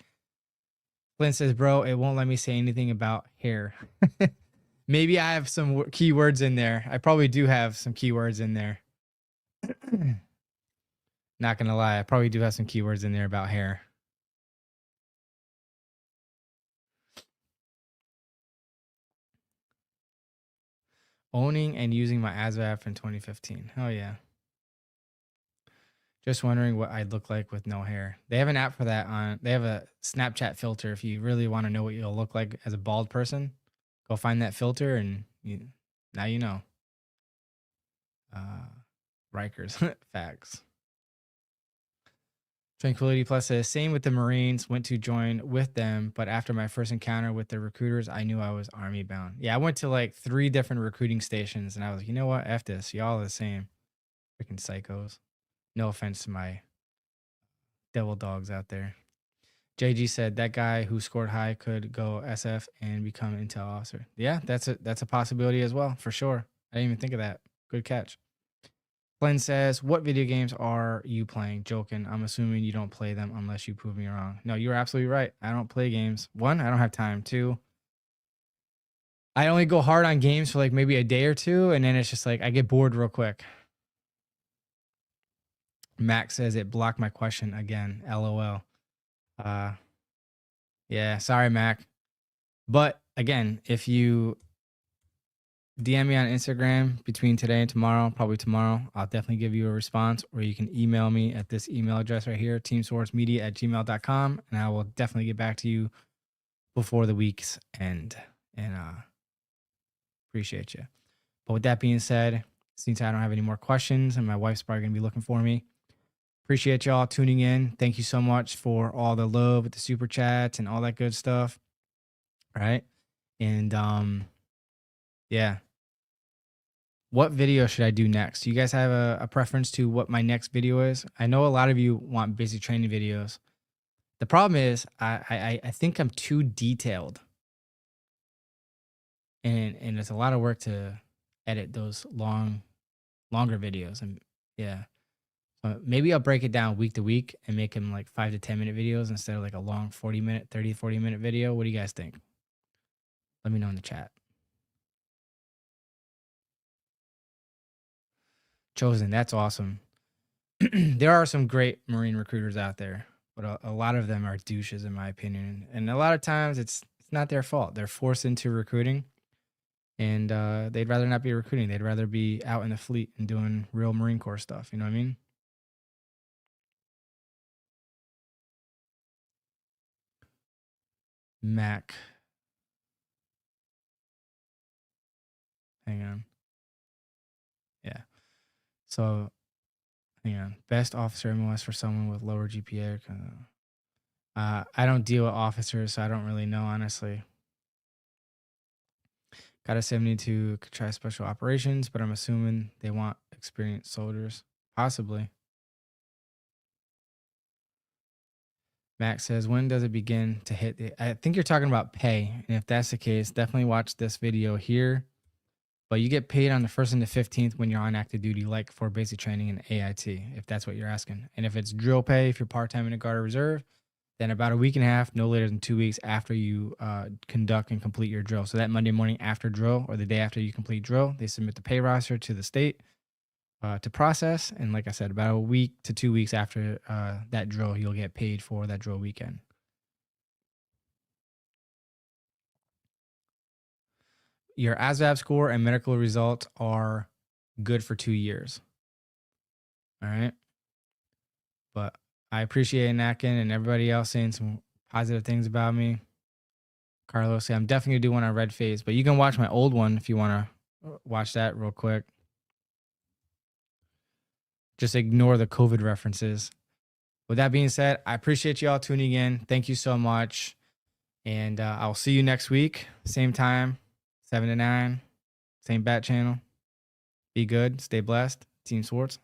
Flynn says, bro, it won't let me say anything about hair. Maybe I have some keywords in there. I probably do have some keywords in there. Not going to lie. I probably do have some keywords in there about hair. Owning and using my ASVAB in 2015. Oh, yeah. Just wondering what I'd look like with no hair. They have an app for that. They have a Snapchat filter. If you really want to know what you'll look like as a bald person, go find that filter and now you know. Rikers. Facts. Tranquility Plus says, same with the Marines, went to join with them, but after my first encounter with the recruiters, I knew I was Army bound. Yeah, I went to like 3 different recruiting stations and I was like, you know what? F this. Y'all are the same. Freaking psychos. No offense to my devil dogs out there. JG said that guy who scored high could go SF and become an intel officer. Yeah, that's a possibility as well, for sure. I didn't even think of that. Good catch. Glenn says, what video games are you playing? Joking. I'm assuming you don't play them unless you prove me wrong. No, you're absolutely right. I don't play games. 1, I don't have time. 2, I only go hard on games for like maybe a day or 2, and then it's just like I get bored real quick. Max says it blocked my question again. LOL. Yeah, sorry, Mac. But again, if you DM me on Instagram between today and tomorrow, probably tomorrow, I'll definitely give you a response, or you can email me at this email address right here, teamswartzmedia@gmail.com, and I will definitely get back to you before the week's end. And appreciate you. But with that being said, since I don't have any more questions and my wife's probably going to be looking for me, appreciate y'all tuning in. Thank you so much for all the love with the super chats and all that good stuff. All right. And yeah. What video should I do next? Do you guys have a preference to what my next video is? I know a lot of you want basic training videos. The problem is I think I'm too detailed. And it's a lot of work to edit those longer videos. And yeah. Maybe I'll break it down week to week and make them like 5 to 10 minute videos instead of like a long 40 minute video. What do you guys think? Let me know in the chat. Chosen, that's awesome. There are some great Marine recruiters out there, but a lot of them are douches in my opinion. And a lot of times it's not their fault. They're forced into recruiting, and they'd rather not be recruiting. They'd rather be out in the fleet and doing real Marine Corps stuff. You know what I mean? Mac. Hang on. Yeah. So, hang on. Best officer MOS for someone with lower GPA. I don't deal with officers, so I don't really know, honestly. Got a 72, could try special operations, but I'm assuming they want experienced soldiers. Possibly. Max says, when does it begin to hit? I think you're talking about pay. And if that's the case, definitely watch this video here. But you get paid on the 1st and the 15th when you're on active duty, like for basic training and AIT, if that's what you're asking. And if it's drill pay, if you're part-time in a Guard or Reserve, then about a week and a half, no later than 2 weeks after you conduct and complete your drill. So that Monday morning after drill or the day after you complete drill, they submit the pay roster to the state to process. And like I said, about a week to 2 weeks after that drill, you'll get paid for that drill weekend. Your ASVAB score and medical results are good for 2 years. All right. But I appreciate Nakin and everybody else saying some positive things about me. Carlos, I'm definitely going to do one on Red Phase, but you can watch my old one if you want to watch that real quick. Just ignore the COVID references. With that being said, I appreciate you all tuning in. Thank you so much. And I'll see you next week. Same time, 7 to 9. Same bat channel. Be good. Stay blessed. Team Swartz.